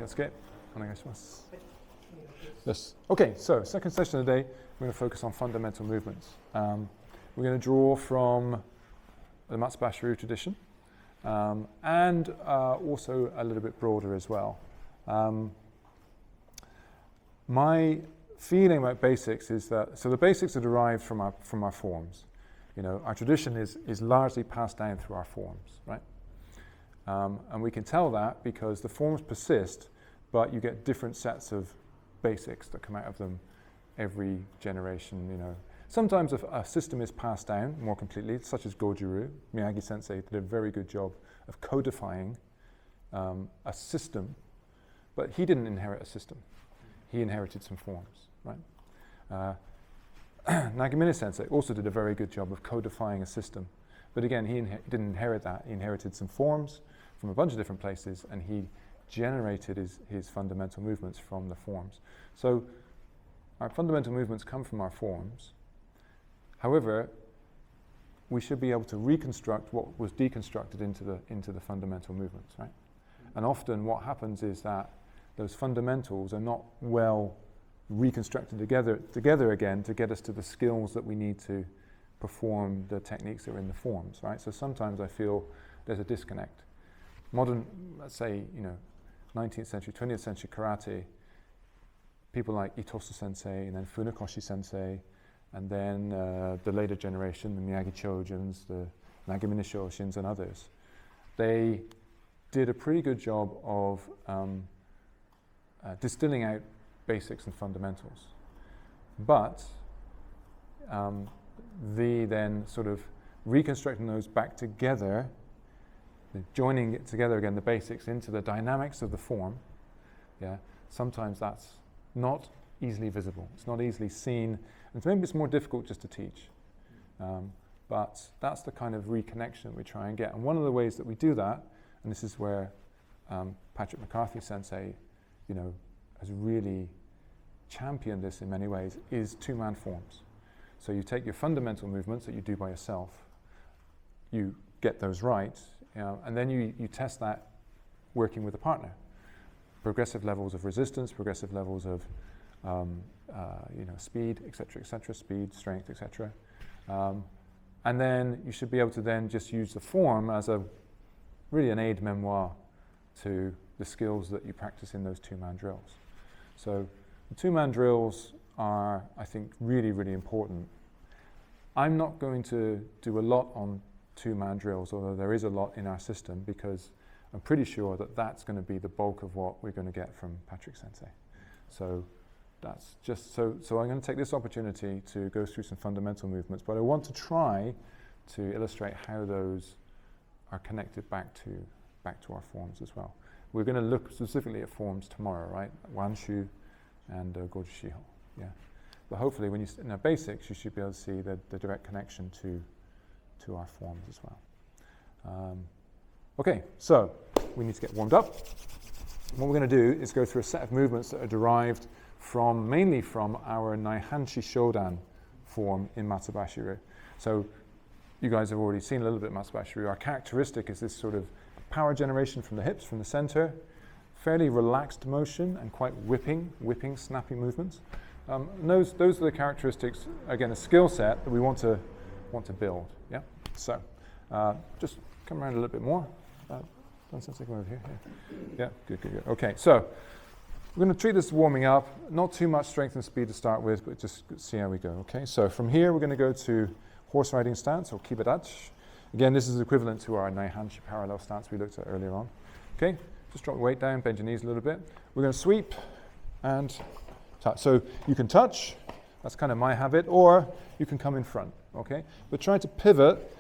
気をつけ. Yes. Okay, so second session of the day, we're going to focus on fundamental movements. We're going to draw from the Matsubashiru tradition, and also a little bit broader as well. My feeling about basics is that, so the basics are derived from our forms. You know, our tradition is largely passed down through our forms, right? And we can tell that because the forms persist, but you get different sets of basics that come out of them every generation, you know. Sometimes a system is passed down more completely, such as Goju-ryu. Miyagi-sensei did a very good job of codifying a system, but he didn't inherit a system. He inherited some forms, right? Nagamine-sensei also did a very good job of codifying a system. But again, he didn't inherit that. He inherited some forms from a bunch of different places, and he generated his fundamental movements from the forms. So our fundamental movements come from our forms. However, we should be able to reconstruct what was deconstructed into the fundamental movements, right? And often what happens is that those fundamentals are not well reconstructed together again to get us to the skills that we need to perform the techniques that are in the forms, right? So sometimes I feel there's a disconnect. Modern, let's say, you know, 19th century, 20th century karate, people like Itosu sensei and then Funakoshi sensei, and then the later generation, the Miyagi Chojins, the Nagamine Shoshins and others, they did a pretty good job of distilling out basics and fundamentals. But the then sort of reconstructing those back together, joining it together again, the basics into the dynamics of the form, yeah, sometimes that's not easily visible. It's not easily seen, and maybe it's more difficult just to teach. But that's the kind of reconnection we try and get. And one of the ways that we do that, and this is where Patrick McCarthy sensei, you know, has really championed this in many ways, is two-man forms. So you take your fundamental movements that you do by yourself, you get those right, you know, and then you test that working with a partner. Progressive levels of resistance, progressive levels of you know, speed, etc., speed, strength, etc. And then you should be able to then just use the form as really an aide-memoire to the skills that you practice in those two-man drills. So the two-man drills are, I think, really, really important. I'm not going to do a lot on two-man drills, although there is a lot in our system, because I'm pretty sure that that's going to be the bulk of what we're going to get from Patrick Sensei. So that's just, so I'm going to take this opportunity to go through some fundamental movements, but I want to try to illustrate how those are connected back to our forms as well. We're going to look specifically at forms tomorrow, right? Wanshu and Goju Shiho, yeah. But hopefully when you in the basics, you should be able to see the direct connection to our forms as well. Okay, so we need to get warmed up. What we're going to do is go through a set of movements that are derived mainly from our Naihanshi Shodan form in Matsubashiru. So you guys have already seen a little bit of Matsubashiru. Our characteristic is this sort of power generation from the hips, from the center, fairly relaxed motion and quite whipping, snappy movements. Those are the characteristics, again, a skill set that we want to build. Yeah. So just come around a little bit more. Come over here. Yeah. Good. Okay. So we're going to treat this warming up. Not too much strength and speed to start with, but just see how we go. Okay. So from here we're going to go to horse riding stance or kibadachi. Again, this is equivalent to our Naihanshi parallel stance we looked at earlier on. Okay. Just drop the weight down, bend your knees a little bit. We're going to sweep and touch. So you can touch, that's kind of my habit, or you can come in front, okay? But try to pivot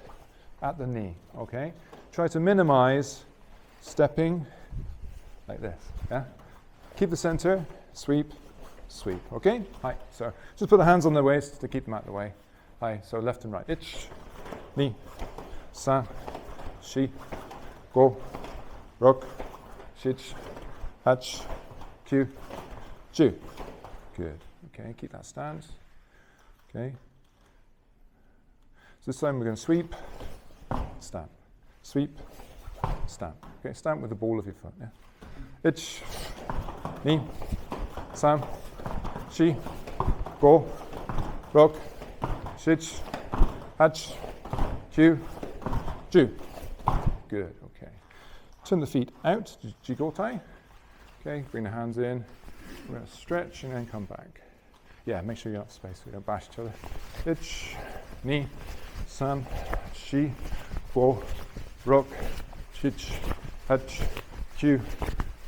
at the knee, okay? Try to minimize stepping like this, yeah? Keep the center, sweep, okay? Hi, so just put the hands on the waist to keep them out of the way. Hi, so left and right. Ich, ni, san, shi, go, rok, shich, hach, kyu, ju. Good. Okay, keep that stance. Okay. So this time we're going to sweep, stamp, sweep, stamp. Okay, stamp with the ball of your foot. Yeah. ich, ni, san, shi, go, rok, shich, hach, kyu, ju. Good, okay. Turn the feet out, jigotai. Okay, bring the hands in. We're going to stretch and then come back. Yeah, make sure you have space so we don't bash each other. Ich, ni, san, shi, go, rok, shich, hach, kyu,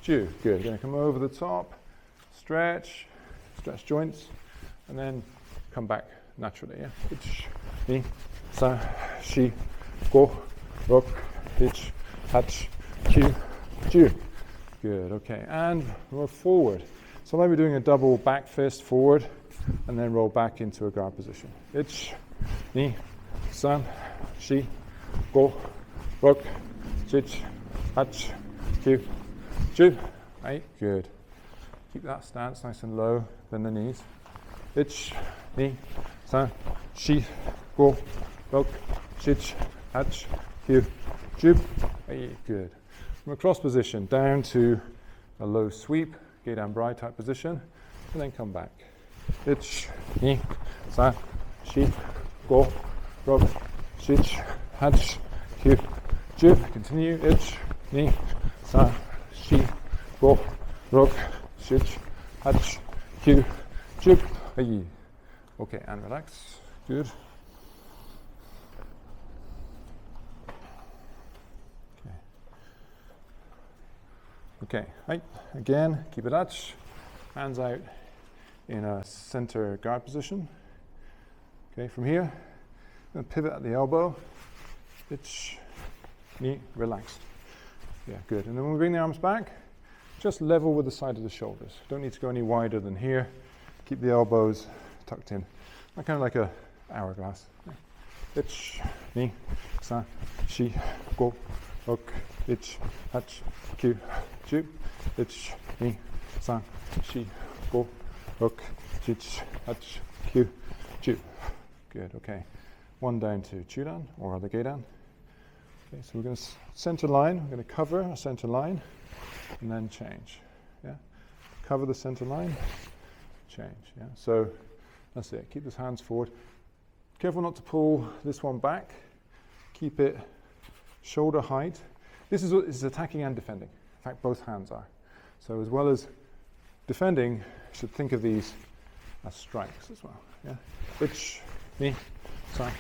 ju. Good. Going to come over the top, stretch joints, and then come back naturally. Yeah. Ich, ni, san, shi, go, rok, shich, hach, kyu, ju. Good. Okay, and we're forward. So like we're doing a double back fist forward, and then roll back into a guard position. Ich, ni, san, shi, go, rok, shich, hach, kyu, ju. Right, good. Keep that stance nice and low, bend the knees. Ich, ni, san, shi, go, rok, shich, hach, kyu, ju. Right, good. From a cross position down to a low sweep, Gedan Brai type position, and then come back. Ich, ni, san, shi, go, rok, shich, hach, kyu, ju. Continue. Ich, ni, san, shi, go, rok, shich, hach, kyu, ju. Okay, and relax. Good. Okay, right, again, keep it H, hands out in a center guard position. Okay, from here, I'm going to pivot at the elbow, ich, knee, relaxed. Yeah, good. And then when we bring the arms back, just level with the side of the shoulders. Don't need to go any wider than here. Keep the elbows tucked in, kind of like a hourglass. Ich, knee, san, shi, go, rok, ich, hach, kyu, ju. Ich, ni, san, shi, go, rok, shich, hach, kyu, ju. Good, okay. One down to Chudan or the Gedan. Okay, so we're going to center line. We're going to cover a center line and then change. Yeah, cover the center line, change. Yeah, so that's it. Keep those hands forward. Careful not to pull this one back. Keep it shoulder height. This is attacking and defending. In fact, both hands are. So as well as defending, you should think of these as strikes as well. Yeah. Ich, ni, san,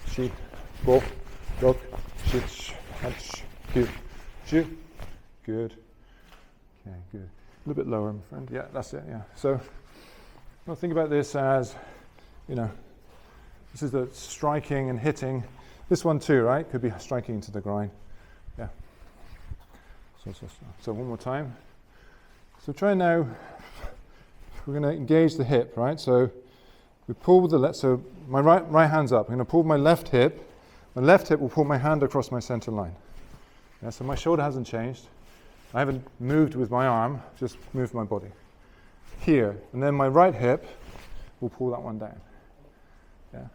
shi, go, rok, shich, hach, kyu, ju. Good. Okay, good. A little bit lower, my friend. Yeah, that's it. Yeah. So, well, think about this as, this is the striking and hitting. This one too, right? Could be striking into the groin. Yeah. So one more time. So try now, we're going to engage the hip, right? So we pull with the left, so my right hand's up. I'm going to pull my left hip. My left hip will pull my hand across my center line. Yeah, so my shoulder hasn't changed. I haven't moved with my arm, just moved my body. Here, and then my right hip will pull that one down. Yeah.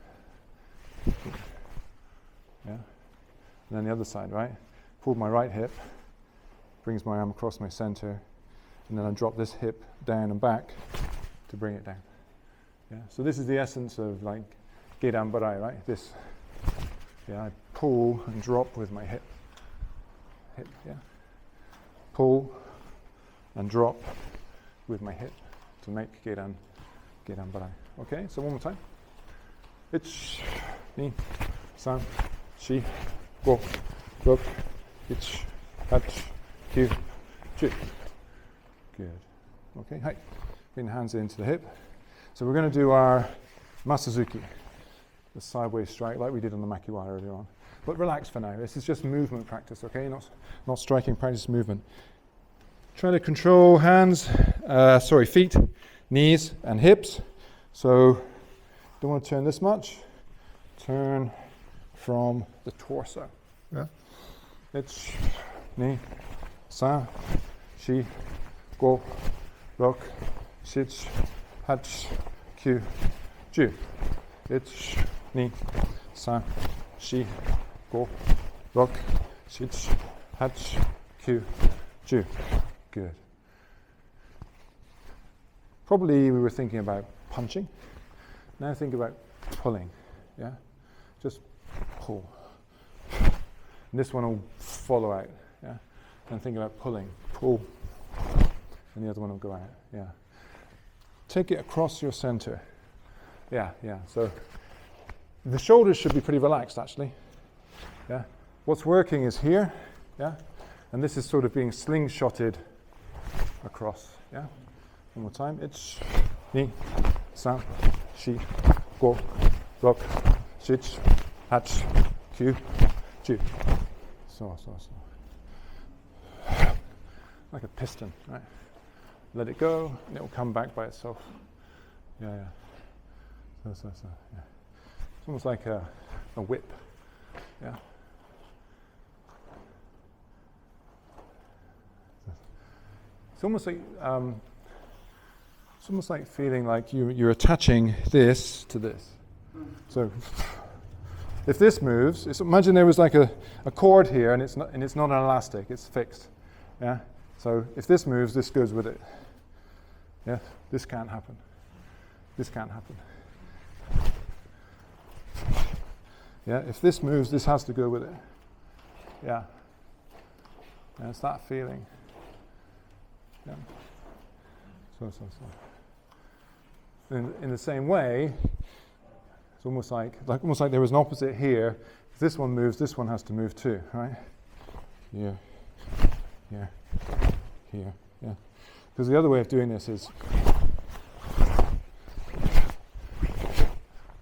Yeah. And then the other side, right? Pull my right hip, brings my arm across my center, and then I drop this hip down and back to bring it down. Yeah. So this is the essence of like Gedan Barai, right? This. Yeah, I pull and drop with my hip. Yeah. Pull and drop with my hip to make Gedan Barai. Okay, so one more time. Ich, ni, san, shi, go, rok, ich, hach, kyu, ju. Good. Okay, hi. Bring the hands into the hip. So we're going to do our Masazuki, the sideways strike like we did on the Makiwara earlier on. But relax for now. This is just movement practice, okay? Not striking practice, movement. Try to control hands, feet, knees, and hips. So don't want to turn this much. Turn from the torso. Yeah. Ich, ni, san, shi, go, rok, shich, hach, kyu, ju. Ich, ni, san, shi, go, rok, shich, hach, kyu, ju. Good. Probably we were thinking about punching. Now think about pulling. Yeah, just pull. And this one will follow out. Yeah, and think about pulling, pull, and the other one will go out. Yeah. Take it across your center. Yeah. So the shoulders should be pretty relaxed, actually. Yeah. What's working is here. Yeah. And this is sort of being slingshotted across. Yeah. One more time. It's ni, san, shi, go, rock, shich, hach, kyu, ju. So. Like a piston, right? Let it go, and it will come back by itself. Yeah. So. Yeah. It's almost like a whip. Yeah. It's almost like feeling like you're attaching this to this. So if this moves, imagine there was like a cord here, and it's not an elastic; it's fixed. Yeah. So if this moves, this goes with it. Yeah. This can't happen. This can't happen. Yeah. If this moves, this has to go with it. Yeah. And it's that feeling. Yeah. So. In the same way, it's almost like there was an opposite here. If this one moves, this one has to move too, right? Here. Yeah. Because the other way of doing this is,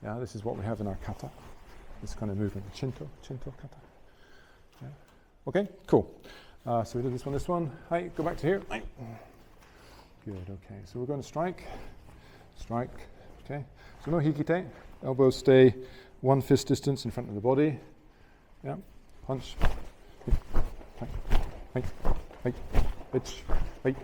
this is what we have in our kata. This kind of movement, Chinto kata. Yeah. Okay, cool. So we did this one. Hey, go back to here. Hey. Good, okay. So we're going to strike. Okay. So no hikite. Elbows stay 1 fist distance in front of the body. Yeah. Punch. Hey. Bitch. Hey.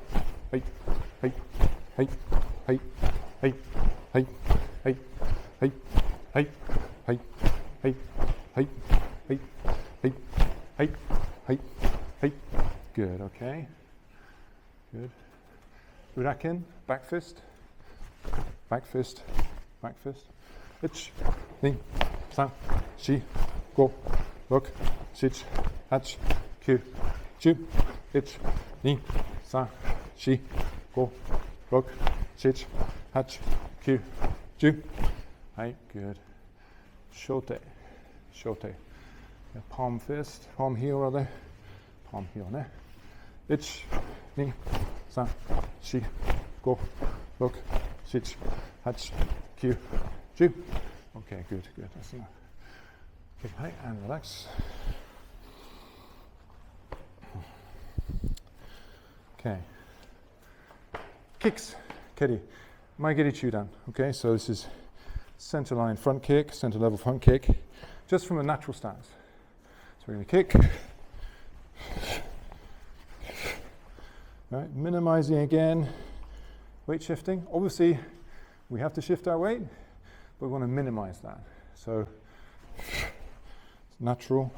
Good, okay. Good. Uraken, back fist. Ich, ni, san, shi, go, rok, shich, hach, kyu, ju. Ich, ni, san, shi, go, rok, shich, hach, kyu, ju. Right, good. Shote. Yeah, palm heel rather. Palm heel, ne? Ich, ni, san, shi, go, rok, shich, hach, kyu, ju. Okay, good. That's enough. Okay, hi, and relax. Okay. Kicks, keri. Maigiri chudan. Okay, so this is center line front kick, center level front kick, just from a natural stance. So we're going to kick. Right, minimizing again, weight shifting. Obviously, we have to shift our weight, but we want to minimize that. So, natural,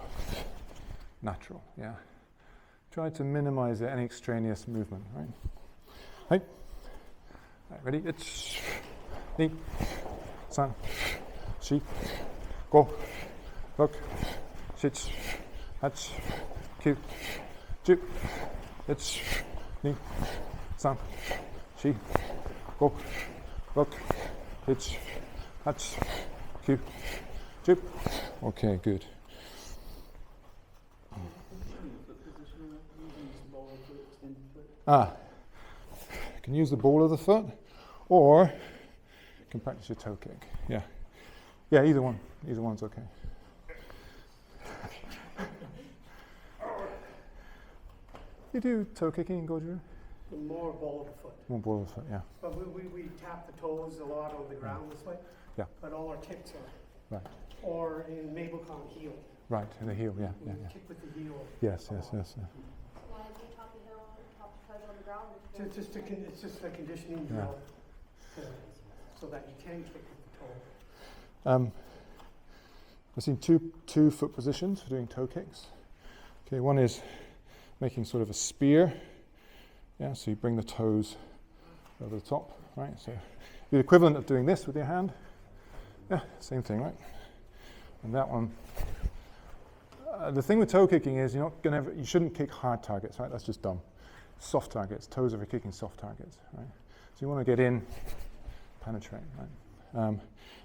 yeah. Try to minimize any extraneous movement, right? Right, ready? It's, ni, san, shi, go, rok, shich, hach, kyu, ju. It's, ni, san, shi, go, rok, shich, hach, kyu, ju. Okay, good. You can use the ball of the foot, or you can practice your toe kick. Yeah, either one. Either one's okay. You do toe kicking in Goju? More ball of the foot. More ball of the foot, yeah. But we tap the toes a lot on the ground this way. Yeah. But all our kicks are. Right. Or in Mabelcon, heel. Right, in the heel, yeah. Kick with the heel. Yes. Why do you top the heel, top the toes on the ground? It's just a conditioning drill so that you can kick with the toe. I've seen two foot positions for doing toe kicks. Okay, one is making sort of a spear. Yeah, so you bring the toes over the top, right? So the equivalent of doing this with your hand. Yeah, same thing, right? And that one. The thing with toe kicking is you shouldn't kick hard targets, right? That's just dumb. Soft targets, toes are for kicking soft targets, right? So you want to get in, penetrate, right? And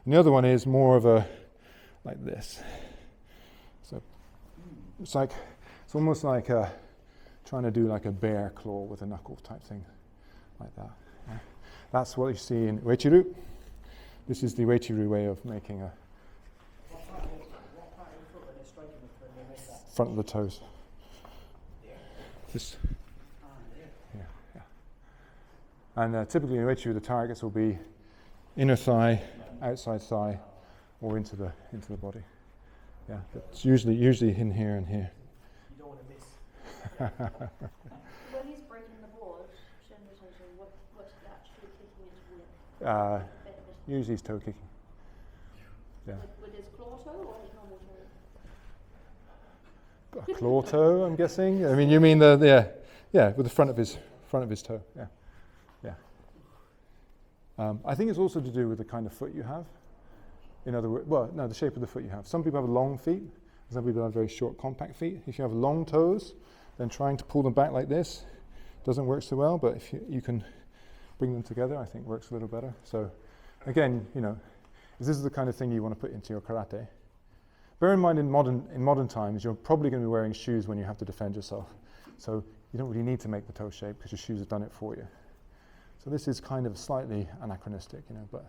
the other one is more of a, like this. So it's almost like trying to do like a bear claw with a knuckle type thing, like that. Right? That's what you see in Uechi-Ru. This is the Uechi-Ru way of making a front of the toes. This. Yeah. And typically in Uechi-Ru the targets will be inner thigh, outside thigh, or into the body. Yeah, it's usually in here and here. You don't want to miss. When he's breaking the board, shin rotation, what's he actually kicking into with? Usually it's toe kicking. Yeah. With his claw toe or his normal toe? A claw toe, I'm guessing. I mean, you mean with the front of his toe. Yeah. I think it's also to do with the kind of foot you have. In other words, the shape of the foot you have. Some people have long feet. Some people have very short, compact feet. If you have long toes, then trying to pull them back like this doesn't work so well. But if you can bring them together, I think works a little better. So, again, if this is the kind of thing you want to put into your karate. Bear in mind, in modern times, you're probably going to be wearing shoes when you have to defend yourself. So you don't really need to make the toe shape because your shoes have done it for you. So this is kind of slightly anachronistic, but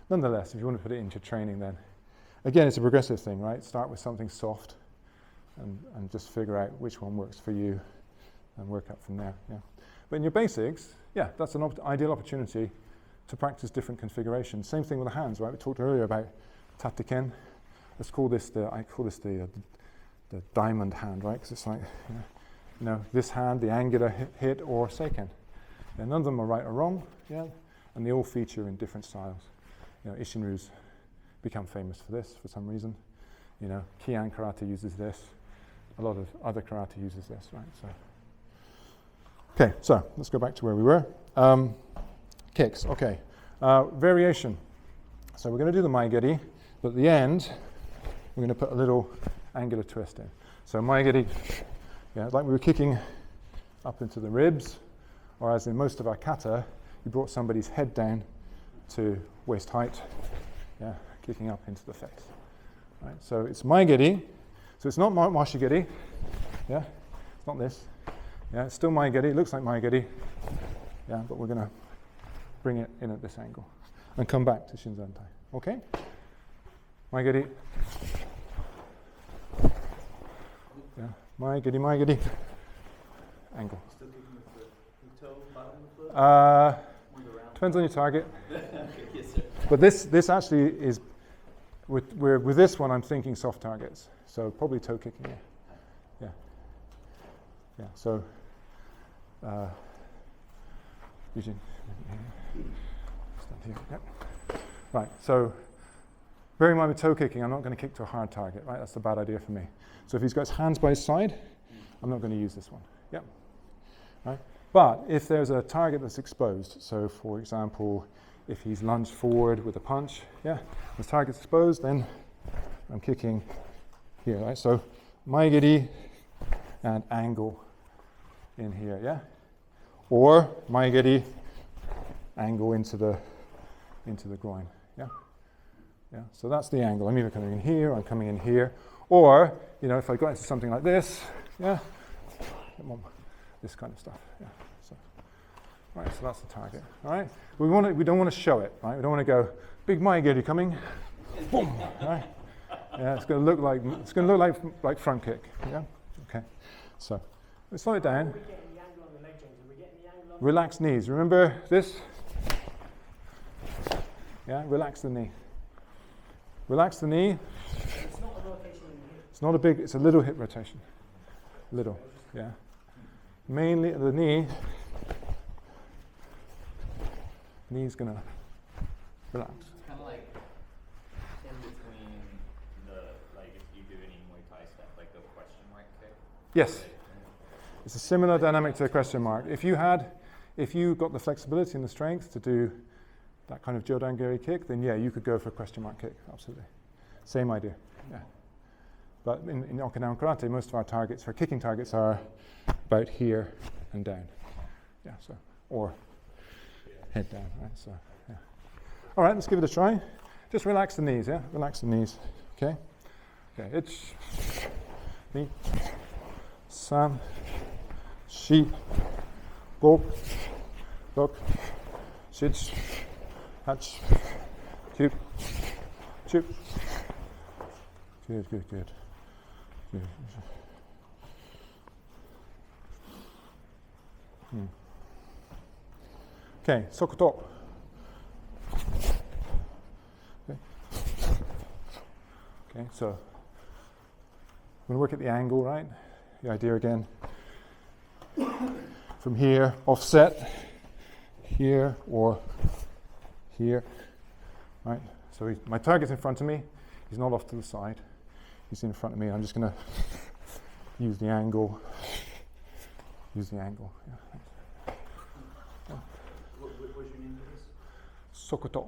nonetheless, if you want to put it into training, then again, it's a progressive thing, right? Start with something soft and just figure out which one works for you and work up from there. Yeah. But in your basics, that's an ideal opportunity to practice different configurations. Same thing with the hands, right? We talked earlier about tateken. Let's call this the diamond hand, right? Because it's like, this hand, the angular hit or seiken. None of them are right or wrong, and they all feature in different styles. Isshinryu's become famous for this for some reason. Kihon karate uses this. A lot of other karate uses this, right? So let's go back to where we were. Kicks, okay. Variation. So we're going to do the maigeri, but at the end, we're going to put a little angular twist in. So maigeri, like we were kicking up into the ribs, or as in most of our kata, you brought somebody's head down to waist height, kicking up into the face. Right, so it's maigeri, so it's not washigeri, it's not this. It's still maigeri, it looks like maigeri, but we're going to bring it in at this angle and come back to shinzantai. Okay? Maigeri. Maigeri. Angle. Still kicking with the toe, bottom of the foot? Depends on your target. Okay, yes, sir. But this actually is, with this one, I'm thinking soft targets. So probably toe kicking here. Yeah. So, Eugene. Stand here. Yep. Right. So, bear in mind with toe kicking, I'm not going to kick to a hard target. Right. That's a bad idea for me. So if he's got his hands by his side, I'm not going to use this one. Yep. Right. But if there's a target that's exposed, so for example, if he's lunged forward with a punch, the target's exposed, then I'm kicking here, right? So maigeri and angle in here, or maigeri, angle into the groin, So that's the angle. I'm either coming in here, or I'm coming in here, or if I got into something like this, this kind of stuff, So, right, so that's the target. All right, we don't want to show it, right? We don't want to go big maigeri coming, boom, right? It's going to look like front kick, Okay, so let's slow it down. We're getting the angle on the leg joints. We're getting the angle on Relax knees. Remember this? Relax the knee. Relax the knee. It's not a rotation in the hip. It's not a big, it's a little hip rotation. Little, Mainly the knee's going to relax. It's kind of like in between if you do any Muay Thai stuff, like the question mark kick. Yes. It's a similar dynamic to the question mark. If If you got the flexibility and the strength to do that kind of Jodangiri kick, then yeah, you could go for a question mark kick, absolutely. Same idea, yeah. But in Okinawan Karate, most of our targets, our kicking targets are about here and down. Yeah, so, or head down, right, so, yeah. All right, let's give it a try. Just relax the knees, yeah? Relax the knees, okay? Okay, it's ni, san, shi, go, rok, shich, hach, kyu, chu. Good, good, good. Good. Okay, sokoto. Okay, so we're going to work at the angle, right? The idea again, from here, offset, here or here, right? So my target's in front of me, he's not off to the side, he's in front of me. I'm just going to use the angle, yeah. What's your name for this? Sokoto.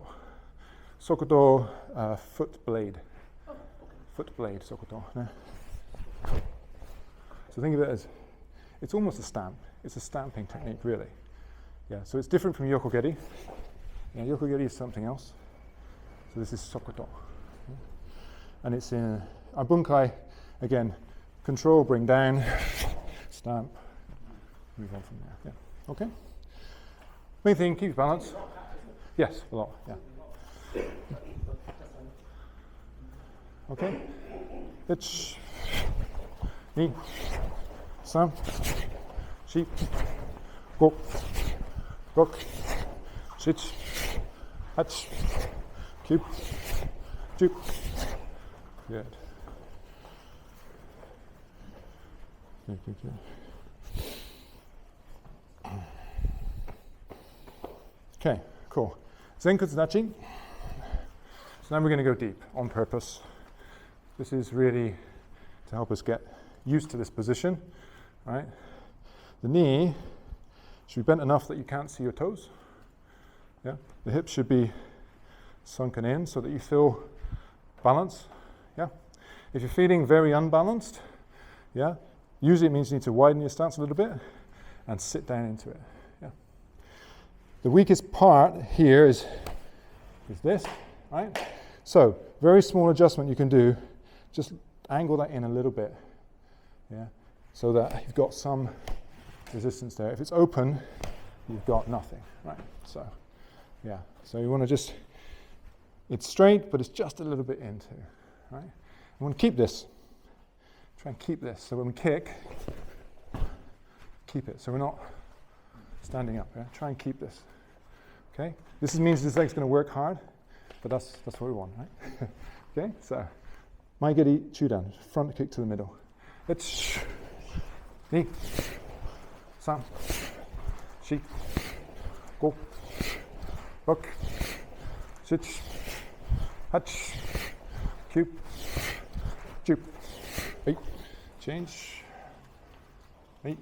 Sokoto, foot blade. Foot blade, sokoto. Yeah. So think of it as, it's almost a stamp. It's a stamping technique, really. Yeah, so it's different from yokogeri. Yeah, yokogeri is something else. So this is sokoto. Yeah. And it's in bunkai, again, control, bring down, stamp, move on from there. Yeah. Okay? Main thing, keep your balance. Yes, a lot, yeah. Okay? It's ni, san, shi, go, rok, shich, hach, kyu, chu. Good. Good, good, good. Okay, cool. Zenkutsudachi. So now we're going to go deep on purpose. This is really to help us get used to this position, right? The knee should be bent enough that you can't see your toes. Yeah. The hips should be sunken in so that you feel balance. Yeah. If you're feeling very unbalanced, yeah, usually it means you need to widen your stance a little bit and sit down into it. Yeah. The weakest part here is this, right? So very small adjustment you can do. Just angle that in a little bit, yeah, so that you've got some resistance there. If it's open, you've got nothing, right? So, yeah, so you want to just, it's straight, but it's just a little bit into, right? You want to keep this. Try and keep this. So when we kick, keep it. So we're not standing up, yeah? Try and keep this, okay? This means this leg's going to work hard, but that's what we want, right? Okay, so. Maigeri chudan, front kick to the middle. It's ni, san, shi, go, rok, shich, hach, kyu, chu, eight, change, eight,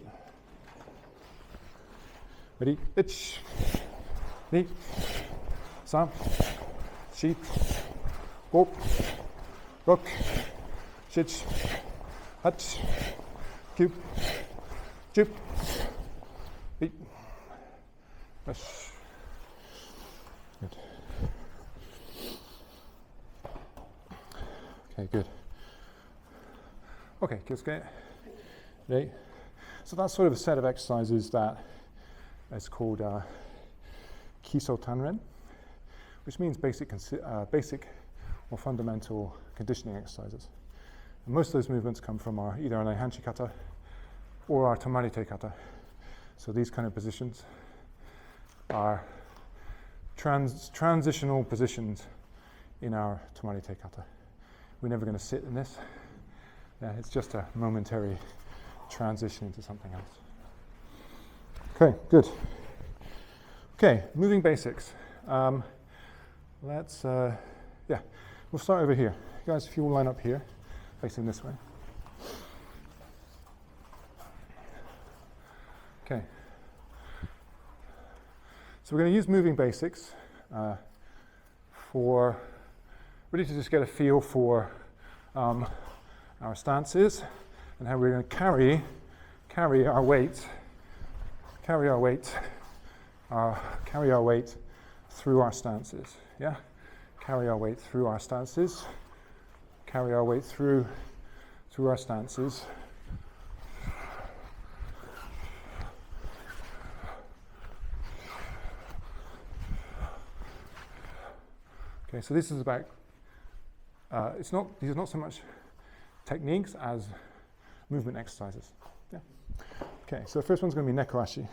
ready, ich, ni, san, shi, go, rok, shich, hach, kyu, chu, eight. Yes. Good. Okay, good. Okay, Kyosuke. Ready? So that's sort of a set of exercises that is called Kiso Tanren, which means basic or fundamental conditioning exercises. And most of those movements come from either our Naihanchi kata or our Tomarite kata. So these kind of positions are transitional positions in our Tomarite kata. We're never going to sit in this. It's just a momentary transition into something else. Okay, good. Okay, moving basics. We'll start over here. Guys, if you will line up here, facing this way. Okay. So we're going to use moving basics for really to just get a feel for our stances and how we're going to carry our weight through our stances. Yeah, carry our weight through our stances. Carry our weight through our stances. Okay, so this is about, these are not so much techniques as movement exercises. Yeah. Okay, so the first one's going to be Nekoashi.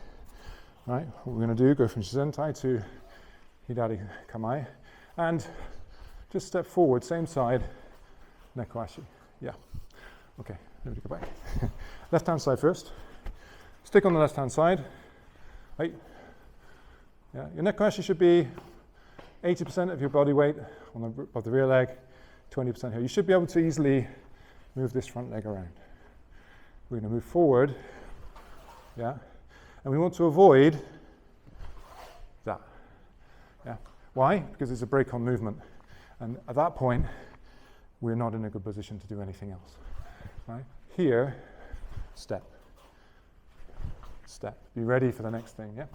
Right, what we're going to do, go from Shizentai to Hidari Kamae, and just step forward, same side, Nekoashi. Yeah. Okay, let me go back. Left hand side first. Stick on the left hand side. Right. Yeah, your Nekoashi should be 80% of your body weight of the rear leg, 20% here. You should be able to easily move this front leg around. We're going to move forward, yeah, and we want to avoid that. Yeah. Why? Because it's a break on movement, and at that point, we're not in a good position to do anything else. Right? Here, step. Be ready for the next thing. Yeah.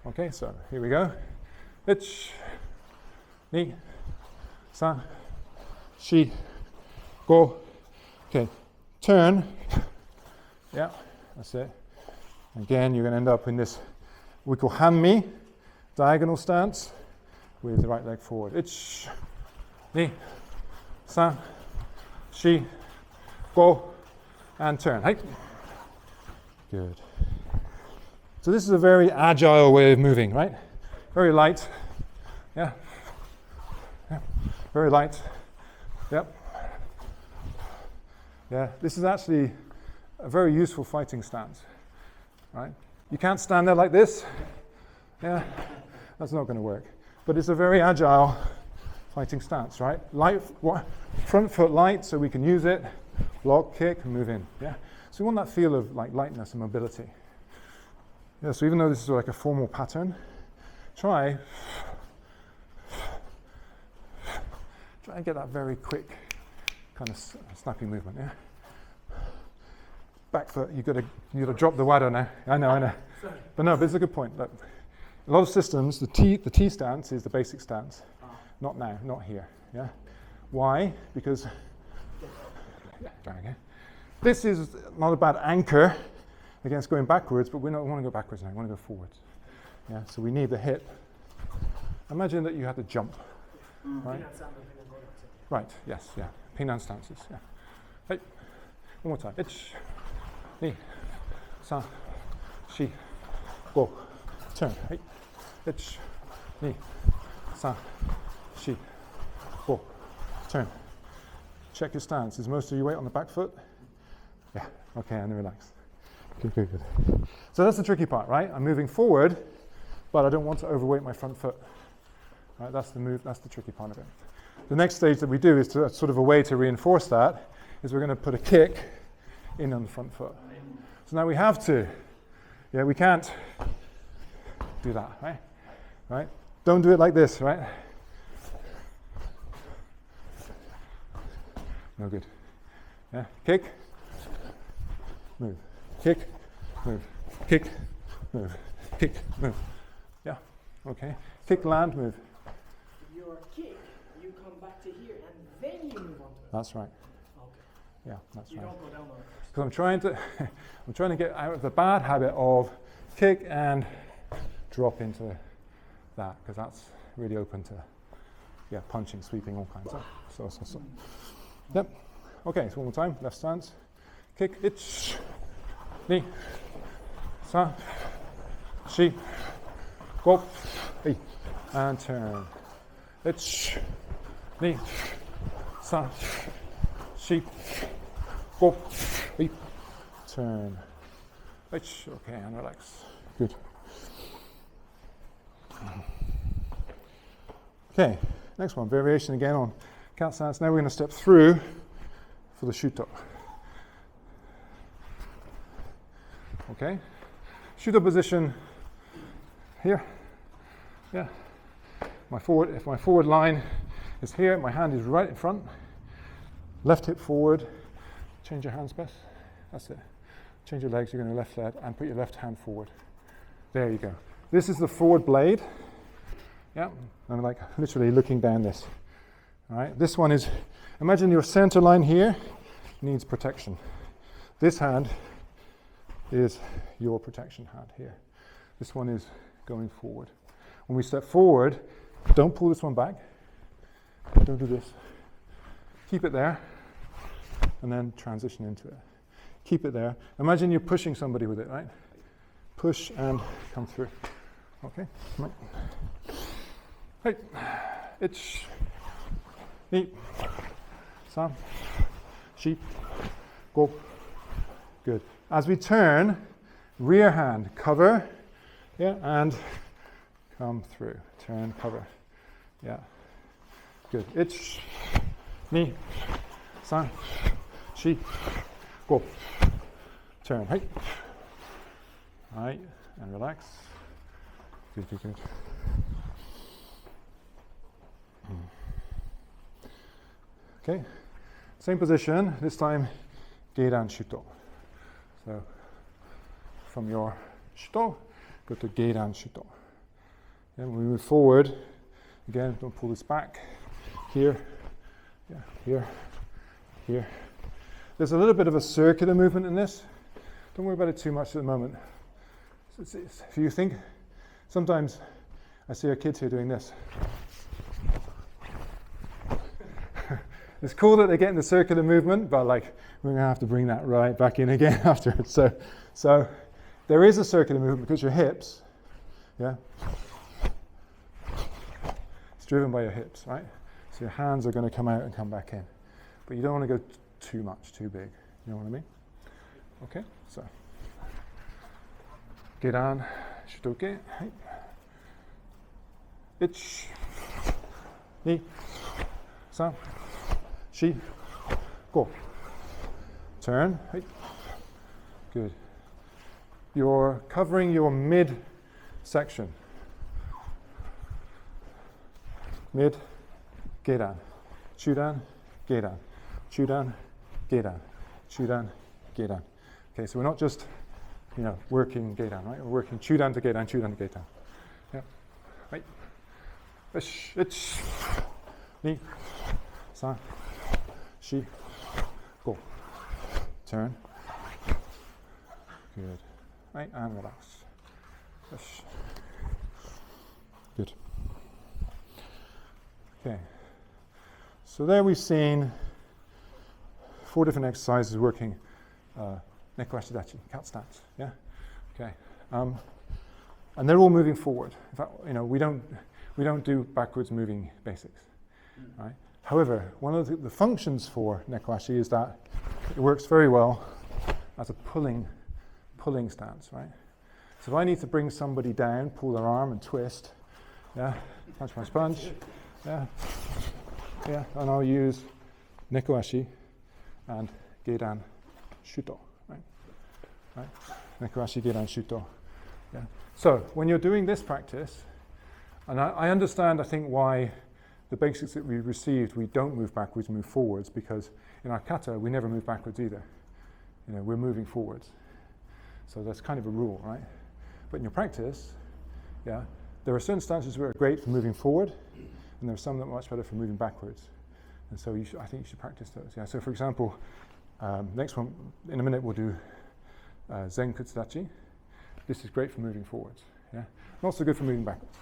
Okay. So here we go. Ich, ni, san, shi, go. Okay. Turn. Yeah. That's it. Again, you're going to end up in this we call hanmi, diagonal stance, with the right leg forward. Ich, ni, san, shi, go, and turn. Hey. Good. So this is a very agile way of moving, right? Very light. Yeah. Yeah. Very light. Yep. Yeah. This is actually a very useful fighting stance, right? You can't stand there like this. Yeah. That's not going to work. But it's a very agile fighting stance, right? Light, front foot light, so we can use it. Block, kick, and move in. Yeah. So we want that feel of like lightness and mobility. Yeah. So even though this is like a formal pattern, try and get that very quick kind of snappy movement. Yeah. Back foot. You got to drop the wado now. I know. But it's a good point. Look, a lot of systems, the T stance is the basic stance. Not now, not here. Yeah. Why? Because this is not a bad anchor against going backwards, but we don't want to go backwards now. We want to go forwards. Yeah. So we need the hip. Imagine that you had to jump. Right. Right. Yes. Yeah. Pinan stances. Yeah. Hey. One more time. Ich, ni, san, shi, go. Turn. Hey. Ich, ni, san, shi, go. Turn. Check your stance. Is most of your weight on the back foot? Yeah. Okay, and then relax. Good. So that's the tricky part, right? I'm moving forward, but I don't want to overweight my front foot. Right? That's the move. That's the tricky part of it. The next stage that we do is to sort of a way to reinforce that is we're going to put a kick in on the front foot. So now we have to. Yeah, we can't do that, right? Right? Don't do it like this, right? No good. Yeah, kick, move, kick, move, kick, move, kick, move. Yeah, okay. Kick, land, move. Your kick, you come back to here and then you move on to it. That's right. Okay. Yeah, that's You right. don't go down on it first. Because I'm trying to get out of the bad habit of kick and drop into that, because that's really open to, punching, sweeping, all kinds of. So. Yep. Okay, so one more time. Left stance. Kick. Ich. Ni. San. Shi. Go. Hey. And turn. Ich. Ni. San. Shi. Go. Hey. Turn. Ich. Okay, and relax. Good. Okay, next one. Variation again on cat stance. Now we're going to step through for the shuto. Okay, shuto position here. Yeah. If my forward line is here, my hand is right in front. Left hip forward. Change your hands, Beth. That's it. Change your legs, you're going to left leg, and put your left hand forward. There you go. This is the forward blade. Yeah. I'm like literally looking down this. All right. This one is, imagine your center line here needs protection. This hand is your protection hand here. This one is going forward. When we step forward, don't pull this one back. Don't do this. Keep it there, and then transition into it. Keep it there. Imagine you're pushing somebody with it, right? Push and come through. Okay? Right. Hey. Ich. Ni. San. Shi. Go. Good. As we turn, rear hand, cover, yeah, and come through. Turn, cover. Yeah. Good. Ich. Ni. San. Shi. Go. Turn. Hey. Right. And relax. Good, good, good. Okay. Same position. This time, Geiran Shuto. So, from your Shuto, go to Geiran Shuto. Then we move forward. Again, don't pull this back. Here. Yeah. Here. Here. There's a little bit of a circular movement in this. Don't worry about it too much at the moment. If you think, sometimes I see our kids here doing this. It's cool that they're getting the circular movement, but like we're going to have to bring that right back in again afterwards. So there is a circular movement because your hips, yeah, it's driven by your hips, right? So your hands are going to come out and come back in, but you don't want to go too much, too big. You know what I mean? Okay, so Geiran Shutoke. Ich. Ni. San. Shi. Go. Turn. Hey. Good. You're covering your mid section. Mid. Geiran. Chudan. Geiran. Chudan. Geiran. Chudan. Geiran. Okay, so we're not just, working Geiran, right? We're working Chudan to Geiran, Chudan to Geiran. Yeah. Right. Ich. Ich. Ni. San. Shi. Go. Turn. Good. Right, and relax. Ish. Good. Okay. So there we've seen 4 different exercises working Neko Ashidachi, cat stance. Yeah? Okay. And they're all moving forward. In fact, we don't do backwards moving basics. Right? However, one of the functions for Neko-ashi is that it works very well as a pulling stance, right? So if I need to bring somebody down, pull their arm and twist, yeah, punch my sponge, yeah, and I'll use Neko-ashi and Geiran Shuto, right? Neko-ashi, Geiran Shuto, yeah. So when you're doing this practice, and I understand, I think, why the basics that we received, we don't move backwards, move forwards, because in our kata, we never move backwards either. We're moving forwards. So that's kind of a rule, right? But in your practice, yeah, there are certain stances that are great for moving forward, and there are some that are much better for moving backwards. And so I think you should practice those. Yeah. So for example, next one, in a minute, we'll do Zen Kutsudachi. This is great for moving forwards. Yeah. Not so good for moving backwards.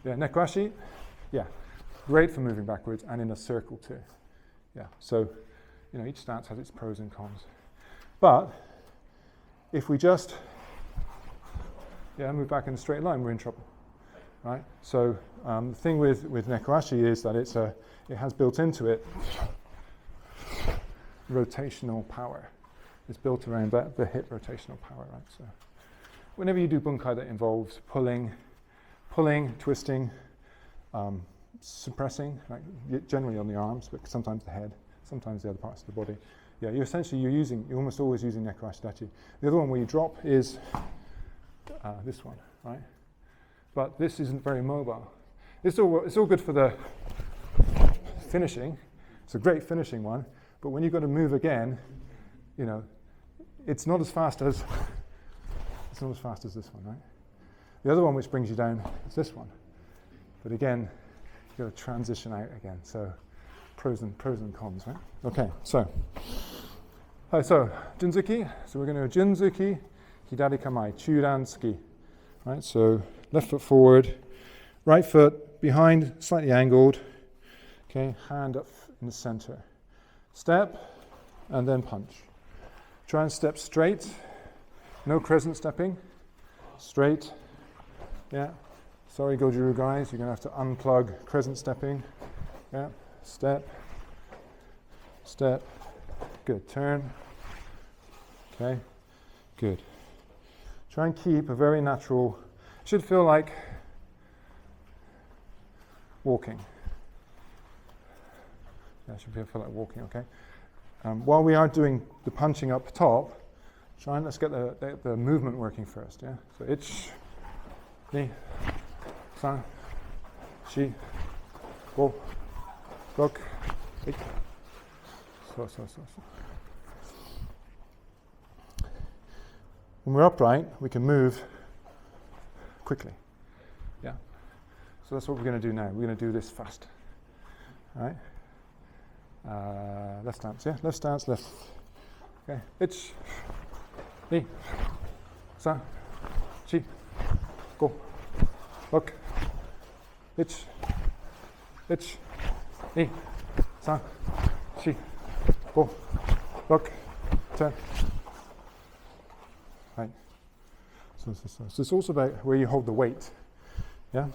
Yeah. Neko-ashi, yeah. Great for moving backwards and in a circle too. Yeah. So, each stance has its pros and cons. But if we just move back in a straight line, we're in trouble. Right? So the thing with Neko-ashi is that it has built into it rotational power. It's built around the hip rotational power, right? So whenever you do bunkai that involves pulling, twisting, suppressing, like generally on the arms, but sometimes the head, sometimes the other parts of the body. Yeah, you're almost always using Neko Ashidachi. The other one where you drop is this one, right? but this isn't very mobile. It's all good for the finishing. It's a great finishing one, but when you've got to move again, it's not as fast as this one, right? The other one which brings you down is this one. But again, you've got to transition out again. So pros and cons, right? Okay, so Junzuki. So we're going to do Junzuki, Hidari Kamai, Churansuki. Right, so left foot forward, right foot behind, slightly angled. Okay, hand up in the center. Step, and then punch. Try and step straight. No crescent stepping. Straight. Yeah. Sorry, Goju guys, you're going to have to unplug crescent stepping. Yeah. Step. Step. Good. Turn. Okay. Good. Try and keep a very natural, should feel like walking. Yeah, should feel like walking, okay? While we are doing the punching up top, let's get the movement working first, yeah? So ich, ni, san, shi, go, rok, ik. So. When we're upright, we can move quickly, yeah? So that's what we're going to do now. We're going to do this fast, all right? Left stance, yeah? Left stance, left. Okay. Ich, ni, san, shi, go, look. Ich, ni, san, shi, go, look, turn. Right. So it's also about where you hold the weight, yeah?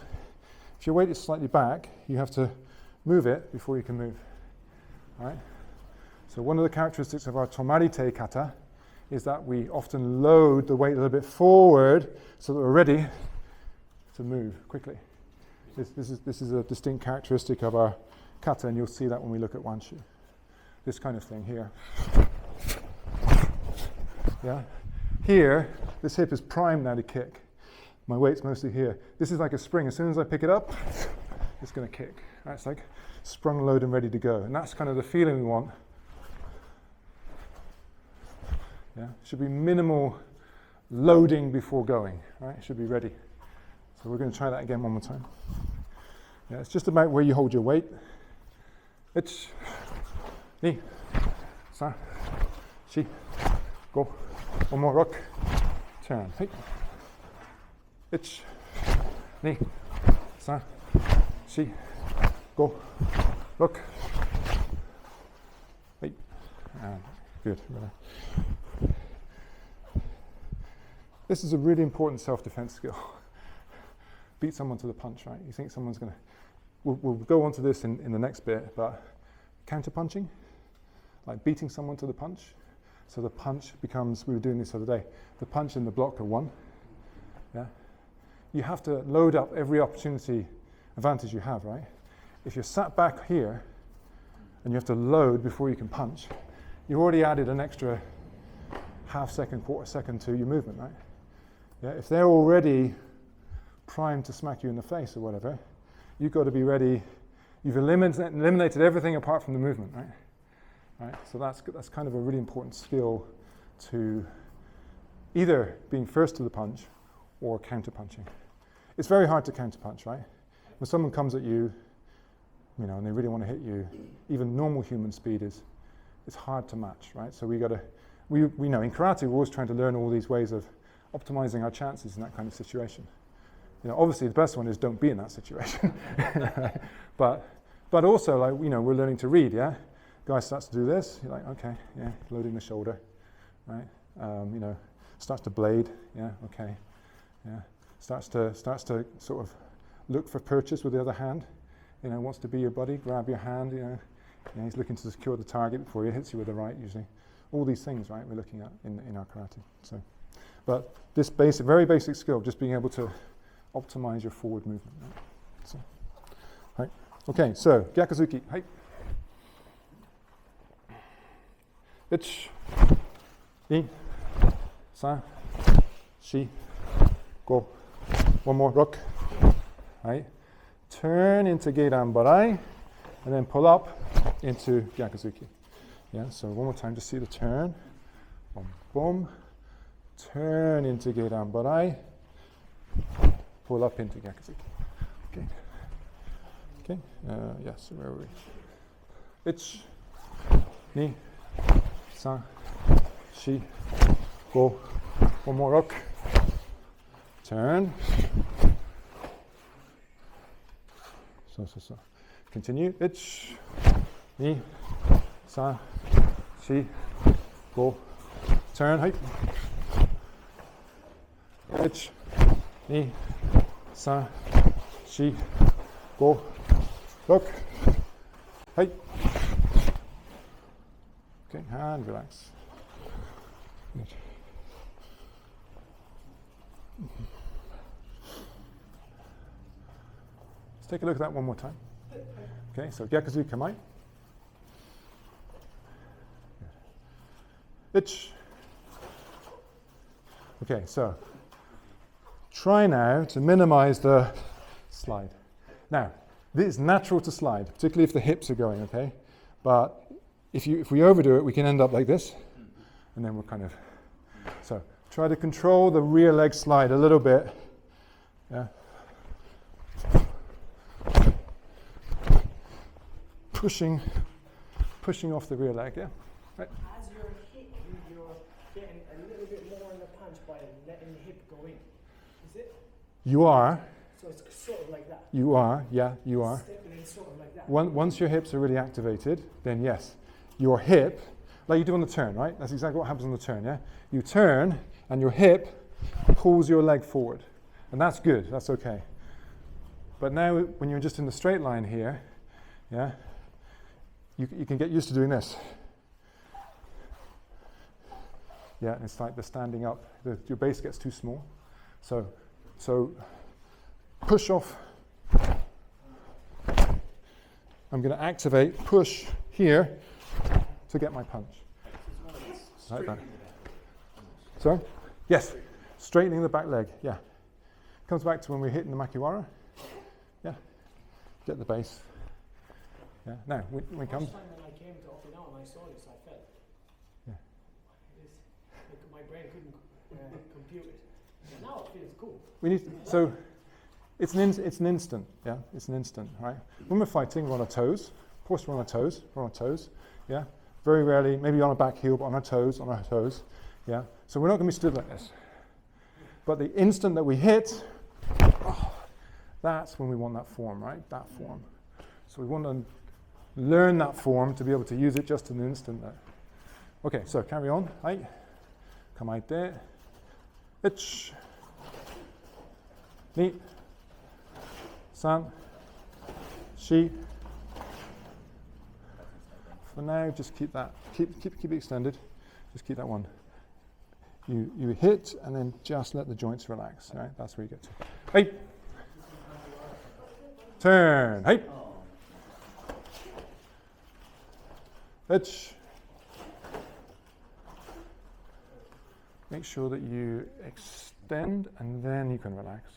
If your weight is slightly back, you have to move it before you can move. All right? So one of the characteristics of our tomarite kata is that we often load the weight a little bit forward so that we're ready to move quickly. This is a distinct characteristic of our kata, and you'll see that when we look at wanshu. This kind of thing here. Yeah? Here, this hip is primed now to kick. My weight's mostly here. This is like a spring. As soon as I pick it up, it's going to kick. Right? It's like sprung, load, and ready to go. And that's kind of the feeling we want. Yeah, should be minimal loading before going. Right? It should be ready. So we're going to try that again one more time. Yeah, it's just about where you hold your weight. Ich, ni, san, shi, go. One more rock. Turn. Hey. Ich, ni, san, shi, go, look. Hey. Good. This is a really important self-defense skill. Beat someone to the punch, right? You think someone's going to... We'll go on to this in the next bit, but counter-punching, like beating someone to the punch. So the punch becomes, we were doing this the other day, the punch and the block are one. Yeah? You have to load up every opportunity, advantage you have, right? If you're sat back here and you have to load before you can punch, you've already added an extra half second, quarter second to your movement, right? Yeah? If they're already primed to smack you in the face or whatever, you've got to be ready. You've eliminated everything apart from the movement, right? Right? So that's kind of a really important skill to either being first to the punch or counter-punching. It's very hard to counter-punch, right? When someone comes at you, and they really want to hit you, even normal human speed it's hard to match, right? So we know in karate we're always trying to learn all these ways of optimizing our chances in that kind of situation. Obviously the best one is don't be in that situation. but also, like, we're learning to read, yeah? Guy starts to do this, you're like, okay, yeah, loading the shoulder, right? Starts to blade, yeah, okay, yeah. Starts to sort of look for purchase with the other hand, wants to be your buddy, grab your hand, he's looking to secure the target before he hits you with the right, usually. All these things, right, we're looking at in our karate. So, but this very basic skill, just being able to optimize your forward movement. Right? So, right. Okay, so Gyakuzuki,はい。1、2、3、4、5。One more, rock. right? Turn into Geidan Barai, and then pull up into Gyakuzuki. Yeah, so one more time, just see the turn. Boom, boom. Turn into Geidan Barai, pull up into Gyakuzuki. Okay. Okay, yes, where are we? Ich, ni, san, shi, go. One more rock. Turn. So. Continue. Ich, ni, san, shi, go. Turn. Hey. Ich, ni, san, shi, go. Look. Hey. Okay, and relax. Good. Let's take a look at that one more time. Okay, so Gyakuzu Kamai. Ich. Okay, so try now to minimize the slide. Now, this is natural to slide, particularly if the hips are going, okay? But if we overdo it, we can end up like this, and then we're kind of... So try to control the rear leg slide a little bit. Yeah. Pushing off the rear leg, yeah? Right. As you're hitting, you're getting a little bit more in the punch by letting the hip go in. Is it? You are. So it's sort of like that. You are, yeah, you are. Stepping in sort of like that. Once your hips are really activated, then yes, your hip, like you do on the turn, right? That's exactly what happens on the turn, yeah? You turn, and your hip pulls your leg forward. And that's good, that's okay. But now, when you're just in the straight line here, yeah, you can get used to doing this. Yeah, it's like the standing up. Your base gets too small. So push off. I'm going to activate, push here to get my punch. Like that. Sorry? Yes, straightening the back leg, yeah. Comes back to when we're hitting the makiwara. Yeah, get the base. Yeah, now, when it comes... Last time when I came to Okinawa and I saw this, I felt. Yeah. My brain couldn't compute it. And now it feels cool. We need so it's an instant, yeah. It's an instant, right? When we're fighting, we're on our toes. Of course, we're on our toes. We're on our toes, yeah. Very rarely, maybe on our back heel, but on our toes, yeah. So we're not going to be stood like this. But the instant that we hit, that's when we want that form, right? That form. So we want to learn that form to be able to use it just in an instant there. Okay, so carry on. Hai. Kamaite. Ich. Ni. San. Shi. For now, just keep that. Keep it extended. Just keep that one. You hit and then just let the joints relax. Right? That's where you get to. Hey. Turn. Hey. Ich. Make sure that you extend and then you can relax.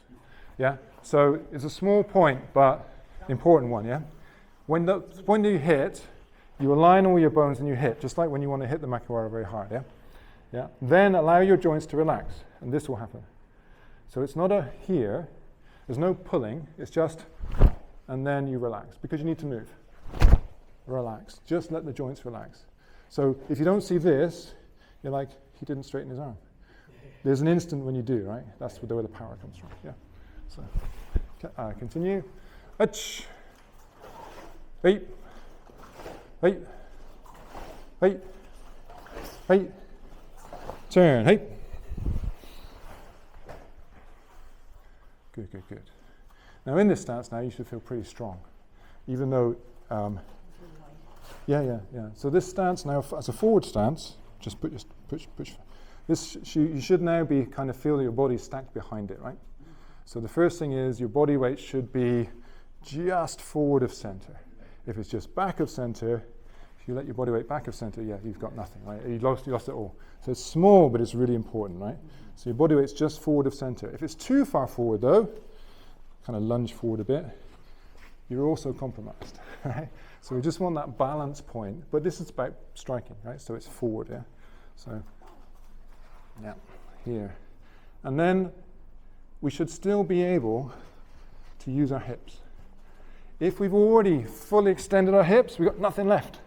Yeah? So it's a small point, but important one, yeah? When you hit, you align all your bones and you hit, just like when you want to hit the makiwara very hard, yeah? Yeah? Then allow your joints to relax, and this will happen. So it's not a here, there's no pulling, it's just, and then you relax, because you need to move. Relax. Just let the joints relax. So if you don't see this, you're like, he didn't straighten his arm. There's an instant when you do, right? That's where the power comes from. Yeah. So continue. Ach. Hey. Hey. Hey. Hey. Turn. Hey. Good. Now in this stance now you should feel pretty strong. Even though yeah. So this stance now, as a forward stance, just push. This you should now be kind of feel that your body's stacked behind it, right? So the first thing is your body weight should be just forward of center. If it's just back of center, if you let your body weight back of center, yeah, you've got nothing, right? You lost it all. So it's small, but it's really important, right? So your body weight's just forward of center. If it's too far forward though, kind of lunge forward a bit, you're also compromised, right? So we just want that balance point, but this is about striking, right? So it's forward, yeah? So, yeah, here. And then we should still be able to use our hips. If we've already fully extended our hips, we've got nothing left,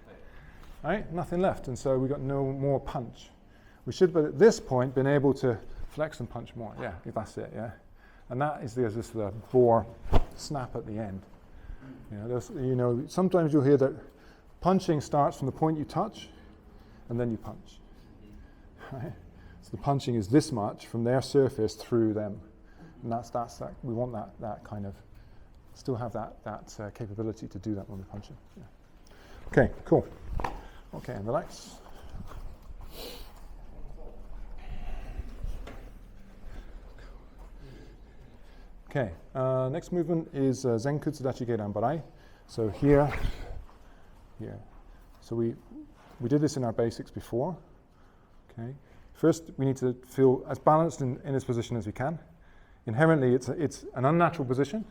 right? Nothing left, and so we've got no more punch. We should, but at this point, been able to flex and punch more. Yeah, that's it, yeah? And that is just the boar snap at the end. Sometimes you'll hear that punching starts from the point you touch, and then you punch. Right? So the punching is this much from their surface through them, and that's that. We want that kind of still have that capability to do that when we're punching. Yeah. Okay, cool. Okay, and relax. Okay, next movement is Zenku Tsudachi Geidan Barai. So here. So we did this in our basics before. Okay. First, we need to feel as balanced in this position as we can. Inherently, it's an unnatural position.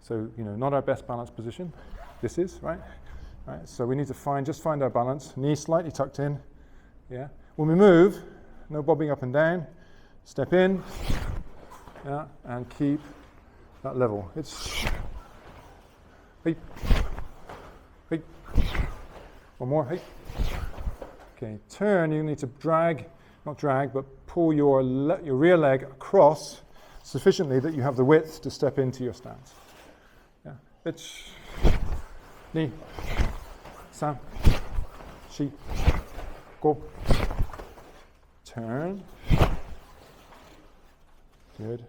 So not our best balanced position. This is right. Right. So we need to find our balance. Knees slightly tucked in. Yeah. When we move, no bobbing up and down. Step in. Yeah, and keep that level. It's hey, hey. One more. Hey. Okay. Turn. You need to not drag, but pull your rear leg across sufficiently that you have the width to step into your stance. Yeah. It's ni, san, shi, go. Turn. Good.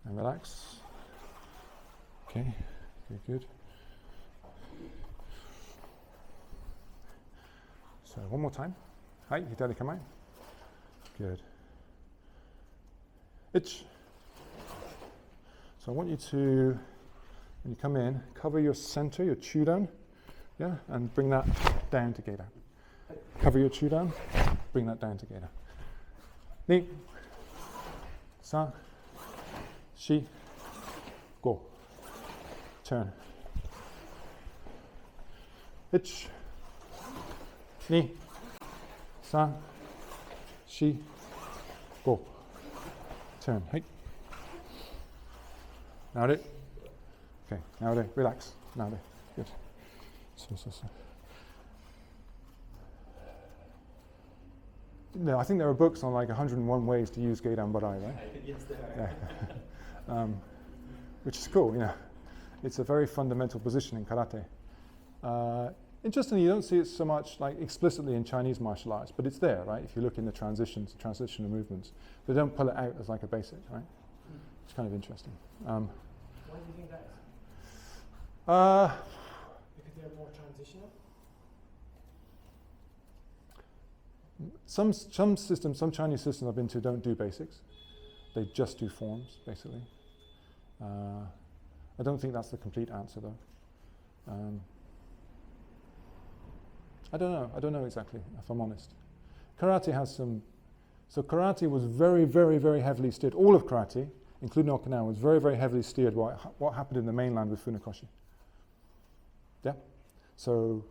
And relax. Okay. Good. So one more time. Hi, hitari kamae. Good. Itch. So I want you to, when you come in, cover your center, your chudan, yeah, and bring that down to Geida. Cover your chudan, bring that down to Geida. Ni. San, shi, go. Turn. Ich, ni, san, shi, go. Turn. Hey. Now it. Okay. Now it. Relax. Now it. Good. So. No, I think there are books on like 101 ways to use Geidan Barai, right? Yes, there are. Yeah. Which is cool, It's a very fundamental position in karate. Interestingly, you don't see it so much like explicitly in Chinese martial arts, but it's there, right? If you look in the transitional movements, they don't pull it out as like a basic, right? It's kind of interesting. Why do you think that is? Because they're more transitional? Some Chinese systems I've been to don't do basics. They just do forms, basically. I don't think that's the complete answer, though. I don't know exactly, if I'm honest. Karate has some... So karate was very, very, very heavily steered. All of karate, including Okinawa, was very, very heavily steered by what happened in the mainland with Funakoshi. Yeah? So...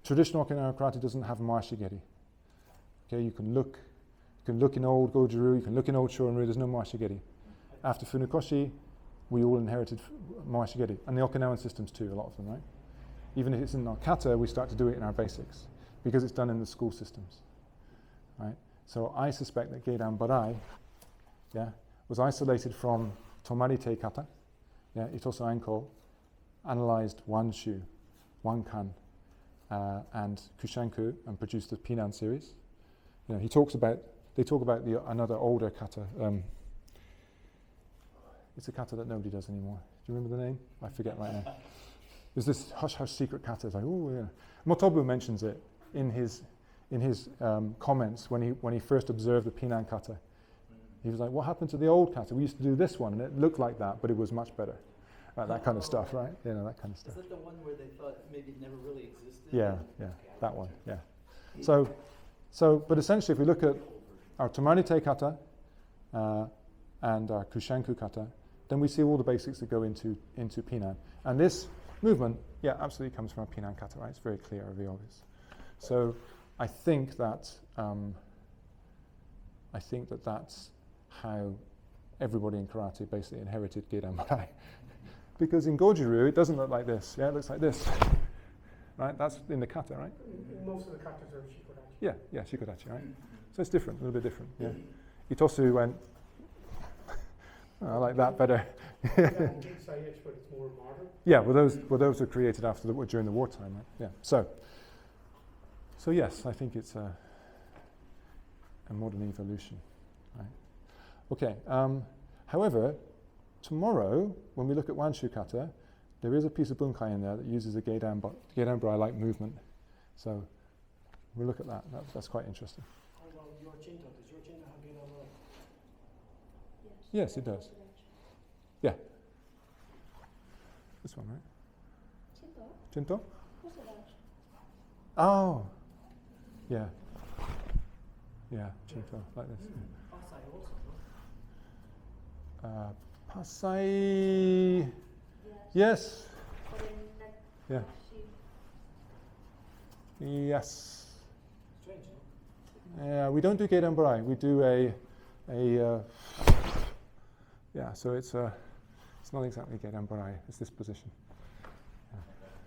traditional Okinawa karate doesn't have marashigeri. Okay, you can look in old Goju-ryu, you can look in old Shorin-ryu, there's no marashigeri. After Funakoshi, we all inherited marashigeri, and the Okinawan systems too, a lot of them, right? Even if it's in our kata, we start to do it in our basics, because it's done in the school systems, right? So I suspect that Geidan Barai, was isolated from Tomarite kata, Itoso Anko, analyzed one shu, one kan, and Kushanku, and produced the Pinan series. They talk about another older kata. It's a kata that nobody does anymore. Do you remember the name? I forget right now. There's this hush secret kata. It's like, oh yeah. Motobu mentions it in his comments when he first observed the Pinan kata. He was like, what happened to the old kata? We used to do this one, and it looked like that, but it was much better. That kind of stuff, right? That kind of stuff. Is that the one where they thought maybe it never really existed? Yeah, that one, yeah. So, but essentially, if we look at our Tomarite kata, and our kushanku kata, then we see all the basics that go into Pinan. And this movement, yeah, absolutely comes from a Pinan kata, right? It's very clear, very obvious. So I think that that's how everybody in karate basically inherited Gedan Burai. Because in Goju-ryu, it doesn't look like this. Yeah, it looks like this. Right? That's in the kata, right? Most of the katas are shikodachi. Yeah, shikodachi, right? So it's different, a little bit different. Yeah. Itosu went, I like that better. Yeah, and Gitsai-ish, but it's more modern. Yeah, those were created during the wartime, right? Yeah. So yes, I think it's a modern evolution, right? Okay. However, tomorrow when we look at Wanshu kata, there is a piece of bunkai in there that uses a Gedan Burai-like movement. So we'll look at that. That's quite interesting. How about your Chinto? Does your Chinto have Gedan Burai? Yes, it does. Yeah. This one, right? Chinto? What's it about? Oh. Yeah. Yeah, Chinto, like this. Pasai also, no? Pasai. Yes. Yeah. Yes. Strange, no? Yeah, we don't do Gedan Burai. We do so it's not exactly Gedan Burai. It's this position.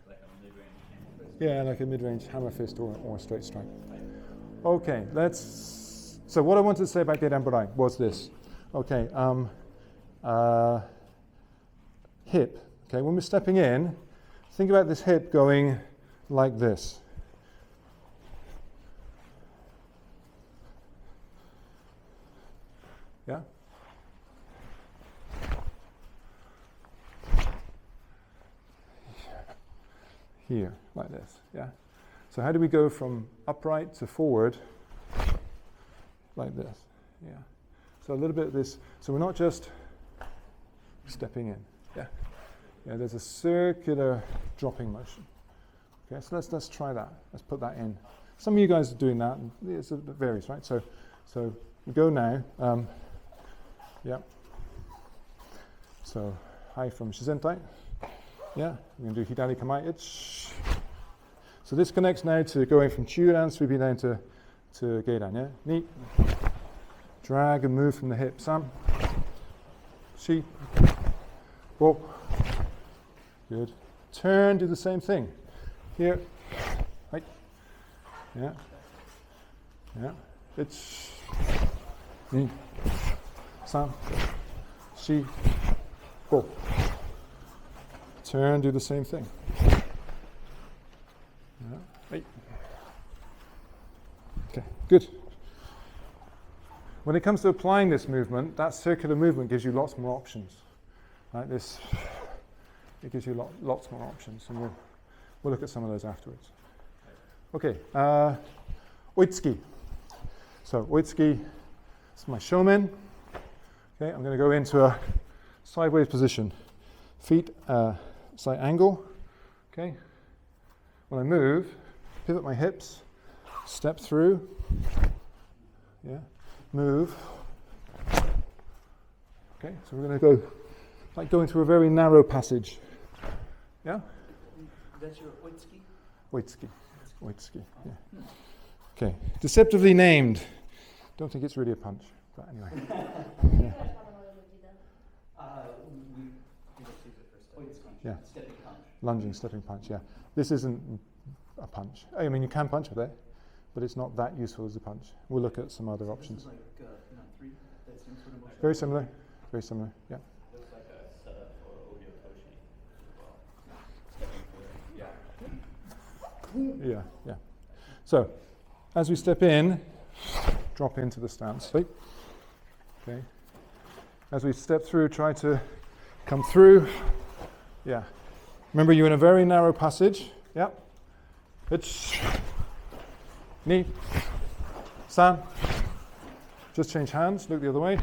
Like a mid-range hammer fist. Yeah, like a mid-range hammer fist or a straight strike. Okay, so what I wanted to say about Gedan Burai was this. Okay, hip. Okay, when we're stepping in, think about this hip going like this. Yeah? Here, like this, yeah? So how do we go from upright to forward like this? Yeah. So a little bit of this, so we're not just stepping in, yeah? Yeah, there's a circular dropping motion. Okay, so let's try that. Let's put that in. Some of you guys are doing that, and it varies, right? So we go now. Yeah. So high from Shizentai. Yeah, we're going to do Hidari Kamai Ich. So this connects now to going from Churan, sweeping down to Geidan, yeah? Ni. Drag and move from the hip. Sam. Shi. Bo. Good. Turn, do the same thing. Here. Right. Yeah. Yeah. Ich. Ni. Sam. Shi. Bo. Turn, do the same thing. Yeah. Right. Okay, good. When it comes to applying this movement, that circular movement gives you lots more options. Right? It gives you lots more options, and we'll look at some of those afterwards. Okay, Oitsuki. So Oitsuki, it's my shomen. Okay, I'm going to go into a sideways position. Feet slight angle. Okay. When I move, pivot my hips, step through. Yeah. Move. Okay, so we're going to go like going through a very narrow passage. Yeah? That's your Oitsuki? Oitsuki, yeah. Okay, deceptively named. Don't think it's really a punch, but anyway. Yeah. Yeah. Stepping punch. Lunging, stepping punch, yeah. This isn't a punch. I mean, you can punch with it, but it's not that useful as a punch. We'll look at some other options. This is like 3, that same sort of motion. Very similar, yeah. Looks like a setup for Ogyo Toshi as well. Stepping forward. Yeah. So, as we step in, drop into the stance. Sleep. Okay. As we step through, try to come through. Yeah. Remember, you're in a very narrow passage. Yeah. Ich. Ni. San. Just change hands. Look the other way.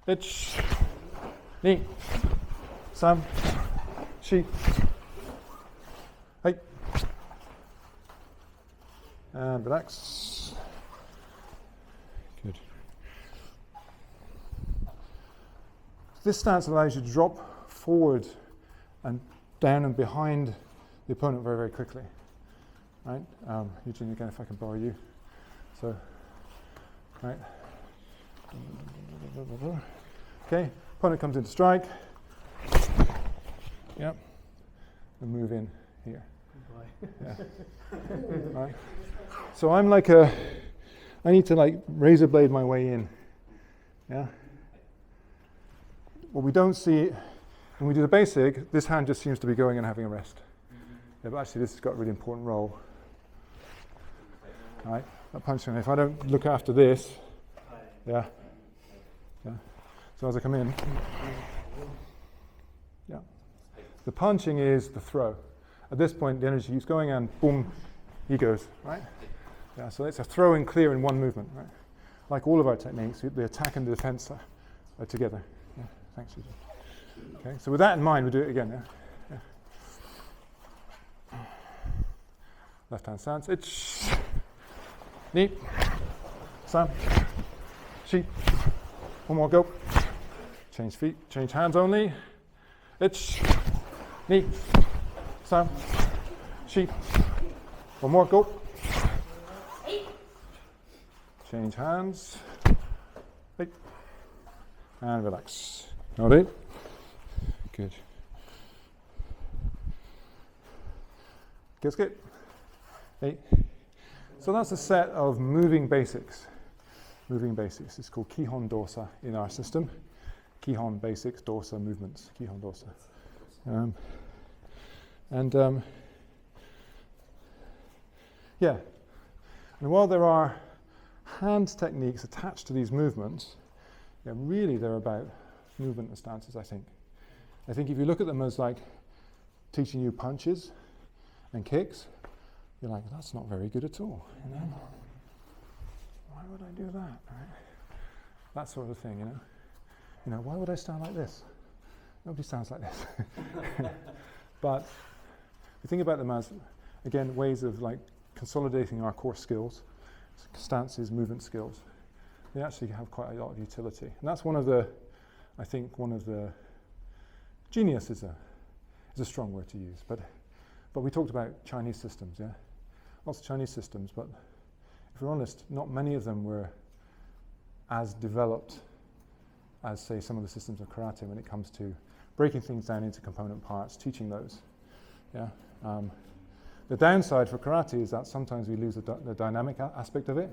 Ich. Ni. San. Shi. Hey. And relax. Good. This stance allows you to drop forward and down and behind the opponent very, very quickly. Right? Eugene, again, if I can borrow you. So, right. Okay, opponent comes into strike. Yep. And move in here. Yeah. Right. So I'm like I need to like razor blade my way in. Yeah. What we don't see when we do the basic, this hand just seems to be going and having a rest. Yeah, but actually this has got a really important role. Right. That punching. If I don't look after this, yeah. Yeah. So as I come in, yeah. The punching is the throw. At this point, the energy keeps going and boom, he goes, right? Yeah, so it's a throw and clear in one movement, right? Like all of our techniques, the attack and the defense are together. Yeah, thanks, Susan. Okay, so with that in mind, we'll do it again, yeah? Yeah. Left hand stance, it's knee, Sam, sheep, one more, go. Change feet, change hands only. It's knee, Sam, sheep, one more, go. Change hands, eight, and relax. All right, good. Good. Eight. So that's a set of moving basics. Moving basics. It's called Kihon dorsa in our system. Kihon basics, dorsa movements. Kihon dorsa. Yeah. And while there are hand techniques attached to these movements, yeah, really they're about movement and stances, I think. I think if you look at them as like teaching you punches and kicks, you're like, that's not very good at all, you know? Why would I do that, right? That sort of thing, you know? You know, why would I stand like this? Nobody stands like this. But we think about them as, again, ways of like consolidating our core skills, stances, movement skills. They actually have quite a lot of utility. And that's one of the, I think, one of the genius is a strong word to use. But we talked about Chinese systems, yeah? Lots of Chinese systems, but if we're honest, not many of them were as developed as, say, some of the systems of karate when it comes to breaking things down into component parts, teaching those. Yeah. The downside for karate is that sometimes we lose the dynamic aspect of it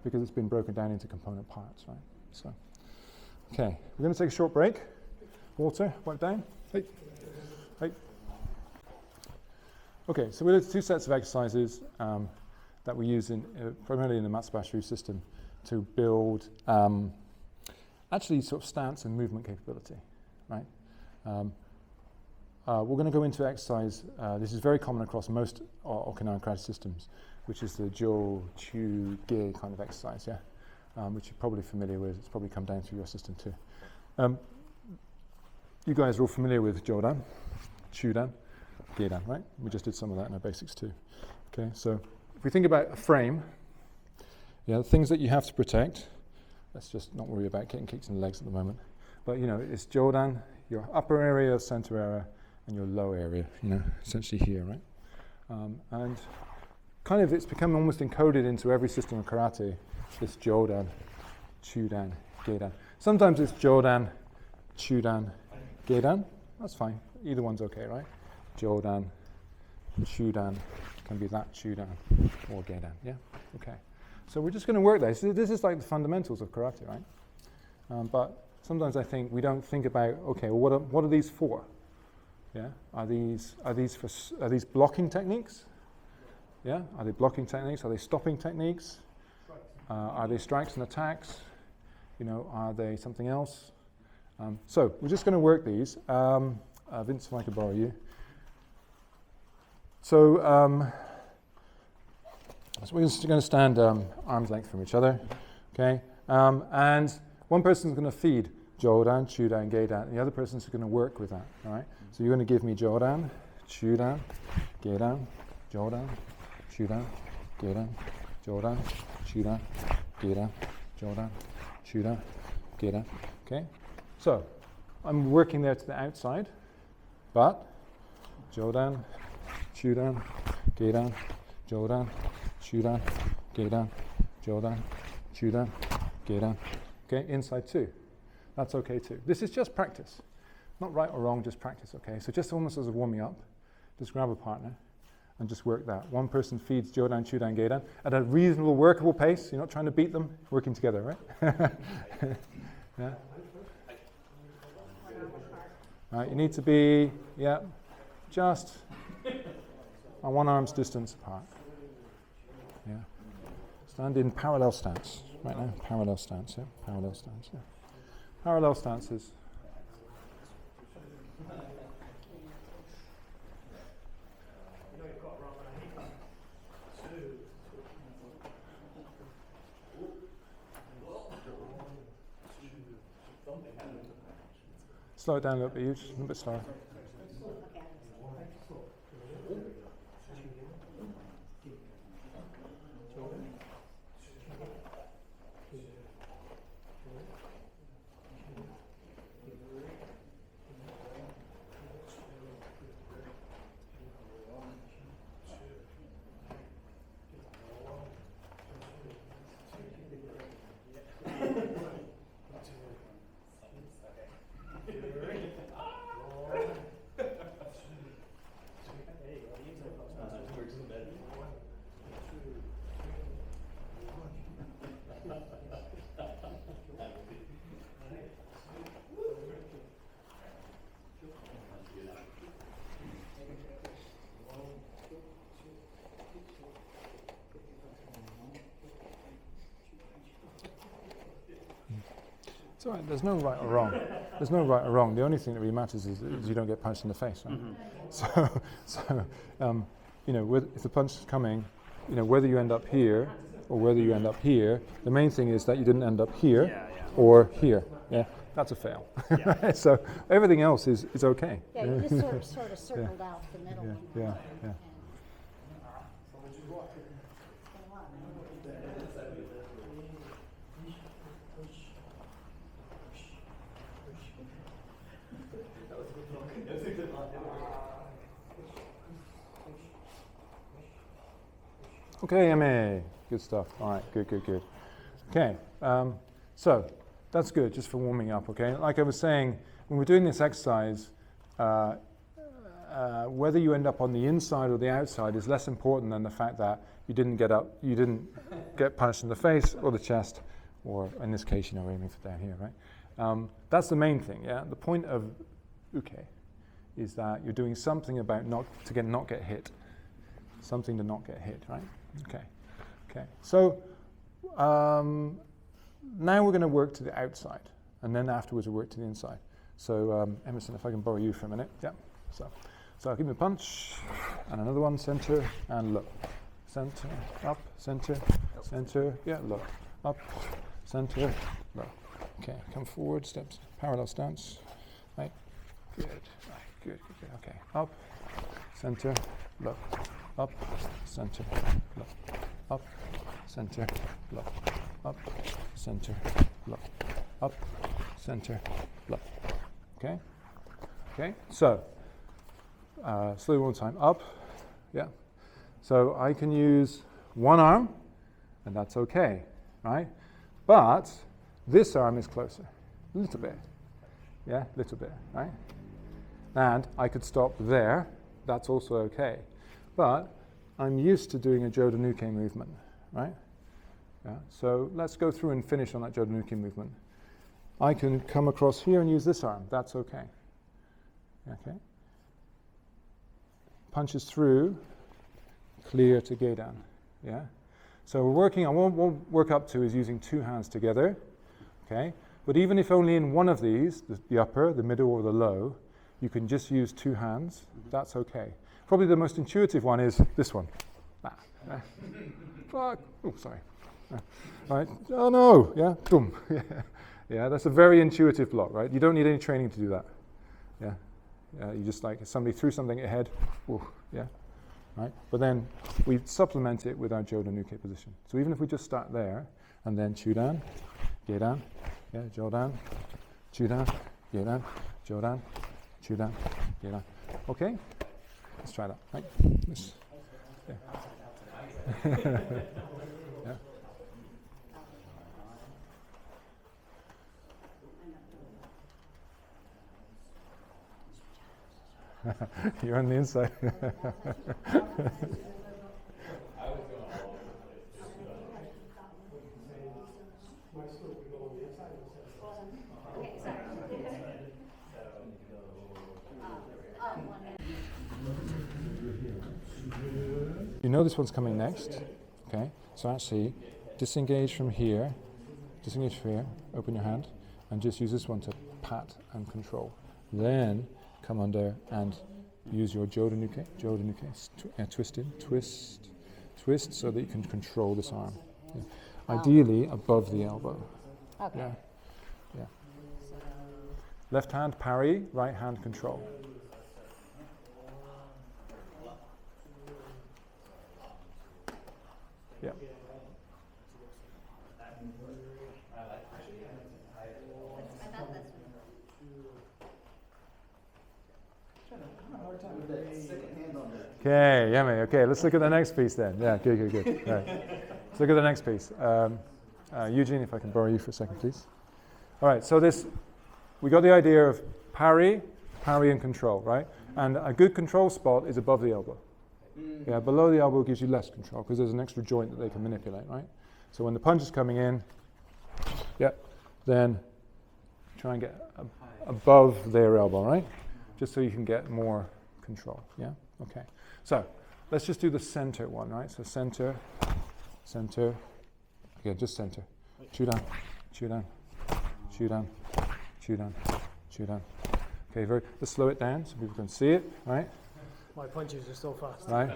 because it's been broken down into component parts, right? So, okay, we're going to take a short break. Water, wipe down. Hey. Hey. Okay, so we did two sets of exercises that we use primarily in the Matsubashi system to build actually sort of stance and movement capability, right? We're going to go into exercise. This is very common across most Okinawan karate systems, which is the Jo, Chu, Ge kind of exercise, yeah, which you're probably familiar with. It's probably come down through your system too. You guys are all familiar with Jodan, Chudan, Gedan, right? We just did some of that in our basics too. Okay, so if we think about a frame, yeah, the things that you have to protect. Let's just not worry about getting kicked in the legs at the moment. But you know, it's Jodan, your upper area, center area, and your low area, you know, essentially here, right? And kind of it's become almost encoded into every system of karate, this Jodan, Chudan, Gedan. Sometimes it's Jodan, Chudan, Gedan. That's fine. Either one's okay, right? Jodan, Chudan, can be that Chudan or Gedan, yeah? Okay. So we're just going to work this. This is like the fundamentals of karate, right? But sometimes I think we don't think about, okay, well, what are these for? Yeah, are these blocking techniques? Yeah, are they blocking techniques? Are they stopping techniques? Are they strikes and attacks? You know, are they something else? So we're just going to work these. Vince, if I could borrow you. So we're just going to stand arm's length from each other, okay? And one person's going to feed Jodan, Chudan, Gedan, and the other person's going to work with that, all right? So you're going to give me Jodan, Chudan, Gedan, Jodan, Chudan, Gedan, Jodan, Chudan, Gedan, Jodan, Chudan, Gedan, okay? So I'm working there to the outside, but Jodan, Chudan, Gedan, Jodan, Chudan, Gedan, Jodan, Chudan, Gedan. Okay, inside 2. That's okay too. This is just practice. Not right or wrong, just practice, okay? So just almost as a warming up, just grab a partner and just work that. One person feeds Jodan, Chudan, Gedan at a reasonable, workable pace. You're not trying to beat them, working together, right? Yeah. All right, you need to be, just on one arm's distance apart. Yeah. Stand in parallel stance right now. Parallel stance, yeah. Parallel stance, yeah. Parallel stances. Slow it down a little bit, just a little bit slower. It's all right, there's no right or wrong. There's no right or wrong. The only thing that really matters is you don't get punched in the face, right? So if the punch is coming, whether you end up here or whether you end up here, the main thing is that you didn't end up here or here. Yeah, that's a fail. Yeah. So everything else is okay. Yeah, you just sort of circled out the middle one. Yeah. Okay, MA, good stuff. All right, good. Okay, so that's good, just for warming up, okay? Like I was saying, when we're doing this exercise, whether you end up on the inside or the outside is less important than the fact that you didn't get punched in the face or the chest, or in this case, we're aiming for down here, right? That's the main thing, yeah? The point of uke is that you're doing something about not get hit. Something to not get hit, right? Okay. So now we're going to work to the outside, and then afterwards we'll work to the inside. So Emerson, if I can borrow you for a minute. Yeah. So I'll give him a punch, and another one, center, and look. Center, up, center, yeah, look. Up, center, look. Okay, come forward, steps, parallel stance. Right, good. Right, good. Okay, up, center, look. Up, center, look. Up, center, look. Up, center, look. Up, center, look. Okay. So slowly one time. Up, yeah. So I can use one arm, and that's okay, right? But this arm is closer, a little bit. Yeah, little bit, right? And I could stop there. That's also okay. But I'm used to doing a Jodanuke movement, right? Yeah. So let's go through and finish on that Jodanuke movement. I can come across here and use this arm. That's okay. Okay. Punches through, clear to Gedan. Yeah. So we're working on what we'll work up to is using two hands together. Okay. But even if only in one of these, the upper, the middle, or the low, you can just use two hands. That's okay. Probably the most intuitive one is this one. Fuck. Oh, sorry. Right. Oh no. Yeah. Boom. Yeah. That's a very intuitive block, right? You don't need any training to do that. Yeah. You just if somebody threw something at your head. Whoa. Yeah. Right. But then we supplement it with our Jodanuke position. So even if we just start there and then Chudan, Gedan, yeah, Jodan, Chudan, Gedan, Jodan, Chudan, Gedan. Okay? Let's try that. Right? This, yeah. Yeah. You're on the inside. You know this one's coming next, okay? So actually, disengage from here, open your hand, and just use this one to pat and control. Then come under and use your Jodanuke, twist in, twist so that you can control this arm. Yeah. Ideally above the elbow. Okay. Yeah. Yeah. Left hand parry, right hand control. Yeah. Okay, yummy. Okay, let's look at the next piece then. Yeah, good. Right. Let's look at the next piece. Eugene, if I can borrow you for a second, please. All right, so we got the idea of parry and control, right? And a good control spot is above the elbow. Yeah, below the elbow gives you less control because there's an extra joint that they can manipulate, right? So when the punch is coming in, then try and get above their elbow, right? Just so you can get more control, yeah? Okay. So let's just do the center one, right? So center, okay, just center. Chew down. Okay, let's slow it down so people can see it, right? My punches are so fast. Right.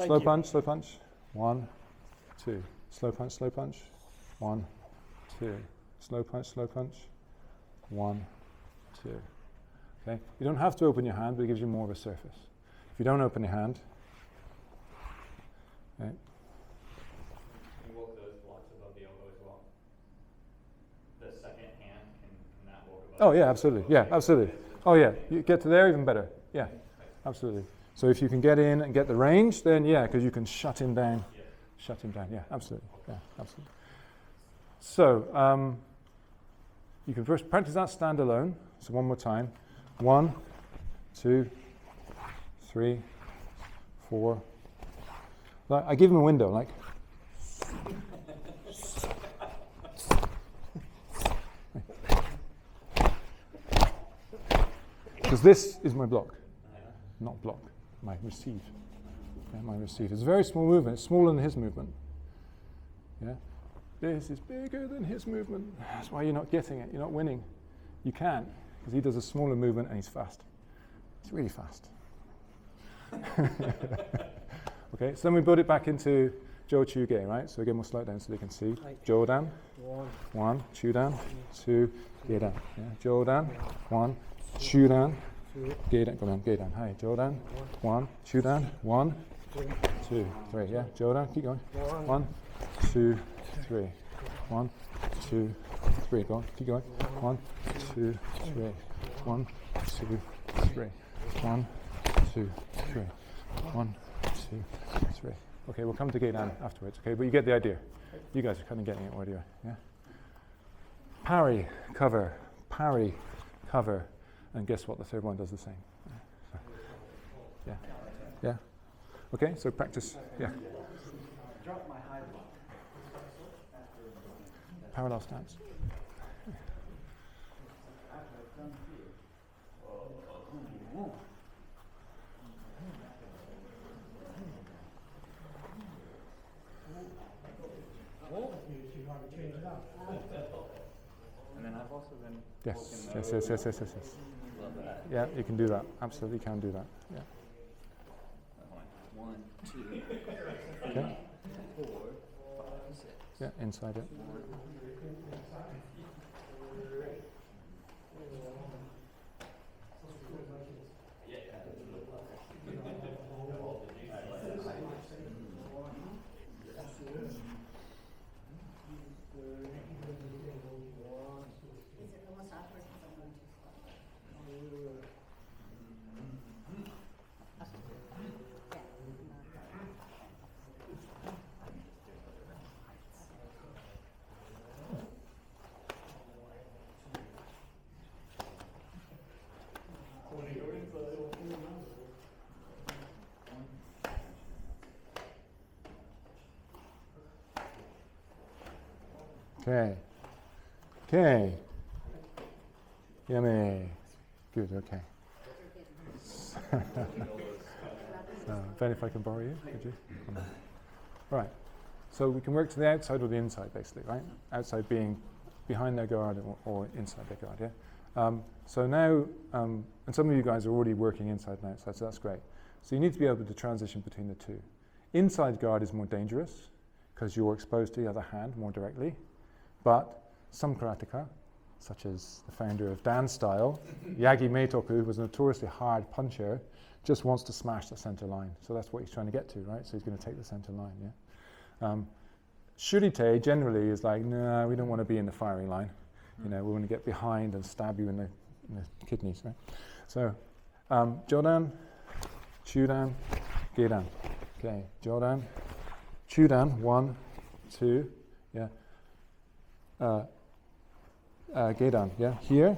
Slow punch. 1, 2. Slow punch. 1, 2. Slow punch. 1, 2. Okay. You don't have to open your hand, but it gives you more of a surface. If you don't open your hand, right. Can you walk those blocks above the elbow as well? The second hand, can that walk above? Oh yeah, absolutely. Yeah, absolutely. Oh yeah, you get to there even better. Yeah, absolutely. So if you can get in and get the range, then yeah, because you can shut him down. Yeah, absolutely. Yeah, absolutely. So you can first practice that stand alone. So one more time. 1, 2, 3, 4. Like, I give him a window, like. Because this is my block, not block, my receive. Yeah, my receive. It's a very small movement. It's smaller than his movement. Yeah, this is bigger than his movement. That's why you're not getting it. You're not winning. You can't, because he does a smaller movement and he's fast. He's really fast. Okay, so then we build it back into Jo Chu Ge, right? So again, we'll slow it down so they can see. Jodan, 1, Chudan, 2, Gedan. Yeah, Jodan, 1, Chudan, Gedan, go down, Gedan. Hi, Jodan, 1, Chudan, 1, 2, 3. Yeah, Jodan, keep going. 1, 2, 3. 1, 2, 3. Go on, keep going. 1, 2, 3. 1, 2, 3. 1, 2, 3. 1, 2, 3. Okay, we'll come to Gedan afterwards. Okay, but you get the idea. You guys are kind of getting it already, yeah? Parry, cover, and guess what? The third one does the same. Yeah. Okay, so practice. Yeah. Parallel stance. And then I've also been Yes. Love that. Yeah, you can do that. Absolutely can do that. Yeah. 1, 2, 3, Okay. 4, 5, 6. Yeah, inside it. Okay. Okay. Yummy. Good, okay. Ben, if I can borrow you, could you? Right. So we can work to the outside or the inside, basically, right? Outside being behind their guard or inside their guard, yeah? So now, and some of you guys are already working inside and outside, so that's great. So you need to be able to transition between the two. Inside guard is more dangerous because you're exposed to the other hand more directly, but some karateka, such as the founder of Dan Style, Yagi Meitoku, who was a notoriously hard puncher, just wants to smash the center line. So that's what he's trying to get to, right? So he's going to take the center line, yeah? Shurite generally is like, no, we don't want to be in the firing line. You know, we want to get behind and stab you in the kidneys, right? So, Jodan, Chudan, Gedan. Okay, Jodan, Chudan, 1, 2, yeah. Gedan, yeah. Here,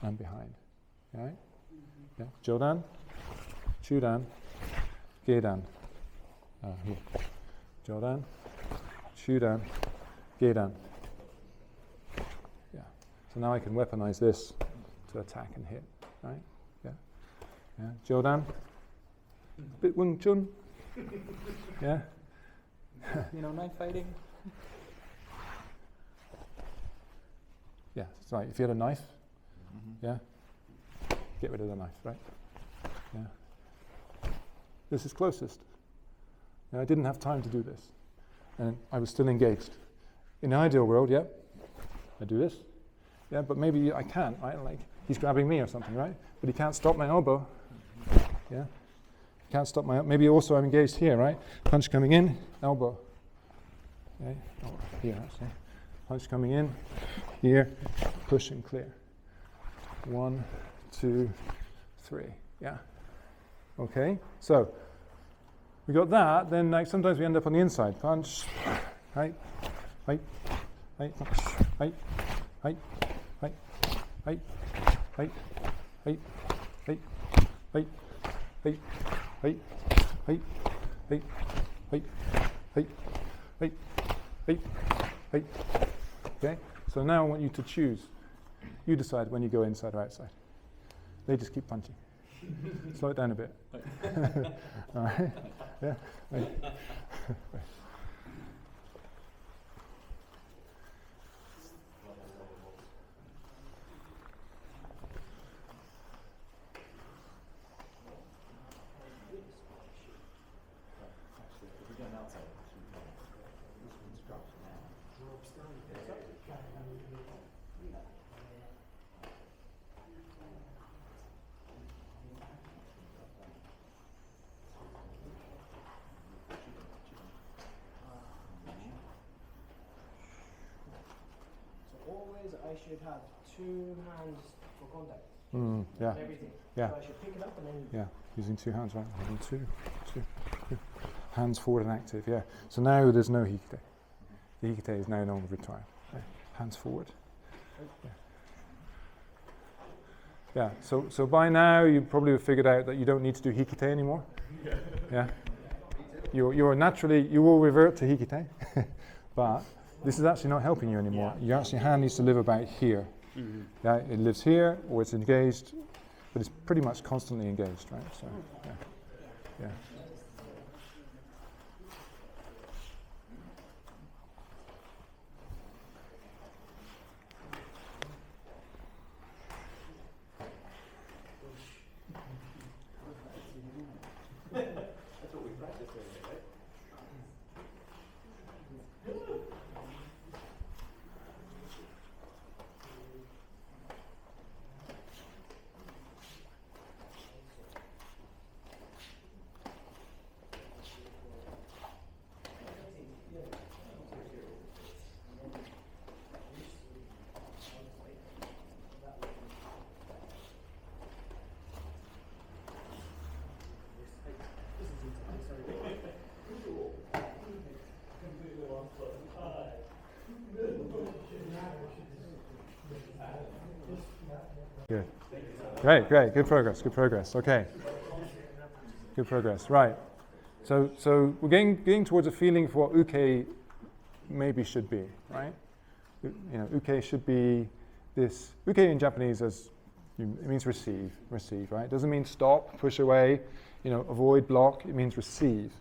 and behind. Right? Yeah. Jodan, Chudan, Gedan. Here. Jodan, Chudan, Gedan. Yeah. So now I can weaponize this to attack and hit. Right? Yeah. Yeah. Jodan. Bit Wing Chun. Yeah. knife fighting. Yeah, it's right. If you had a knife, yeah, get rid of the knife, right? Yeah. This is closest. Now, I didn't have time to do this, and I was still engaged. In the ideal world, yeah, I do this, yeah, but maybe I can't, right? Like he's grabbing me or something, right? But he can't stop my elbow, yeah. He can't stop my. Maybe also I'm engaged here, right? Punch coming in, elbow. Okay, oh, here actually. Punch coming in, here, push and clear. 1, 2, 3, yeah. Okay, so we got that, then like sometimes we end up on the inside. Punch, right, right, right, punch, right, right, right, right, right, right, right, right, right, right, right, right, right, right, right, right, right. Okay, so now I want you to choose. You decide when you go inside or outside. They just keep punching. Slow it down a bit. All right? Yeah? Right. Always I should have 2 hands for contact. Yeah. Everything. Yeah. So I should pick it up and then. Yeah, using 2 hands, right? 1, 2, 2. Hands forward and active, yeah. So now there's no hikite. The hikite is now no longer retired. Right? Hands forward. Yeah. So by now you probably have figured out that you don't need to do hikite anymore. Yeah. You will revert to hikite, but this is actually not helping you anymore. Your actually hand needs to live about here. Yeah, it lives here or it's engaged, but it's pretty much constantly engaged, right? So, yeah. That's what we practice every day, right? Good. Great. Good progress. Okay. Good progress. Right. So we're getting towards a feeling for what uke maybe should be, right? Uke should be this. Uke in Japanese it means receive, right? It doesn't mean stop, push away, avoid, block. It means receive,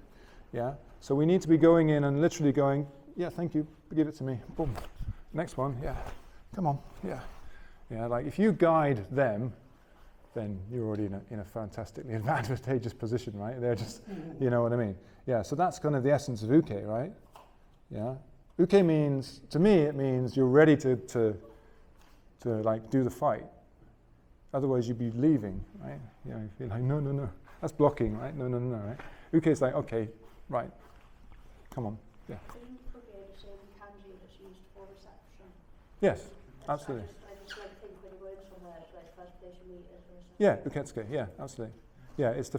yeah? So we need to be going in and literally going, yeah, thank you, give it to me, boom. Next one, yeah, come on, yeah. Yeah, like if you guide them, then you're already in a fantastically advantageous position, right? They're just, you know what I mean? Yeah, so that's kind of the essence of uke, right? Yeah. Uke means, to me, it means you're ready to like do the fight. Otherwise you'd be leaving, right? You feel like, no. That's blocking, right? No, right? Uke is like, okay, right, come on, yeah. Isn't uke the same kanji that's used for reception? Yes, absolutely. I just like think when you're going somewhere, it's like first place you meet is reception. Yeah, uketsuke, yeah, absolutely. Yeah, it is the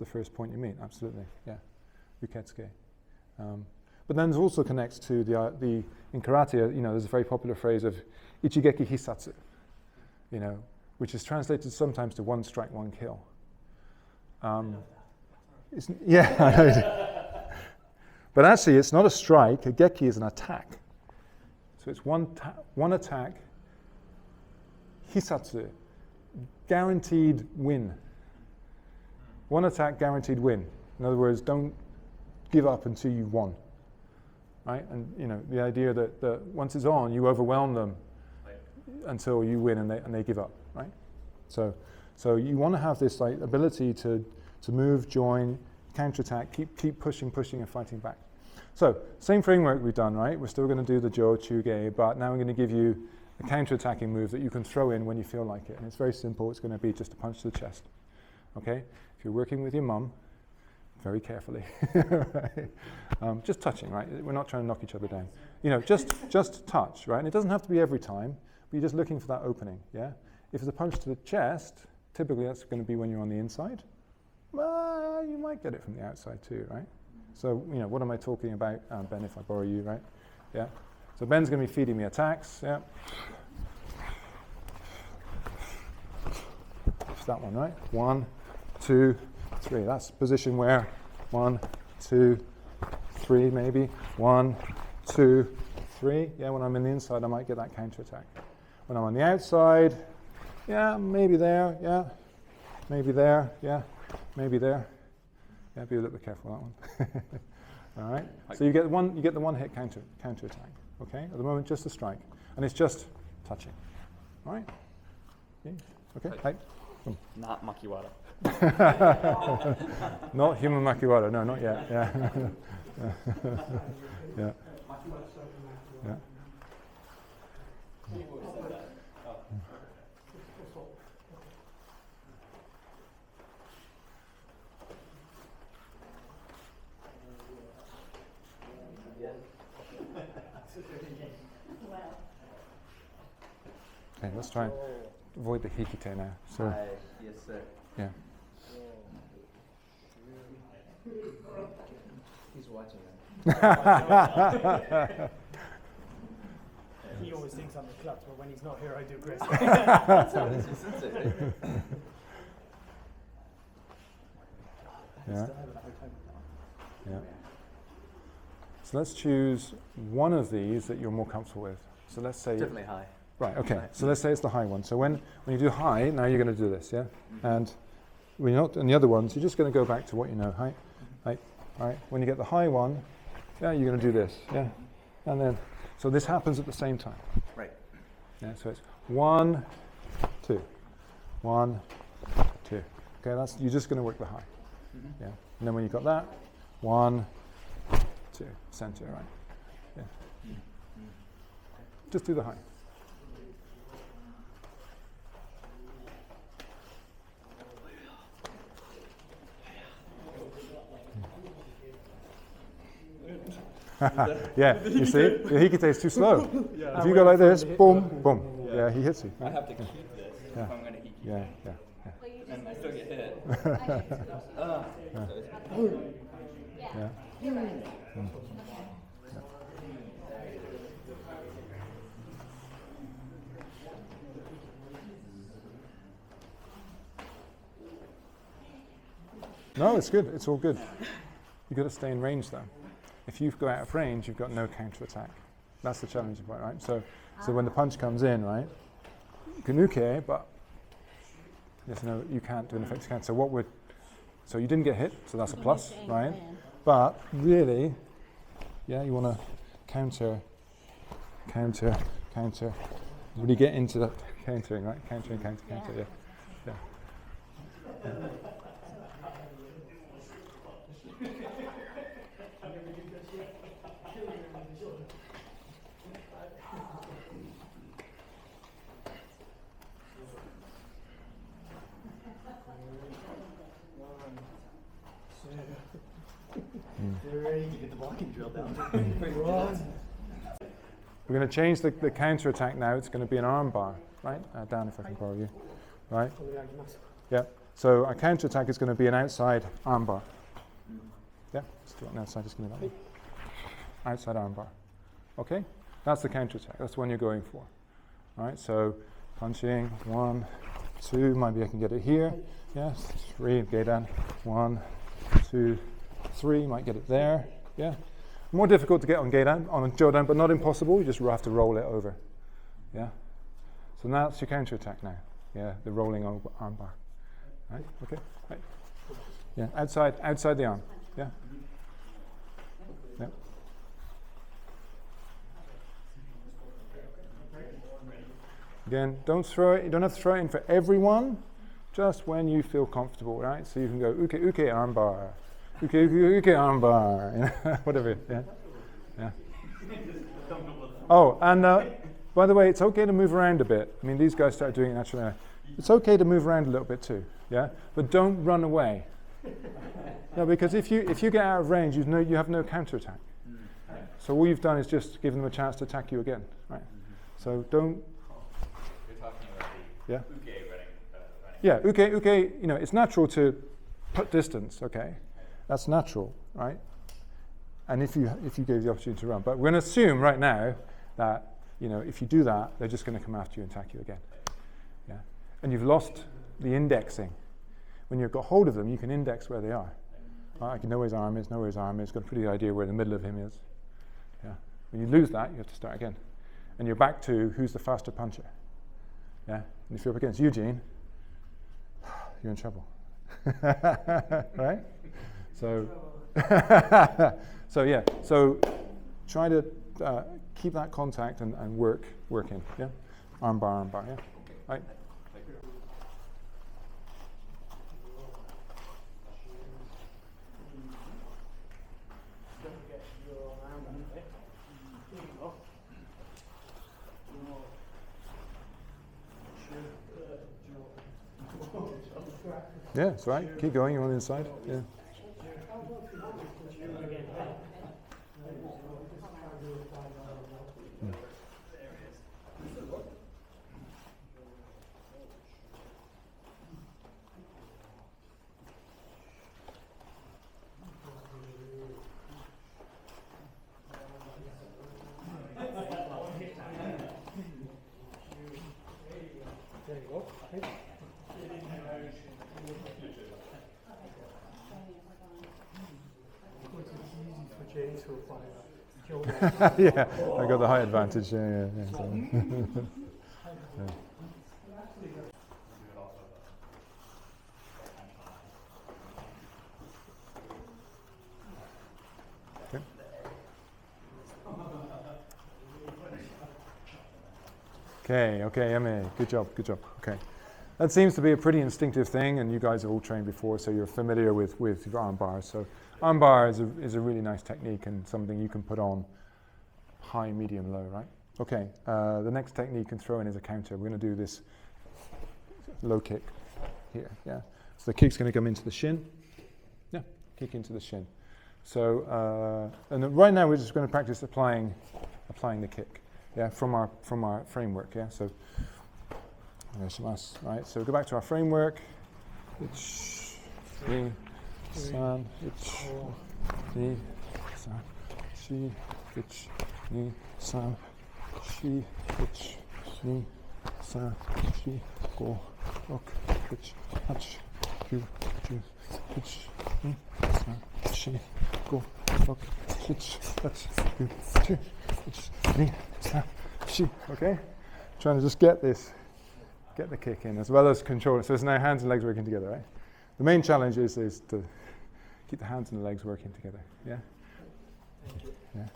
first point you meet, absolutely, yeah, uketsuke. But then it also connects to the in karate, there's a very popular phrase of ichigeki hisatsu, which is translated sometimes to one strike, one kill. Yeah, I know. But actually it's not a strike, a geki is an attack. So it's one attack, hisatsu, guaranteed win. One attack, guaranteed win. In other words, don't give up until you won. Right? And the idea that once it's on, you overwhelm them until you win and they give up. Right? So you want to have this like ability to move, join, counterattack, keep pushing and fighting back. So same framework we've done, right? We're still going to do the Jo, Chuge, but now I'm going to give you a counterattacking move that you can throw in when you feel like it. And it's very simple. It's going to be just a punch to the chest. Okay? If you're working with your mum, very carefully. Right? Just touching, right? We're not trying to knock each other down. Just touch, right? And it doesn't have to be every time, but you're just looking for that opening, yeah? If it's a punch to the chest, typically that's going to be when you're on the inside. You might get it from the outside too, right? So, what am I talking about, Ben, if I borrow you, right? Yeah. So Ben's going to be feeding me attacks, yeah. It's that one, right? 1, 2, 3. That's position where 1, 2, 3 maybe. 1, 2, 3. Yeah, when I'm in the inside, I might get that counter attack. When I'm on the outside, yeah, maybe there, yeah. Maybe there, yeah. Maybe there. Yeah, be a little bit careful that one. All right. So you get the one hit counter attack. Okay. At the moment, just a strike, and it's just touching. All right. Okay. Hey. Not makiwara. Not human makiwara. No, not yet. Yeah. Yeah. Yeah. Okay, let's try and avoid the hikite now. So, Yes, sir. yeah. He's watching He always thinks I'm the clutch, but when he's not here, I do great. Yeah. Yeah. So let's choose one of these that you're more comfortable with. So let's say Definitely high. right. Okay. So let's say it's the high one. So when you do high, now you're going to do this, yeah. And when you're not in the other ones, you're just going to go back to what you know. High. Right. When you get the high one, yeah, you're going to do this, yeah. And then so this happens at the same time. Right. Yeah. So it's 1, 2, 1, 2. Okay. That's you're just going to work the high. Yeah. And then when you've got that, 1, 2, center, right? Yeah. Just do the high. Yeah, you see? Your hikite is too slow. If you go like this, boom, boom. Yeah, he hits you. I have to keep this Yeah. if I'm going to hiki. Yeah. Well, you just And I still get hit. Yeah. No, it's good. It's all good. You've got to stay in range though. if you go out of range, you've got no counter attack. That's the challenging part, right? So when the punch comes in, right, you can uke, but yes, no, you can't do an effective counter. So you didn't get hit, so that's a plus, right? But really, yeah, you want to counter, really get into that countering, right? Counter, yeah. They're ready to get the blocking drill down. We're going to change the counter attack now. It's going to be an arm bar, right? Dan, if I can borrow you, right? Yeah. So our counter attack is going to be an outside arm bar. Yeah. Let's do it on outside. Just give me that one. Outside arm bar. Okay. That's the counter attack. That's the one you're going for. All right. So punching 1, 2. Maybe I can get it here. Yeah. 3. Okay, Dan. 1, 2, 3. Might get it there. Yeah. More difficult to get on Geidan, on a Jodan, but not impossible. You just have to roll it over. Yeah. So now that's your counter attack now. Yeah, the rolling arm bar. Right. Okay. Right. Yeah. Outside the arm. Yeah. Yeah. Again, don't throw it. You don't have to throw it in for everyone. Just when you feel comfortable, right? So you can go uke arm bar. Uke arm bar, you know, whatever. Yeah. Oh, and by the way, it's okay to move around a bit. I mean, these guys started doing it naturally. It's okay to move around a little bit too. Yeah, but don't run away. No, because if you get out of range, you have no counter attack. So all you've done is just give them a chance to attack you again, right? So don't. You're talking about the Yeah. uke running. Yeah, uke. You know, it's natural to put distance. Okay. That's natural, right? And if you gave the opportunity to run, but we're going to assume right now that if you do that, they're just going to come after you and attack you again. Yeah, and you've lost the indexing. When you've got hold of them, you can index where they are. I can know where his arm is, got a pretty good idea where the middle of him is. Yeah. When you lose that, you have to start again, and you're back to who's the faster puncher. Yeah, and if you're up against Eugene, you're in trouble, right? So, so try to keep that contact and work in, yeah? Arm bar, yeah? Right? Yeah, it's right. Keep going, you're on the inside. Yeah. Yeah, I got the height advantage. Yeah. So. Yeah. Okay, Emmy, good job. Okay, that seems to be a pretty instinctive thing, and you guys have all trained before, so you're familiar with arm bars. So arm bar is a really nice technique and something you can put on high, medium, low, right? Okay, the next technique you can throw in is a counter. We're going to do this low kick here, yeah? So the kick's going to come into the shin. Yeah, kick into the shin. So, and right now we're just going to practice applying the kick, yeah, from our framework, yeah? So, right, so go back to our framework. Ich, ni, san, ich, ni, san, shi, ich, ni, san, shi, ich, ni, san, shi, go, rock, ich, hach, ju, ich, ni, san, shi, go, rock, That's good. Knee, snap, shi. Okay? Trying to just get the kick in as well as control it. So it's now hands and legs working together, right? The main challenge is to keep the hands and the legs working together. Yeah? Yeah.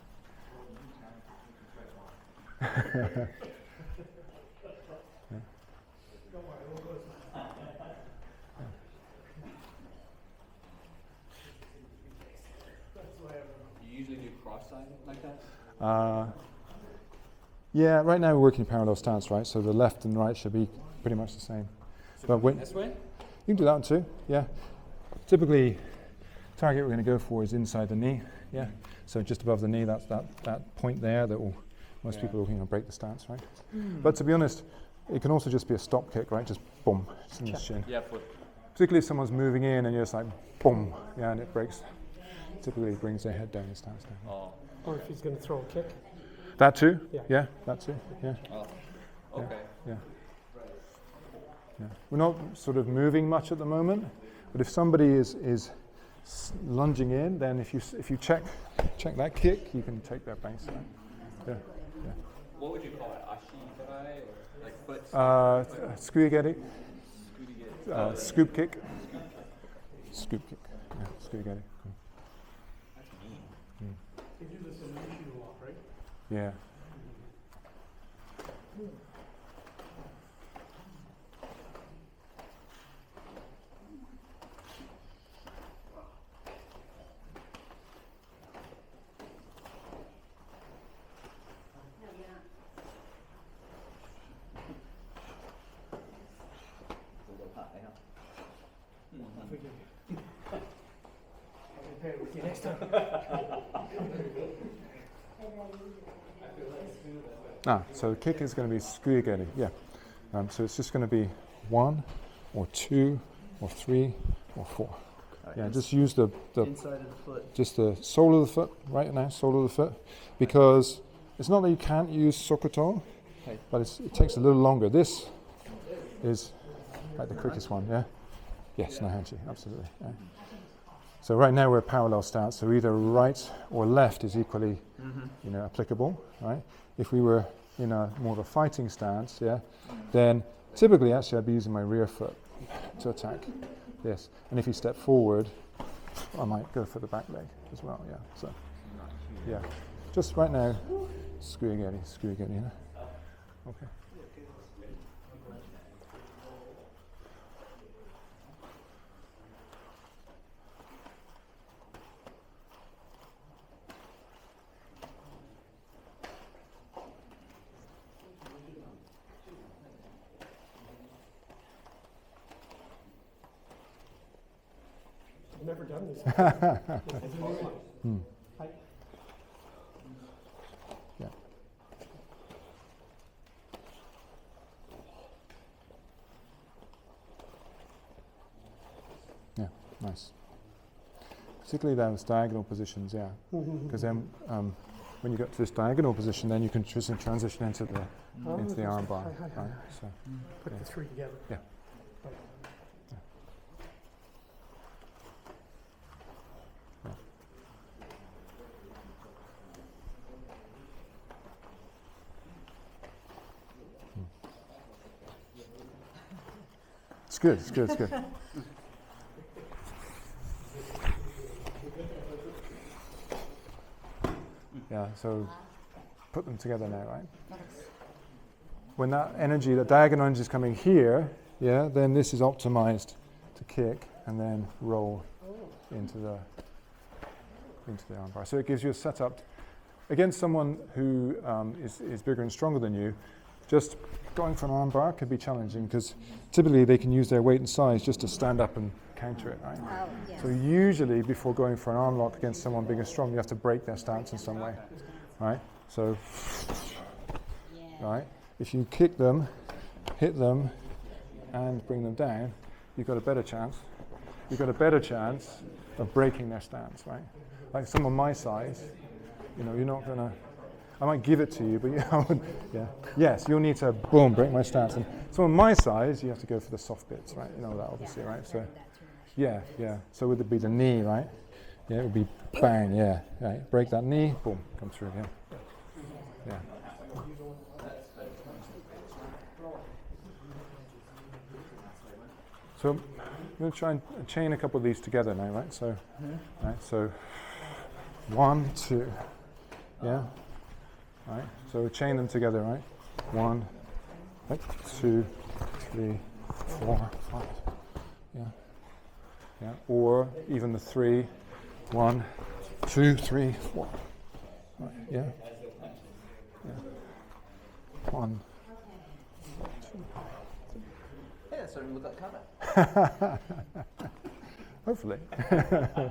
You usually do cross-side like that? Yeah, right now we're working parallel stance, right? So the left and right should be pretty much the same. So But when, this way? you can do that one too, yeah. Typically, target we're going to go for is inside the knee, yeah. So just above the knee, that's that point there that will, most people will break the stance, right? But to be honest, it can also just be a stop kick, right? Just boom, just in the shin. Yeah, foot. Particularly if someone's moving in and you're just like boom, yeah, and it breaks. Typically brings their head down and stance down. Oh. Or if he's going to throw a kick. That too? Yeah. Yeah, that too, yeah. Oh. Okay. Yeah. Yeah. We're not sort of moving much at the moment, but if somebody is lunging in, then if you check that kick, you can take their base. Right? Yeah. Yeah. What would you call it? Ashibarai or like foot? Squigeti. Scooty Scoop kick. Scoop kick. Yeah, squigeti. Cool. That's mean. They do this in Aikido a lot, right? Yeah. I forgive you. I'll be paired with you next time. So the kick is going to be squigeti. Yeah. So it's just going to be 1 or 2 or 3 or 4. Yeah, just use the inside of the foot. just the sole of the foot right now, sole of the foot, because it's not that you can't use sokoto, Okay. but it takes a little longer. This is like the quickest one, yeah? Yes, no hanchi, absolutely. Yeah. So right now we're parallel stance, so either right or left is equally, applicable, right? If we were in a more of a fighting stance, yeah, then typically actually I'd be using my rear foot to attack. Yes, and if you step forward, I might go for the back leg as well. Yeah, so yeah, just right now, squigeti, you know. Okay. I've never done this. It's a new one. Hi. Yeah. Yeah, nice. Particularly those diagonal positions, yeah. Because then when you get to this diagonal position, then you can just transition into the arm bar. Right? So, Put the three together. yeah. It's good, it's good, it's good. Yeah, so put them together now, right? When that energy, the diagonal energy is coming here, yeah, then this is optimized to kick and then roll into the armbar. So it gives you a setup against someone who is bigger and stronger than you. Just going for an armbar could be challenging because typically they can use their weight and size just to stand up and counter it, right? Oh, yes. So usually before going for an arm lock against someone big and strong, you have to break their stance in some way, right? So, Yeah. right, if you kick them, hit them, and bring them down, you've got a better chance. You've got a better chance of breaking their stance, right? Like someone my size, you're not gonna. I might give it to you, but yes, you'll need to boom break my stance. And someone my size, you have to go for the soft bits, right? You know that obviously, right? So, yeah. So would it be the knee, right? Yeah, it would be bang, yeah. Right. Break that knee, boom, come through again. Yeah. So I'm going to try and chain a couple of these together now, right? So, right, so 1, 2, yeah. Right. So chain them together, right? 1, right, 2, 3, 4, 5. Yeah. Yeah. Or even the 3, 1, 2, 3, 4. Right. Yeah. Yeah. 1. Yeah, so we've got cover. Hopefully. Yeah.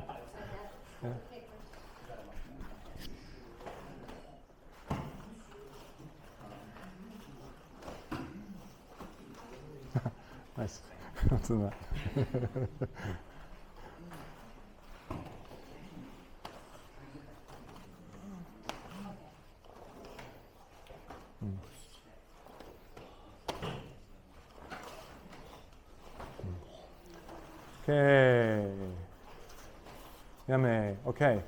Nice. What's in that? Okay. Yummy. Okay.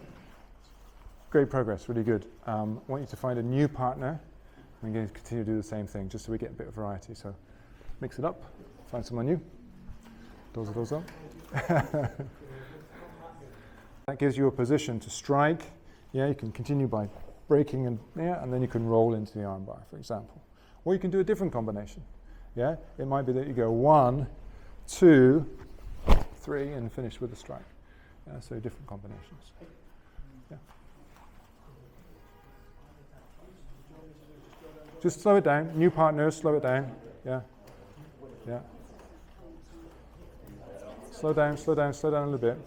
Great progress. Really good. I want you to find a new partner. I'm going to continue to do the same thing, just so we get a bit of variety. So, mix it up. Find someone new. Dozo. That gives you a position to strike. Yeah, you can continue by breaking and then you can roll into the armbar, for example. Or you can do a different combination. Yeah, it might be that you go 1, 2, 3, and finish with a strike. Yeah, so different combinations. Yeah. Just slow it down. New partners, slow it down. Yeah. Yeah. Slow down a little bit.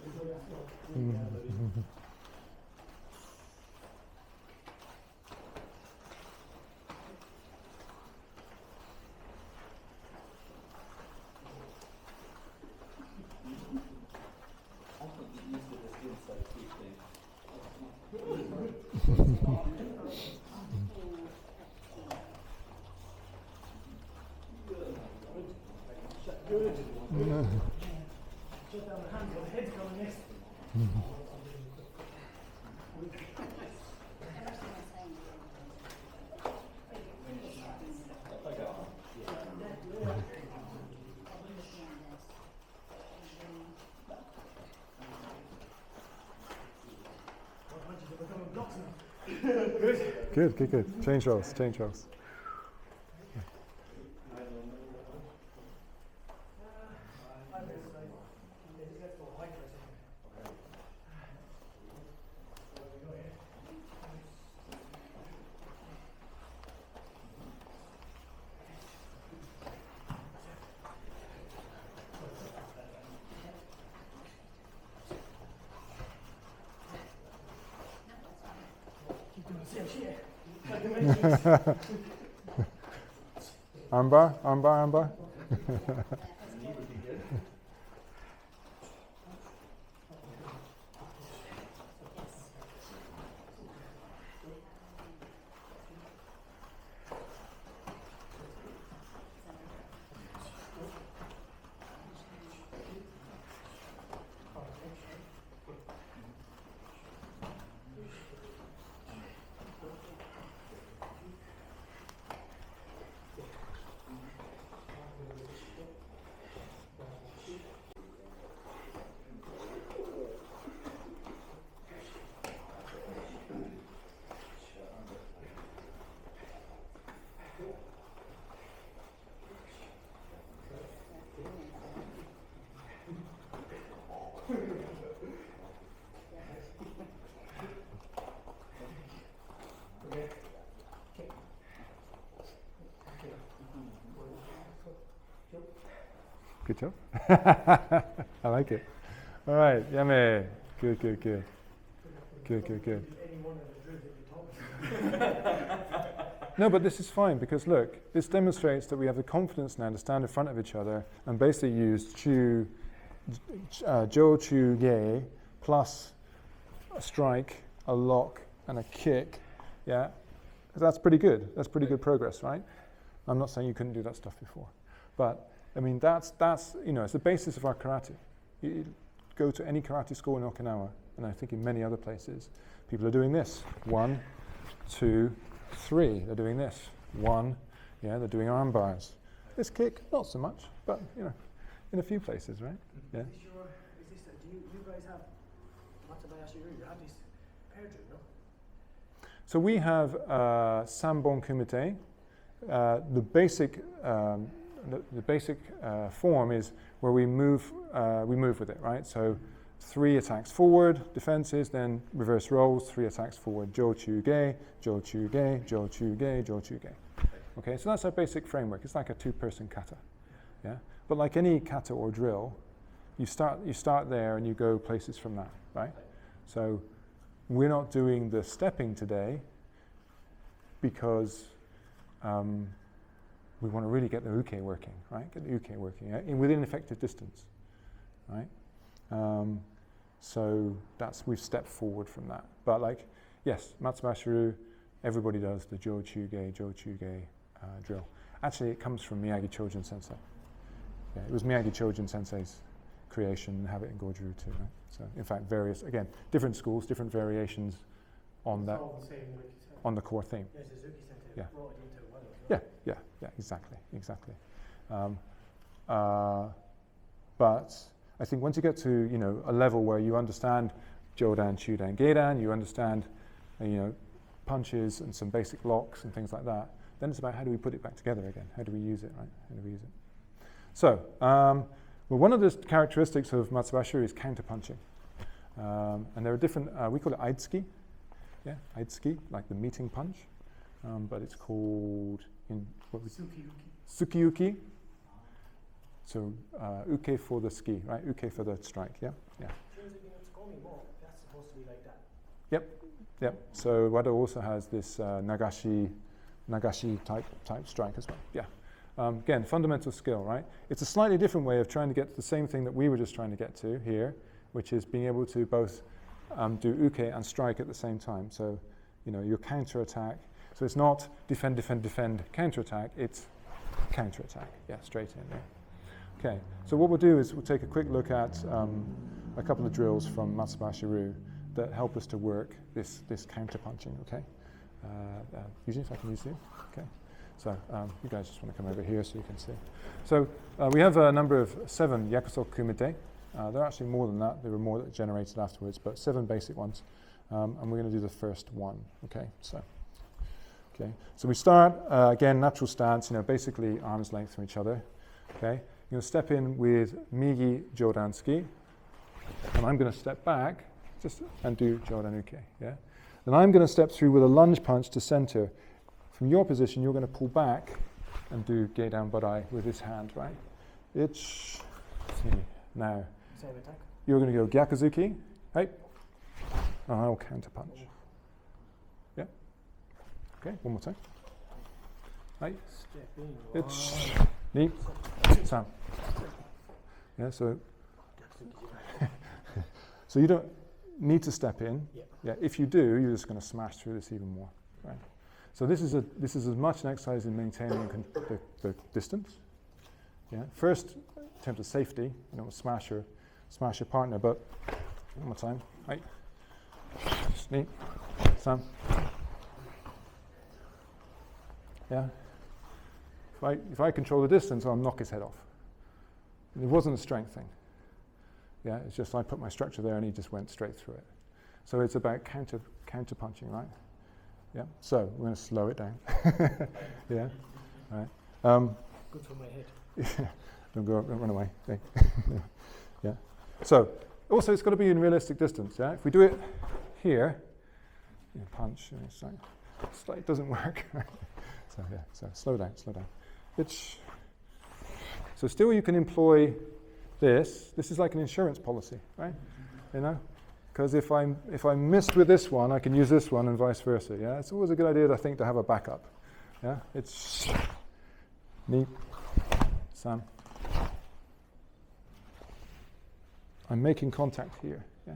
Good. Change roles. Armbar. Good job. I like it. All right, yummy. Good. No, but this is fine because look, this demonstrates that we have the confidence now to stand in front of each other and basically use Jo Chu Ye plus a strike, a lock, and a kick. Yeah, that's pretty good. That's pretty good progress, right? I'm not saying you couldn't do that stuff before, but I mean that's it's the basis of our karate. You go to any karate school in Okinawa, and I think in many other places, people are doing this. 1, 2, 3. They're doing this. 1, yeah, they're doing arm bars. This kick, not so much, but you know, in a few places, right? Yeah. Do you guys have Matsubayashi Ryu? You have this pair drill, no? So we have Sanbon Kumite. The basic form is where we move with it, right? So 3 attacks forward, defenses, then reverse rolls, 3 attacks forward, Jochu-ge, Jochu-ge, Jochu-ge, Jochu-ge. Okay, so that's our basic framework. It's like a 2-person kata, yeah? But like any kata or drill, you start there and you go places from that, right? So we're not doing the stepping today because we want to really get the uke working, right? Get the uke working within effective distance, right? So we've stepped forward from that. But like, yes, Matsubashi Ryu, everybody does the Jochu-ge drill. Actually, it comes from Miyagi Chojun Sensei. Yeah, it was Miyagi Chojun Sensei's creation and have it in Goju too, right? So in fact, different schools, different variations on It's that, all the same, like you said. on the core theme. Yeah, Suzuki Sensei Yeah. brought it into one. Yeah, exactly. But I think once you get to, a level where you understand Jodan, Chudan, Geidan, you understand, punches and some basic locks and things like that, then it's about how do we put it back together again? How do we use it, right? How do we use it? So, one of the characteristics of Matsubashi Ryu is counter-punching. And there are different, we call it Aitsuki. Yeah, Aitsuki, like the meeting punch. But it's called Tsukiyuki. So, uke for the ski, right? Uke for the strike, yeah? Yeah. That's supposed to be like that. Yep. So Wado also has this nagashi type strike as well. Yeah. Again, fundamental skill, right? It's a slightly different way of trying to get to the same thing that we were just trying to get to here, which is being able to both do uke and strike at the same time. So, your counter attack. So it's not defend, counter attack. It's counter attack. Yeah, straight in. Yeah. Okay. So what we'll do is we'll take a quick look at a couple of drills from Matsubashi Ryu that help us to work this counter punching. Okay. Usually, if I can use you. Okay. So you guys just want to come over here so you can see. So we have a number of 7 yakusoku kumite. There are actually more than that. There were more that generated afterwards, but 7 basic ones. And we're going to do the first one. Okay. So we start again, natural stance. Basically arms length from each other. Okay. You're going to step in with Migi Jodansuki, and I'm going to step back and do Jodan uke. Yeah. Then I'm going to step through with a lunge punch to center. From your position, you're going to pull back and do Geidan Barai with this hand, right? Now, Same attack. you're going to go Gyakuzuki, right? And I'll counter punch. Yeah? Okay, one more time. Right? Step in. Knee, Sam. Yeah, so you don't need to step in. Yeah, if you do, you're just going to smash through this even more, right? So this is as much an exercise in maintaining the distance. Yeah. First, in terms of safety, you don't smash your partner. But one more time, right? Knee, Sam. Yeah. If I control the distance, I'll knock his head off. And it wasn't a strength thing. Yeah, it's just I put my structure there and he just went straight through it. So it's about counter punching, right? Yeah. So we're going to slow it down. Yeah. All right. Good for my head. Yeah. Don't run away. Yeah. So also it's got to be in realistic distance. Yeah. If we do it here, punch, it doesn't work. So yeah. So slow down. So still you can employ this. This is like an insurance policy, right? Because if I missed with this one, I can use this one and vice versa. Yeah, it's always a good idea, I think, to have a backup. Yeah, it's knee, Sam. I'm making contact here. Yeah,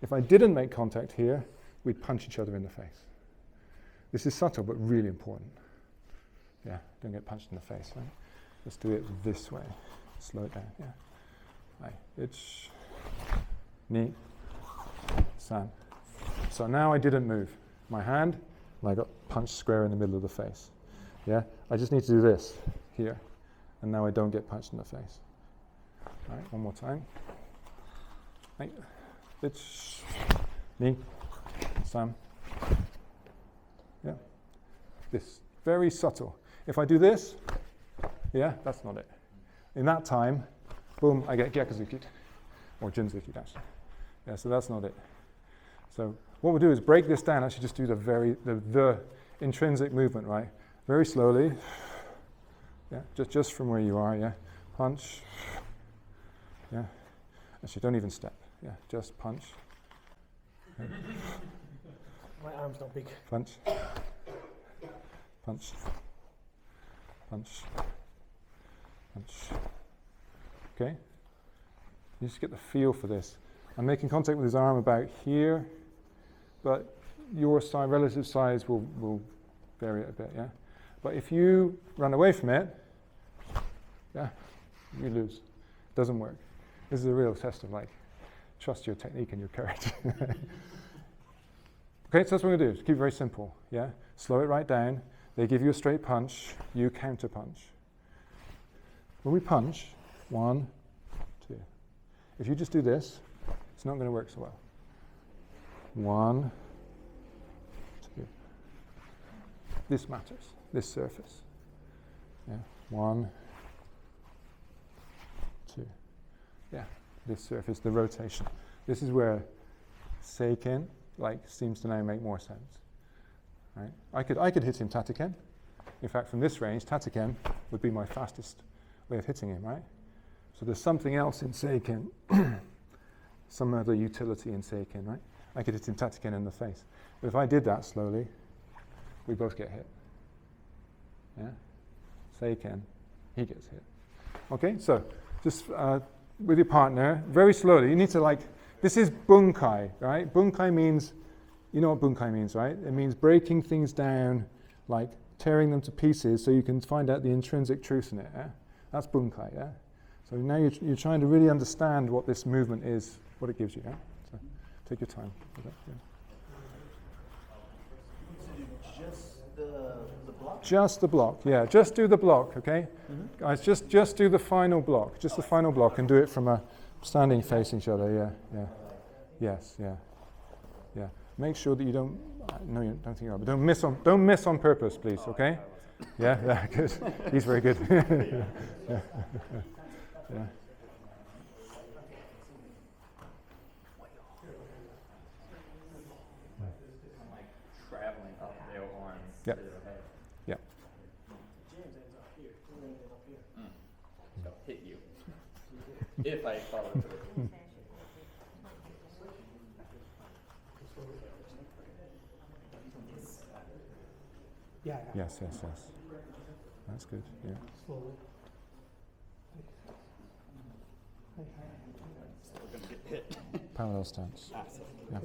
if I didn't make contact here, we'd punch each other in the face. This is subtle but really important. Yeah, don't get punched in the face. Right? Let's do it this way. Slow it down. Yeah. Right. It's knee. san. So now I didn't move my hand, and I got punched square in the middle of the face. Yeah, I just need to do this here, and now I don't get punched in the face. All right, one more time. Right. It's ni, san. Yeah, this very subtle. If I do this, yeah, that's not it. In that time, boom, I get gyakuzukit, or junzukit actually. Yeah, so that's not it. So what we'll do is break this down. Actually, just do the intrinsic movement, right? Very slowly. Yeah, just from where you are. Yeah, punch. Yeah, actually, don't even step. Yeah, just punch. Yeah. My arm's not big. Punch. Punch. Punch. Punch. Okay. You just get the feel for this. I'm making contact with his arm about here, but your size, relative size will vary it a bit, yeah? But if you run away from it, yeah, you lose. Doesn't work. This is a real test of trust your technique and your courage. Okay, so that's what we're going to do. Just keep it very simple, yeah? Slow it right down. They give you a straight punch, you counter punch. When we punch, 1, 2. If you just do this, it's not going to work so well. 1, 2. This matters, this surface. Yeah, 1, 2. Yeah, this surface, the rotation. This is where seiken seems to now make more sense. Right? I could hit him tataken. In fact, from this range, tataken would be my fastest way of hitting him, right? So there's something else in seiken, some other utility in seiken, right? I could hit him tataken in the face. But if I did that slowly, we both get hit. Yeah? Seiken, he gets hit. Okay, so just with your partner, very slowly, you need to this is bunkai, right? Bunkai means, you know what bunkai means, right? It means breaking things down, tearing them to pieces so you can find out the intrinsic truth in it, yeah? That's bunkai, yeah? So now you're trying to really understand what this movement is, what it gives you, yeah? So take your time with it, yeah. Just the block? Just the block, yeah. Just do the block, okay? Mm-hmm. Guys, just do the final block. Just the final block and do it from a standing facing each other, yeah. Yes, yeah. Yeah. Make sure that you don't, no, you don't think you are, but don't miss on purpose, please, okay? Yeah, good. He's very good. Yeah. Yeah. Traveling up their arms Yep. to their head. Yeah. James ends up here. He ends up here. So hit you. If I follow through. Yeah. Yes. That's good, yeah. Slowly. Still gonna get hit. Parallel stance. Yeah.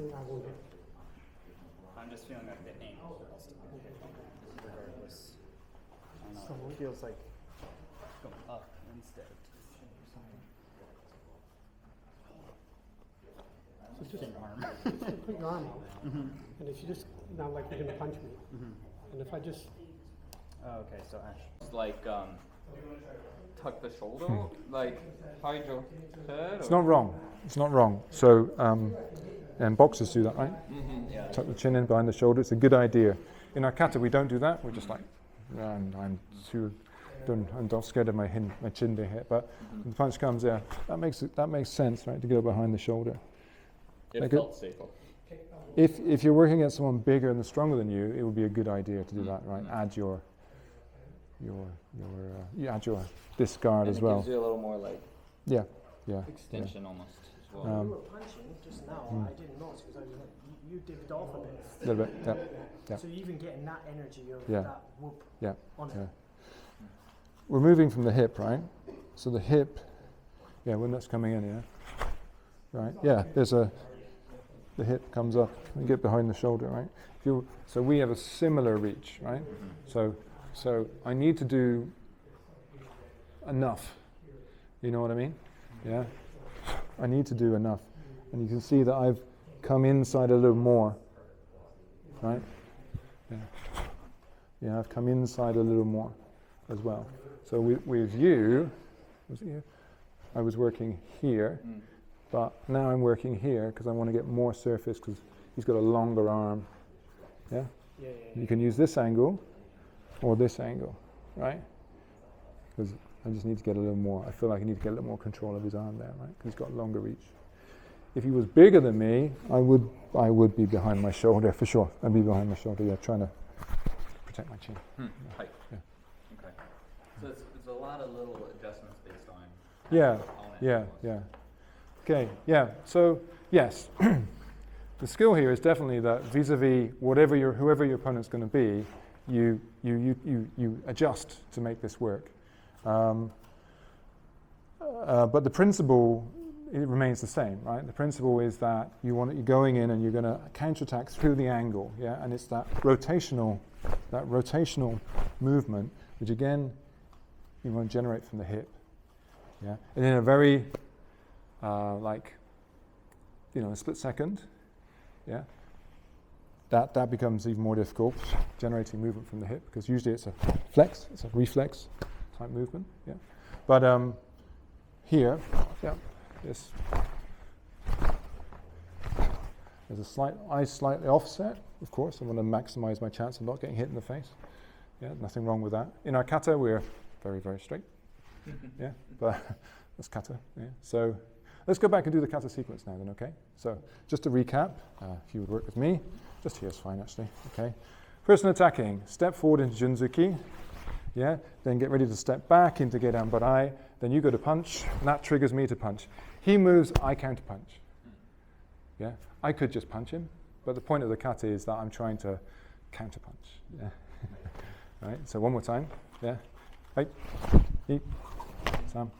I'm just feeling like the angle will still get hit. Regardless. I don't know. So It feels like going up instead. So just arm. put your arm out, and if you just now you're gonna punch me, and if I just Oh, okay, so Ash. Tuck the shoulder, hide your head. It's not wrong. So, and boxers do that, right? Yeah. Tuck the chin in behind the shoulder. It's a good idea. In our kata, we don't do that. We're just I'm too done. I'm scared of my chin being hit. But when the punch comes, yeah, that makes sense, right? To go behind the shoulder. It felt safer. If you're working against someone bigger and stronger than you, it would be a good idea to do that, right? Add your discard as well. It gives you a little more Yeah. extension almost as well. you were punching just now, I didn't notice because I was you dipped off a bit. A little bit. Yeah. So you're even getting that energy of Yeah. that whoop Yeah. on it. Yeah. We're moving from the hip, right? So the hip, when that's coming in, right? Yeah, the hip comes up and get behind the shoulder, right? So we have a similar reach, right? So I need to do enough. You know what I mean? Yeah. I need to do enough, and you can see that I've come inside a little more, right? Yeah. Yeah, I've come inside a little more as well. So with you, was it you? I was working here, but now I'm working here because I want to get more surface because he's got a longer arm. Yeah? You can use this angle or this angle, right? Because I just need to get a little more. I feel like I need to get a little more control of his arm there, right? Because he's got longer reach. If he was bigger than me, I would be behind my shoulder for sure. I'd be behind my shoulder, yeah, trying to protect my chin. Height. Yeah. Okay. So it's a lot of little adjustments based on Yeah, component. yeah. Okay, yeah. So yes, the skill here is definitely that vis-a-vis whoever your opponent's going to be, you adjust to make this work. But the principle, it remains the same, right? The principle is that you're going in and you're going to counterattack through the angle, yeah. And it's that rotational movement, which again you want to generate from the hip, yeah. And in a very a split second, yeah. That becomes even more difficult, generating movement from the hip, because usually it's a reflex type movement, yeah. But here, yeah, there's a slightly offset, of course. I want to maximize my chance of not getting hit in the face. Yeah, nothing wrong with that. In our kata, we're very, very straight. Yeah, but that's kata. Yeah. So let's go back and do the kata sequence now then, okay? So just to recap, if you would work with me, just here's fine actually, okay? Person attacking, step forward into Junzuki, yeah? Then get ready to step back into Gedan Barai, then you go to punch, and that triggers me to punch. He moves, I counter punch. Yeah? I could just punch him, but the point of the kata is that I'm trying to counter punch. Yeah? All right, so one more time, yeah? Hey, eat, Sam.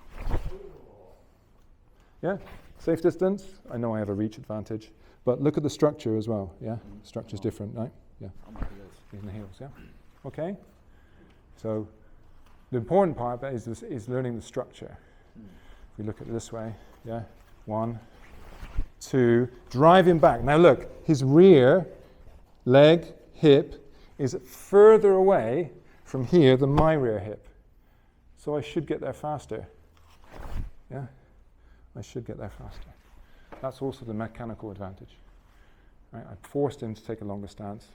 Yeah, safe distance. I know I have a reach advantage, but look at the structure as well. Yeah, structure's different, right? Yeah. In the heels. Yeah. Okay. So the important part is learning the structure. If we look at it this way, yeah. 1, 2, drive him back. Now look, his rear leg, hip is further away from here than my rear hip, so I should get there faster. Yeah. I should get there faster. That's also the mechanical advantage. Right? I forced him to take a longer stance,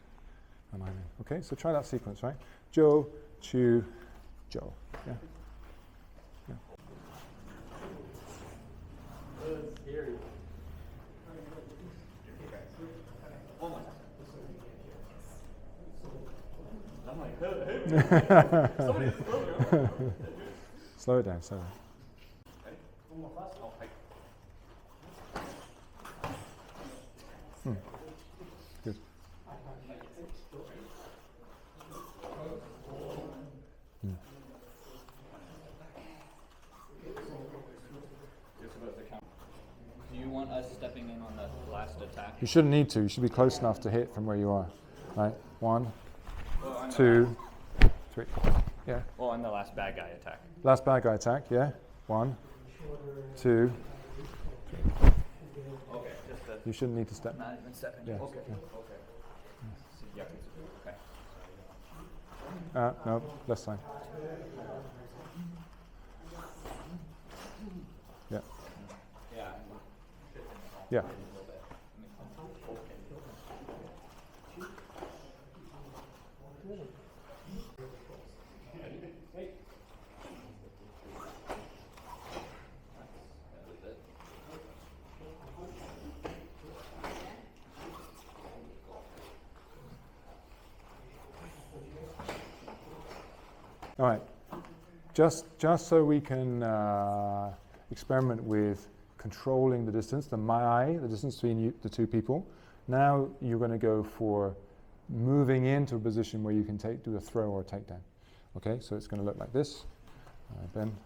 and I'm in. Okay, so try that sequence, right? Jo, Chu, Jo. Yeah. Yeah. Slow it down, slow it down. Good. Do you want us stepping in on the last attack? You shouldn't need to. You should be close enough to hit from where you are. Right? 1, 2, 3. Yeah. Well, on the last bad guy attack. Last bad guy attack. Yeah. 1, 2, 3. Okay, just the. You shouldn't need to step. Not even stepping. Yeah. Okay. Yeah. Okay. Yeah. Okay. No, left side. Yeah. Yeah. Yeah. All right, just so we can experiment with controlling the distance, the distance between the two people. Now you're going to go for moving into a position where you can do a throw or a takedown. Okay, so it's going to look like this. Ben,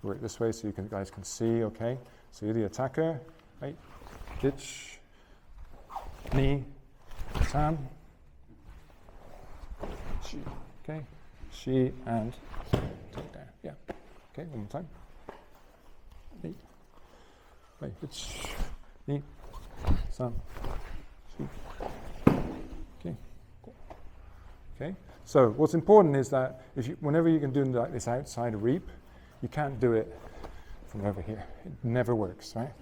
work this way so you guys can see. Okay, so you're the attacker. Right, ditch, knee, Sam. Okay. She and take down. Yeah. Okay, one more time. Knee. Right, it's knee. San, shi. Okay. Okay. So what's important is that whenever you can do like this outside reap, you can't do it from over here. It never works, right?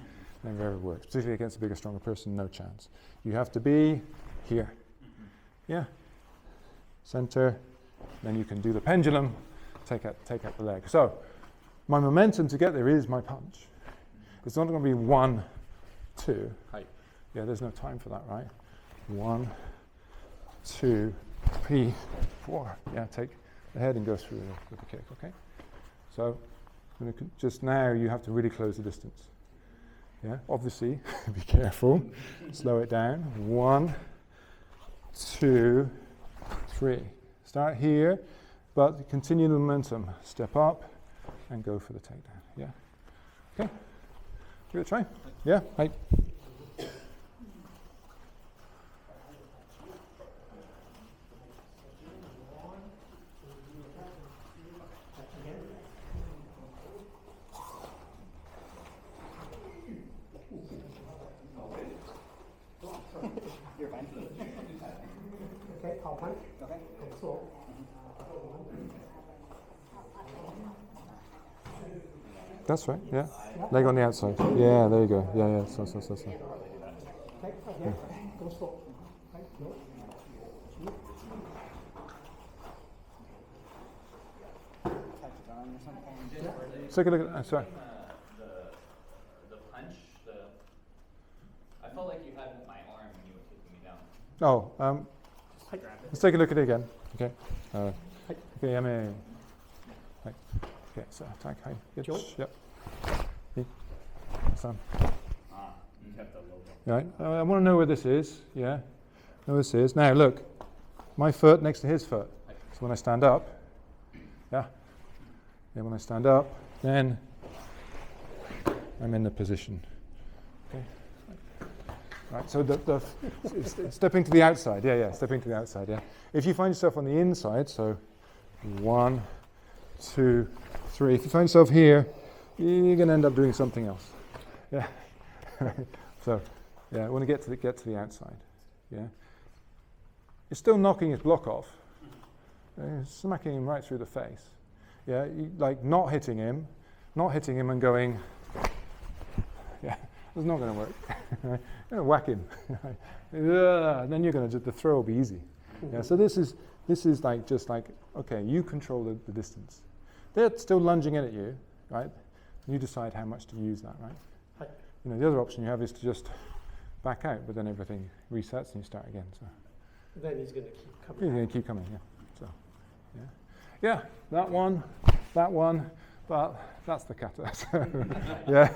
Never ever works. Particularly against a bigger, stronger person, no chance. You have to be here. Yeah. Center. Then you can do the pendulum. Take out the leg. So my momentum to get there is my punch. It's not going to be 1, 2. Height. Yeah, there's no time for that, right? 1, 2, 3, 4. Yeah, take the head and go through with the kick, okay? So just now you have to really close the distance. Yeah, obviously, be careful. Slow it down. 1, 2, 3. Start here, but continue the momentum. Step up and go for the takedown. Yeah. Okay. Give it a try. Yeah. Hi. You're fine. Okay, I'll punch. Okay. So. That's right. Yeah. Leg on the outside. Yeah. There you go. Yeah. So. Okay. Okay. Go slow. Right. No. Let's take a look at. Sorry. The punch. I felt like you had my arm when you were taking me down. Oh. Let's take a look at it again. Okay. Okay. Yummy. Right. Okay. So attack. Hi. Good. Joe? Yep. Hey. Sam. You kept the logo. Right. I want to know where this is. Yeah. Know where this is. Now look. My foot next to his foot. So when I stand up. Yeah. Yeah. When I stand up, then I'm in the position. Okay. Right, so stepping to the outside, stepping to the outside, yeah. If you find yourself on the inside, so 1, 2, 3. If you find yourself here, you're going to end up doing something else. Yeah. So, yeah, I want to get to the outside. Yeah. You're still knocking his block off, smacking him right through the face. Yeah, like not hitting him and going. Yeah. It's not going to work. You're going to whack him. And then you're going to the throw will be easy. Yeah. So this is like just like okay, you control the distance. They're still lunging in at you, right? You decide how much to use that, right? You know, the other option you have is to just back out, but then everything resets and you start again. So Then he's going to keep coming. he's going to keep coming. Yeah. So yeah, that one, but that's the kata. So, yeah.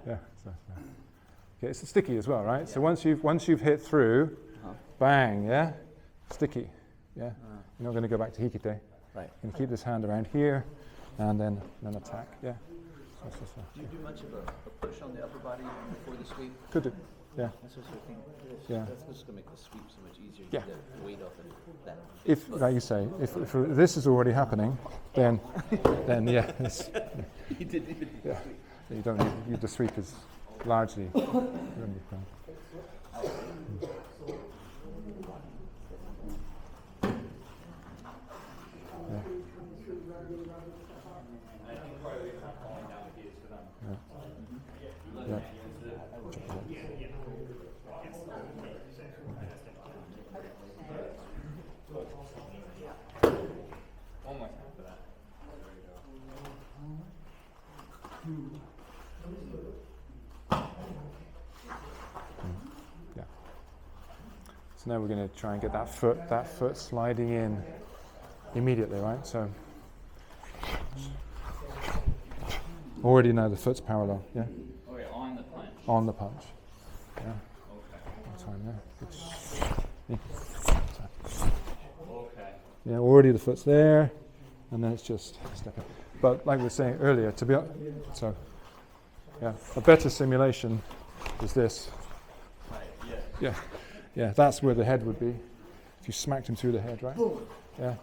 Yeah. So. Okay, it's sticky as well, right? Yeah. So once you've hit through, bang, yeah, sticky, yeah. You're not going to go back to hikite. Right. You're going to keep this hand around here, and then attack, yeah. So. Do you do much of a push on the upper body before the sweep? Could do, yeah. That's what I think. Yeah. That's what's going to make the sweep so much easier. Yeah. Get the weight off of that. If, like you say, if this is already happening, then yeah, You didn't even do yeah. the sweep. You don't need the sweep is largely. Yeah. One more time for that. Yeah. So now we're going to try and get that foot sliding in immediately, right? So already now the foot's parallel, yeah? Okay, on the punch. On the punch. Yeah. Okay. One time, yeah. Okay. Yeah, already the foot's there, and then it's just stepping. But like we were saying earlier, a better simulation is this. Yeah. Yeah, that's where the head would be. If you smacked him through the head, right? Yeah.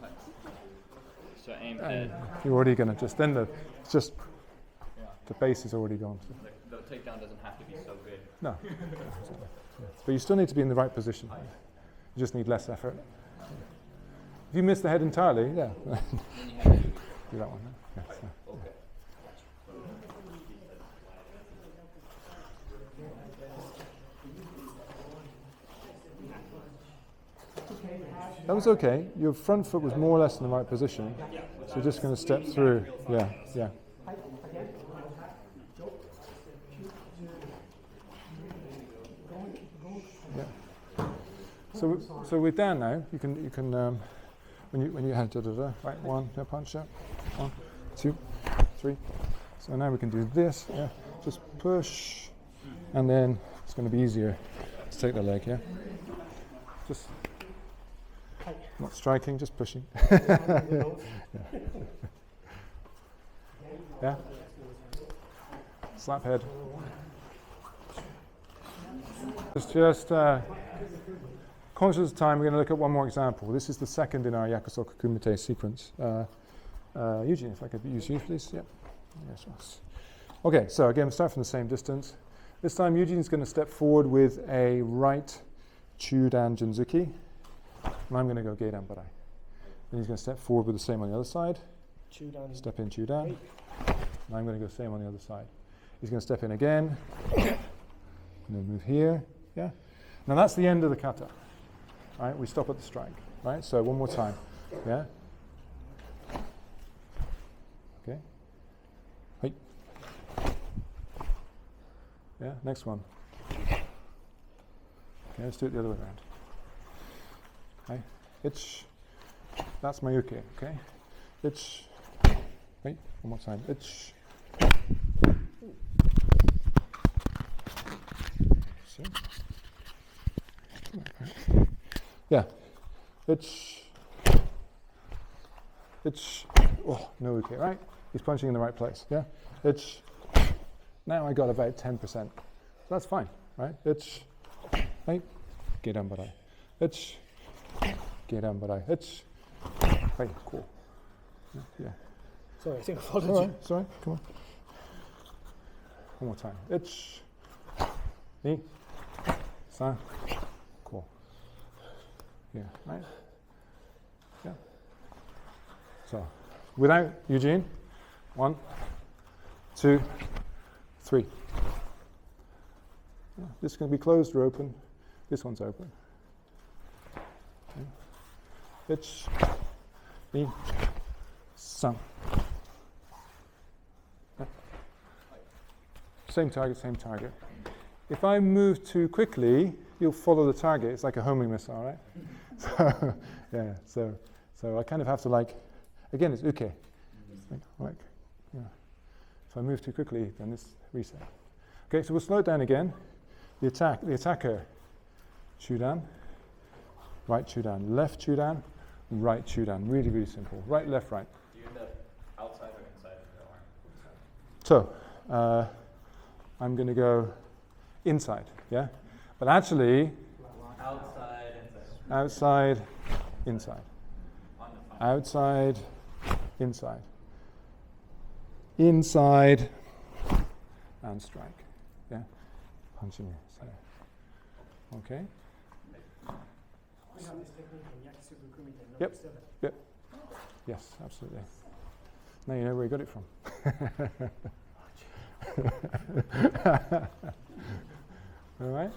So aim head. You're already going to the base is already gone. So. To takedown doesn't have to be so good. No. But you still need to be in the right position. You just need less effort. If you miss the head entirely, yeah. Then you have to Do that one. Yeah. Yeah. okay. That was okay. Your front foot was more or less in the right position. So you're just going to step through. Yeah, yeah. Yeah. So we're down now. You can when you had right, one, no punch up. 1, 2, 3. So now we can do this. Yeah. Just push, and then it's going to be easier to take the leg. Yeah. Just. Not striking, just pushing. Yeah. Slap head. Just conscious of time, we're going to look at one more example. This is the second in our Yakusoku Kumite sequence. Eugene, if I could use you, please. Yep. Yes. Okay, so again, we'll start from the same distance. This time, Eugene's going to step forward with a right Chudan Jinzuki. And I'm going to go Geidan Barai. Then he's going to step forward with the same on the other side. Step in Chudan. And I'm going to go same on the other side. He's going to step in again. And then move here. Yeah. Now that's the end of the kata. Right? We stop at the strike. Right? So one more time. Yeah. Okay. Hey. Yeah. Next one. Okay. Let's do it the other way around. Okay. Itch. That's my uke. Okay. Itch. Wait. One more time. Itch. See? Yeah. Itch. Itch. Oh, no uke. Right. He's punching in the right place. Yeah. Itch. Now I got about 10%. That's fine. Right. Itch. Right. Geidan Barai. Itch. Geidan Barai. Itch. Right. Cool. Yeah. Sorry, I think I followed All you. right. Sorry. Come on. One more time. Itch. Knee. San. Cool. Yeah. Right. Yeah. So, without Eugene. 1, 2, 3. Yeah. This is going to be closed or open. This one's open. Okay. Itch. Knee. San. Yeah. Same target, same target. If I move too quickly, you'll follow the target. It's like a homing missile, right? So, yeah. So I kind of have to again, it's uke. Yeah. If I move too quickly, then this reset. Okay, so we'll slow it down again. The attacker, Chudan, right Chudan, left Chudan, right Chudan. Really, really simple. Right, left, right. Do you end up outside or inside of the arm? So, I'm going to go inside, yeah? But actually, outside, inside. Outside, inside. Inside, and strike, yeah? Punching you, so. Okay? We have this technique in Yakusoku Kumite, number Yep. 7. Yep. Yes, absolutely. Now you know where you got it from. All right.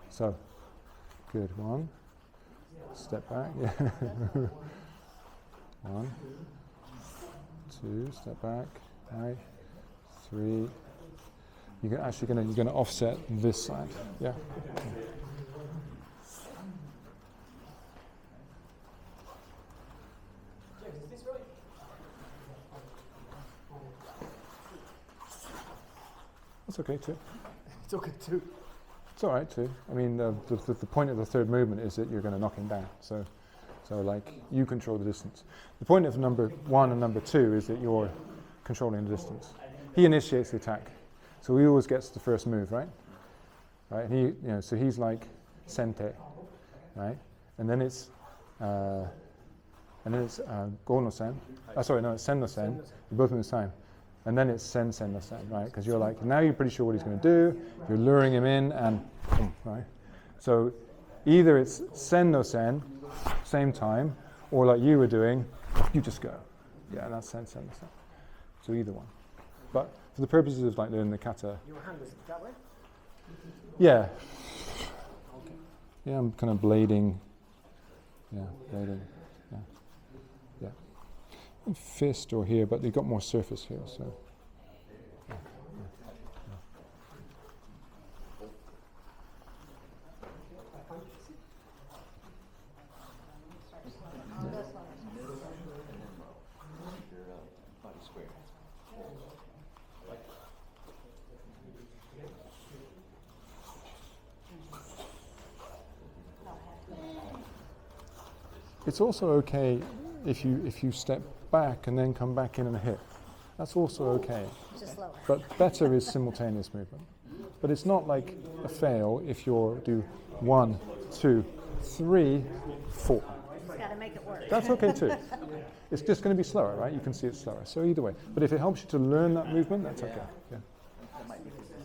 So, good. 1. Step back. Yeah. 1, 2. Step back. Right. 3. You're going to offset this side. Yeah. Is this right? That's okay too. It's okay too. It's all right too. I mean, the point of the third movement is that you're going to knock him down. So you control the distance. The point of number 1 and number 2 is that you're controlling the distance. He initiates the attack, so he always gets the first move, right? Right. And so he's like sente, right? And then it's go no sen. Sorry, no, it's sen no sen. Both in the time. And then it's sen, sen, no sen, right? Because you're like, now you're pretty sure what he's going to do. You're luring him in, and boom, right? So either it's sen, no sen, same time, or like you were doing, you just go. Yeah, and that's sen, sen, no sen. So either one. But for the purposes of like learning the kata, Your hand is that way? yeah. Okay. Yeah, I'm kind of blading. Yeah, blading. Yeah. Yeah. Fist or here, but they've got more surface here, so. Body square. It's also okay if you step back and then come back in and hit. That's also okay. Just slower. But better is simultaneous movement. But it's not like a fail if you do 1, 2, 3, 4. Just got to make it work. That's okay too. It's just going to be slower, right? You can see it's slower. So either way. But if it helps you to learn that movement, that's okay. Yeah. That might be consistent.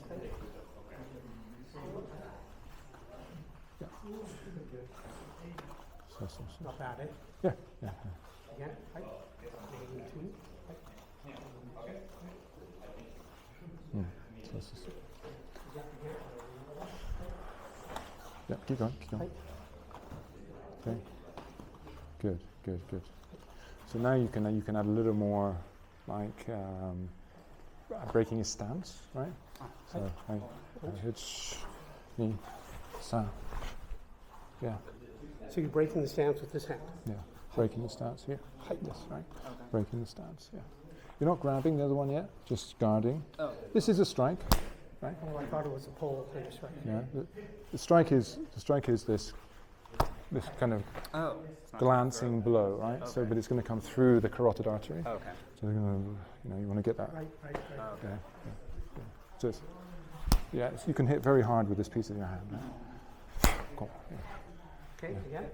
So. Not bad, eh? Yeah. Yeah. Again, height. Maybe 2. Mm. So. Yeah, keep going. Okay. Good. So now you can add a little more, like breaking his stance, right? So hitch, knee, sa. Yeah. So you're breaking the stance with this hand. Yeah. Breaking the stance here. Yes, right. Okay. Breaking the stance. Yeah. You're not grabbing the other one yet. Just guarding. Oh. This is a strike, right? Oh, I thought it was a pole and a strike. Yeah. The strike is this kind of Oh. glancing blow, right? Okay. So, but it's going to come through the carotid artery. Okay. So they're going to, you want to get that. Right. Yeah. So it's, you can hit very hard with this piece of your hand. Right? Cool. Yeah. Okay, again.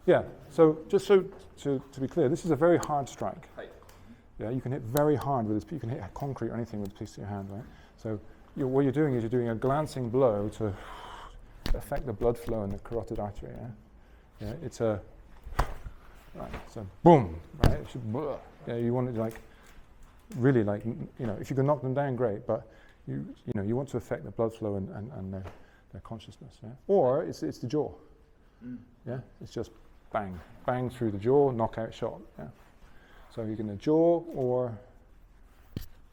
Yeah. So just so to be clear, this is a very hard strike. Height. Yeah. You can hit very hard with this. You can hit concrete or anything with a piece of your hand, right? So what you're doing is you're doing a glancing blow to affect the blood flow in the carotid artery. Yeah. Yeah. It's a right. So boom. Right. It should, yeah. You want it to like really like if you can knock them down, great. But you want to affect the blood flow and their consciousness. Yeah. Or it's the jaw. Yeah. It's just bang through the jaw, knockout shot. Yeah. So you're going to jaw or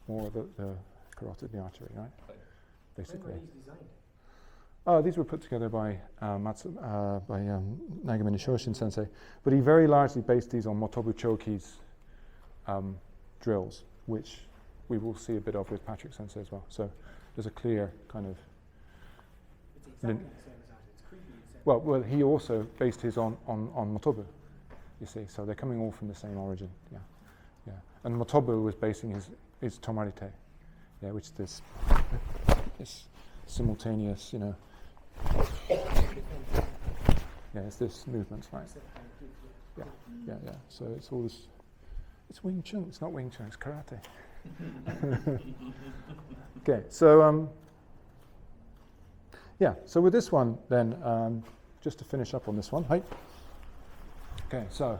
the carotid, the artery, right? Basically. When were these designed? These were put together by Nagamine Shoshin Sensei, but he very largely based these on Motobu Choki's drills, which we will see a bit of with Patrick Sensei as well. So there's a clear kind of. It's exactly the same as that. It's creepy. Well, he also based his on Motobu, you see. So they're coming all from the same origin. Yeah. And Motobu was basing his Tomarite, yeah, which is this simultaneous, yeah, it's this movement, right? Yeah. So it's all this. It's Wing Chun. It's not Wing Chun. It's karate. Okay. So yeah. So with this one, then, just to finish up on this one, right? Okay. So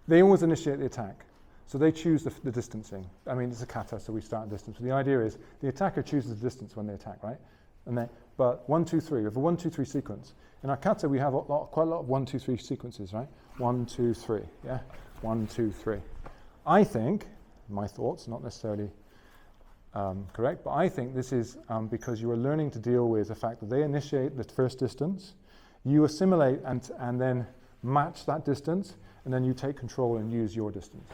they always initiate the attack. So they choose the distancing. I mean, it's a kata, so we start at distance. But the idea is the attacker chooses the distance when they attack, right? But 1, 2, 3. We have a 1, 2, 3 sequence. In our kata, we have quite a lot of 1, 2, 3 sequences, right? 1, 2, 3. Yeah. 1, 2, 3. I think, my thoughts, not necessarily correct, but I think this is because you are learning to deal with the fact that they initiate the first distance, you assimilate and then match that distance, and then you take control and use your distance.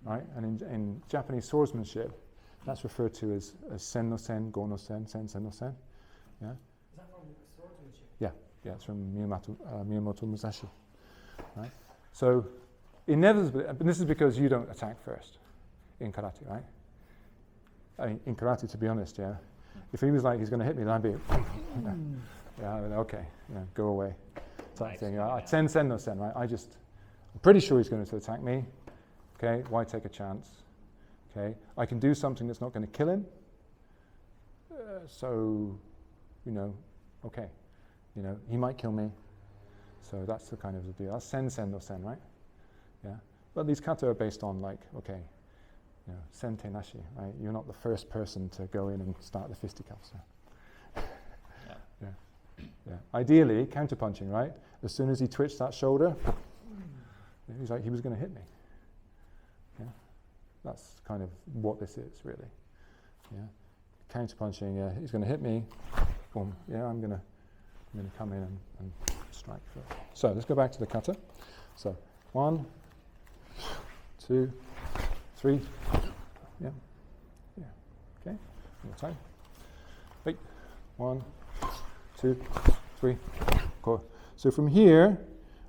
Right? And in Japanese swordsmanship, that's referred to as sen no sen, go no sen, sen no sen. Yeah? Is that from swordsmanship? Yeah, it's from Miyamoto Musashi. Right? So, inevitably, but this is because you don't attack first in karate, right? I mean, in karate, to be honest, if he was like, he's going to hit me, then I'd be, okay, go away. type Nice. thing. Yeah. Sen no sen, right? I'm pretty sure he's going to attack me. Okay, why take a chance? Okay, I can do something that's not going to kill him. So, okay, he might kill me. So that's the kind of the deal. That's sen no sen, right? Yeah. But these kata are based on okay, sen te nashi, right? You're not the first person to go in and start the fisticuffs. Yeah. Yeah. Ideally, counterpunching, right? As soon as he twitched that shoulder, he's like he was going to hit me. Yeah. That's kind of what this is, really. Yeah. Counterpunching. Yeah. He's going to hit me. Boom. Yeah. I'm going to come in and strike. So let's go back to the kata. So 1, 2, 3. Yeah. Yeah. Okay. One more time. Wait. 1, 2, 3, 4. So from here,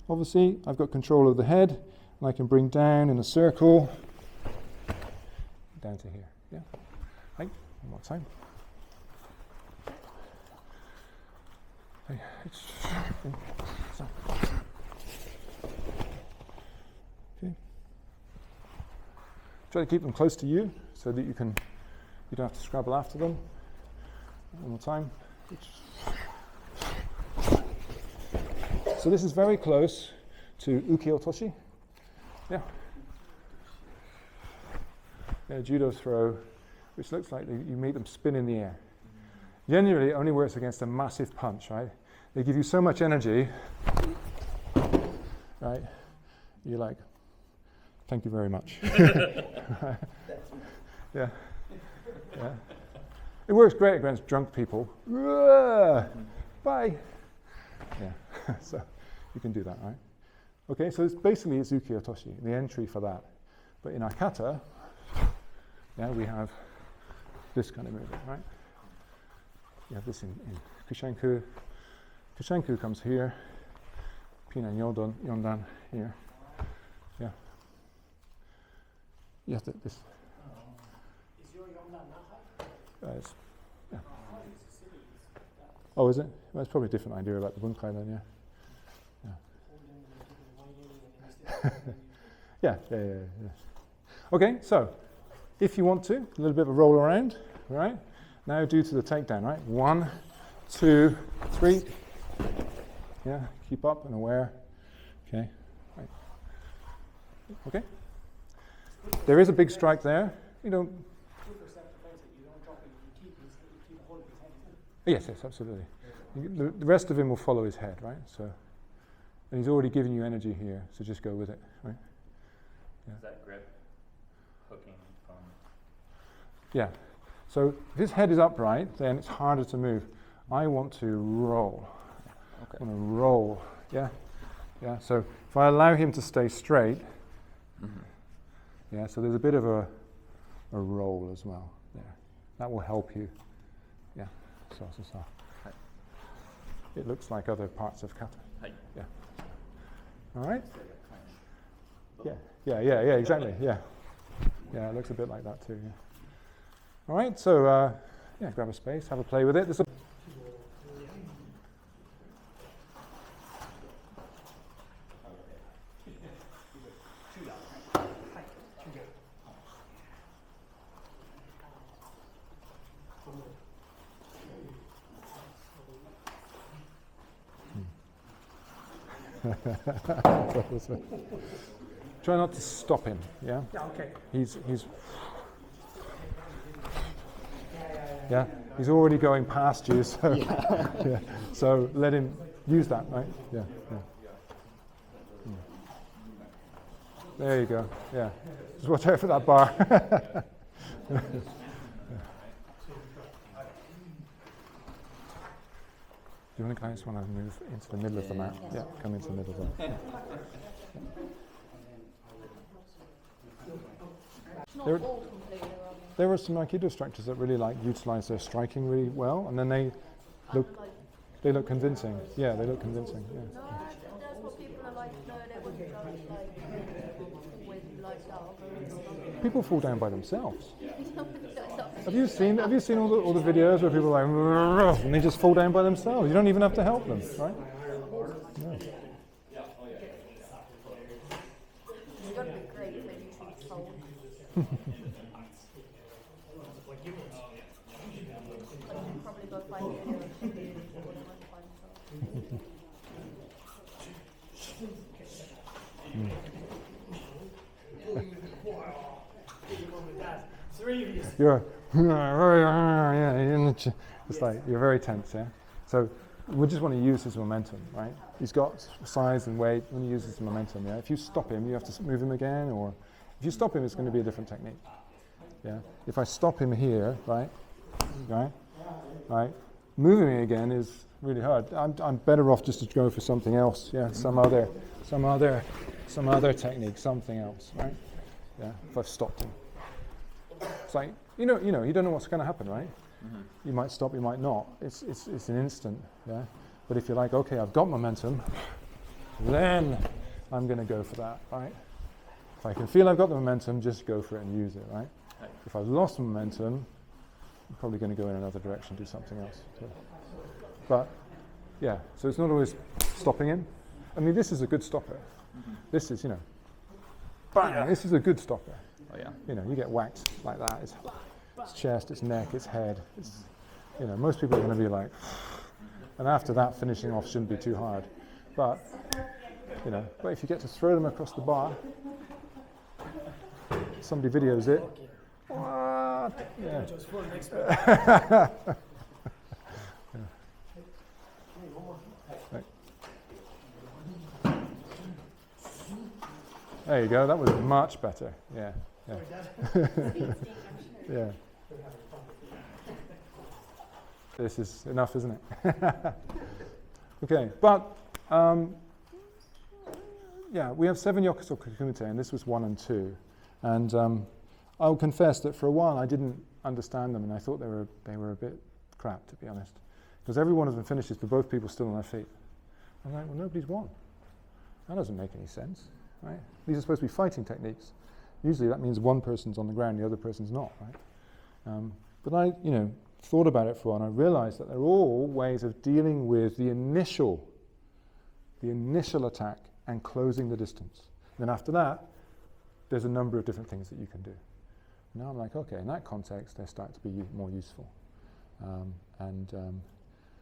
obviously, I've got control of the head, and I can bring down in a circle down to here. Yeah. Right. One more time. Okay. Try to keep them close to you so that you don't have to scrabble after them. One more time. So this is very close to uki otoshi. Yeah. Judo throw, which looks like you make them spin in the air. Generally, it only works against a massive punch, right? They give you so much energy, right? You're like, thank you very much. Yeah. Yeah. It works great against drunk people. Bye. Yeah. So you can do that, right? Okay, so it's basically uki otoshi, the entry for that. But in our kata, we have this kind of movement, right? You have this in kushanku. Kushanku comes here. Pinan yondan here. Yeah. You have this. Is your yondan that high? Yeah. Oh, is it? Well, that's probably a different idea about the bunkai then, yeah. Yeah. Okay, so if you want to, a little bit of a roll around, right? Now do to the takedown, right? 1, 2, 3. Yeah, keep up and aware. Okay, right. Okay. There is a big strike there. You don't. Super self-defense, you don't drop it, you keep a hold of his head, isn't it? Yes, absolutely. The rest of him will follow his head, right? So, and he's already given you energy here, so just go with it, right? Is that grip hooking from? Yeah. So if his head is upright, then it's harder to move. I want to roll. Okay. I want to roll. Yeah. Yeah. So if I allow him to stay straight, yeah. So there's a bit of a roll as well there. That will help you. Yeah. So. Right. It looks like other parts of kata. Right. Yeah. All right. Yeah. Exactly. Yeah. Yeah. It looks a bit like that too. Yeah. All right, so grab a space, have a play with it. Try not to stop him. Yeah. Yeah, okay. He's. Yeah, he's already going past you, so yeah. So let him use that, right? Yeah. There you go. Yeah, just watch out for that bar. Do you want to guys want to move into the middle of the mat? Yeah, come into the middle of the mat. It's not There- all completely wrong. There were some Aikido instructors that really utilize their striking really well, and then they look convincing. Yeah, they look convincing. Yeah. No, that's what people are like. No, they wouldn't go with like that. People fall down by themselves. Have you seen all the videos where people are like and they just fall down by themselves? You don't even have to help them, right? No. Probably go find a video of somebody when I went to find myself. Three of you. You're it's like you're very tense, yeah. So we just want to use his momentum, right? He's got size and weight. When he uses the momentum, yeah. If you stop him, you have to move him again, or if you stop him, it's going to be a different technique. Yeah. If I stop him here, right, moving me again is really hard. I'm better off just to go for something else. Yeah, some other technique, something else, right? Yeah. If I've stopped him, it's like you don't know what's going to happen, right? You might stop, you might not. It's an instant, yeah. But if you're like, okay, I've got momentum, then I'm going to go for that, right? If I can feel I've got the momentum, just go for it and use it, right? If I've lost momentum, I'm probably going to go in another direction, do something else. So. But yeah, so it's not always stopping him. I mean, this is a good stopper. This is, bang. This is a good stopper. Oh yeah. You get whacked like that. It's chest, it's neck, it's head. It's, most people are going to be like, and after that, finishing off shouldn't be too hard. But, but if you get to throw them across the bar, somebody videos it. What? Yeah. Just for the next one. Right. There you go. That was much better. Yeah. Yeah. This is enough, isn't it? Okay, but we have 7 Yokosoku Kumite, and this was 1 and 2. And I'll confess that for a while I didn't understand them, and I thought they were a bit crap, to be honest, because every one of them finishes with both people still on their feet. I'm like, well, nobody's won. That doesn't make any sense, right? These are supposed to be fighting techniques. Usually that means one person's on the ground, the other person's not, right? But I, thought about it for a while, and I realized that they're all ways of dealing with the initial attack and closing the distance. And then after that, there's a number of different things that you can do. Now I'm like, okay, in that context, they start to be more useful.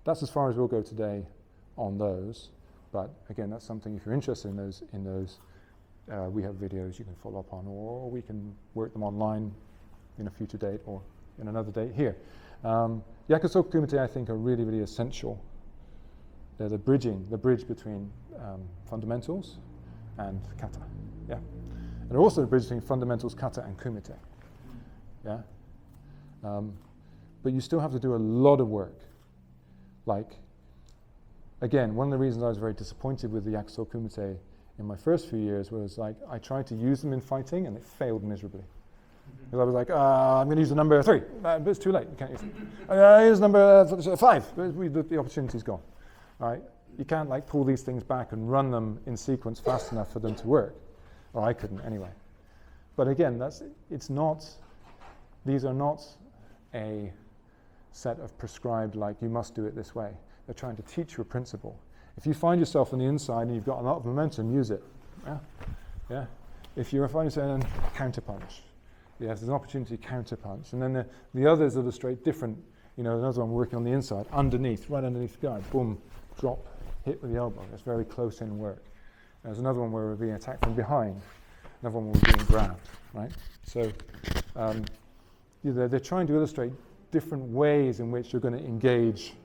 That's as far as we'll go today on those. But again, that's something, if you're interested in those, we have videos you can follow up on, or we can work them online in a future date or in another date here. Yakusoku Kumite, I think, are really, really essential. They're the bridge between fundamentals and kata. Yeah. And they're also the bridge between fundamentals, kata, and kumite. Yeah. But you still have to do a lot of work. Like, again, one of the reasons I was very disappointed with the Yakusoku Kumite in my first few years was like I tried to use them in fighting and it failed miserably. Because I was like, I'm going to use the number 3, but it's too late. You can't use it. Here's number 5. The opportunity's gone. Right? You can't pull these things back and run them in sequence fast enough for them to work. Or I couldn't anyway. But again, these are not a set of prescribed, you must do it this way. They're trying to teach you a principle. If you find yourself on the inside and you've got a lot of momentum, use it. Yeah. If you find yourself counter punch. Yeah, there's an opportunity to counter punch. And then the others are the straight different, another one working on the inside, right underneath the guard, boom, drop, hit with the elbow. That's very close in work. There's another one where we're being attacked from behind, another one where we're being grabbed, right? So they're trying to illustrate different ways in which you're going to engage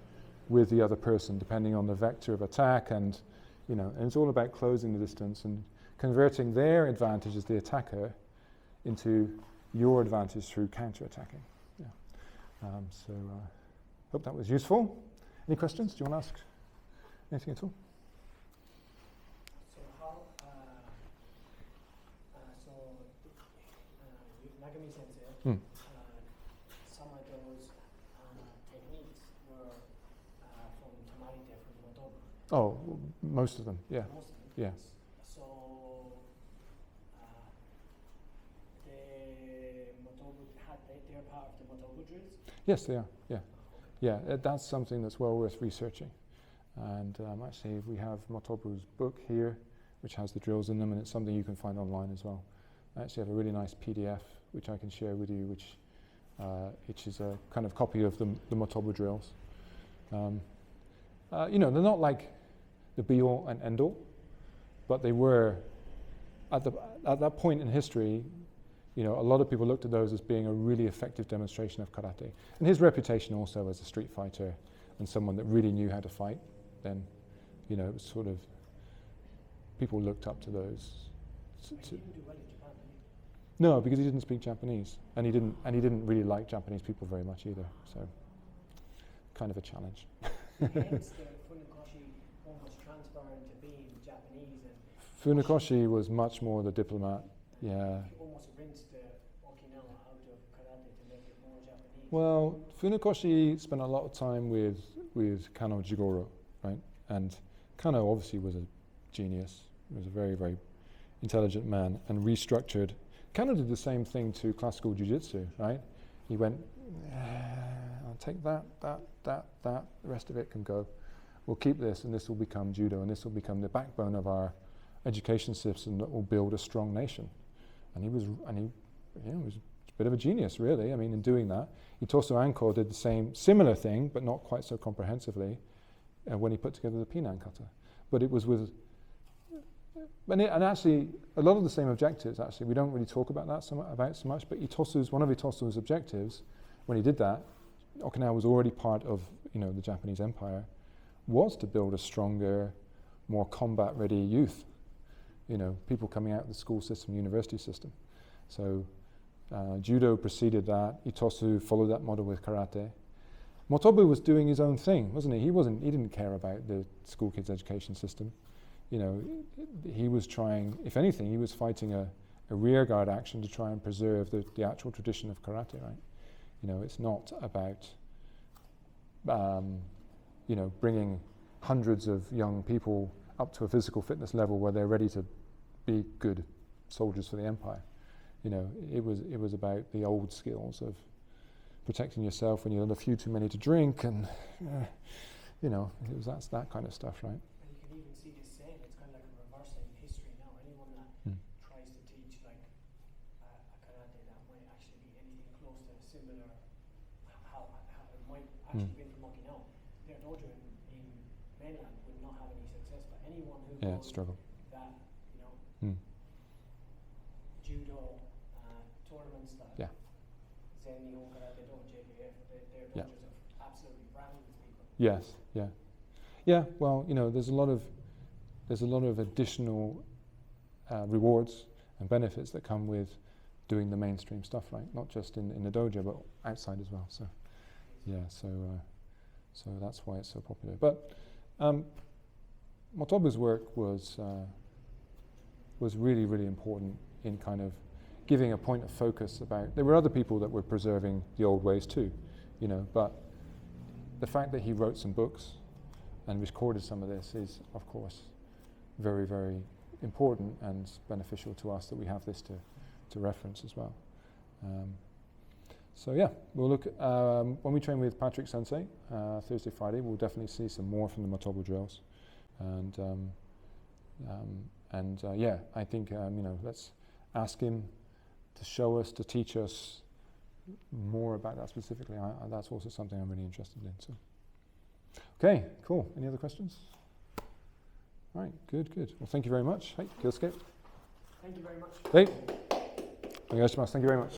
with the other person, depending on the vector of attack, and and it's all about closing the distance and converting their advantage as the attacker into your advantage through counter-attacking. Yeah. Hope that was useful. Any questions? Do you want to ask anything at all? So Nagami Sensei, some of those techniques were from Tamarite, from Motobu. Oh, most of them, yeah. Most of them. Yeah. So they're part of the Motobu drills? Yes, they are, yeah. Yeah, that's something that's well worth researching. And actually, we have Motobu's book here, which has the drills in them, and it's something you can find online as well. I actually have a really nice PDF which I can share with you, which is a kind of copy of the Motobu drills. They're not like the be-all and end-all, but they were, at that point in history, a lot of people looked at those as being a really effective demonstration of karate. And his reputation also as a street fighter and someone that really knew how to fight, then, it was sort of, people looked up to those. He didn't do well in Japan, did he? No, because he didn't speak Japanese, and he didn't really like Japanese people very much either. So, kind of a challenge. Hence the Funakoshi almost transferring to being Japanese, and Funakoshi was much more the diplomat. Yeah. he almost rinsed Okinawa out of karate to make it more Japanese. Well, Funakoshi spent a lot of time with Kano Jigoro, right? And Kano obviously was a genius. He was a very, very intelligent man and restructured. Kano did the same thing to classical jiu-jitsu, right? He went, I'll take that, the rest of it can go. We'll keep this, and this will become judo, and this will become the backbone of our education system that will build a strong nation. And he was a bit of a genius, really. I mean, in doing that, Itosu Anko did the similar thing, but not quite so comprehensively, when he put together the Pinan kata. But it was with, and actually, a lot of the same objectives. Actually, we don't really talk about that so much. But one of Itosu's objectives, when he did that, Okinawa was already part of the Japanese Empire, was to build a stronger, more combat-ready youth. People coming out of the school system, university system. So judo preceded that. Itosu followed that model with karate. Motobu was doing his own thing, wasn't he? He didn't care about the school kids' education system. He was trying, if anything, he was fighting a rearguard action to try and preserve the actual tradition of karate, right? It's not about, bringing hundreds of young people up to a physical fitness level where they're ready to be good soldiers for the empire. It was about the old skills of protecting yourself when you had a few too many to drink, and that's that kind of stuff, right? And you can even see this saying, it's kind of like a reversal in history now. Anyone that tries to teach like a karate that might actually be anything close to similar, how it might actually be from Okinawa, their dojo in mainland would not have any success. But anyone who goes struggle. that, judo tournament style, Yeah. Zen Nihon Karate Do, JBF, their Yeah. dojos are absolutely brand with people. Yes, yeah. Well, there's a lot of additional rewards and benefits that come with doing the mainstream stuff, right? Not just in the dojo, but outside as well. So, yeah. So that's why it's so popular. But Motobu's work was really, really important in kind of giving a point of focus about. There were other people that were preserving the old ways too, but the fact that he wrote some books and recorded some of this is, of course, very, very important and beneficial to us that we have this to reference as well. So yeah, we'll look, when we train with Patrick Sensei, Thursday, Friday, we'll definitely see some more from the Motobu drills. And yeah, I think, let's ask him to show us, to teach us more about that specifically. That's also something I'm really interested in. So, okay, cool. Any other questions? All right, good. Well, thank you very much. Hey, Kyosuke. Thank you very much. Hey. Thank you very much.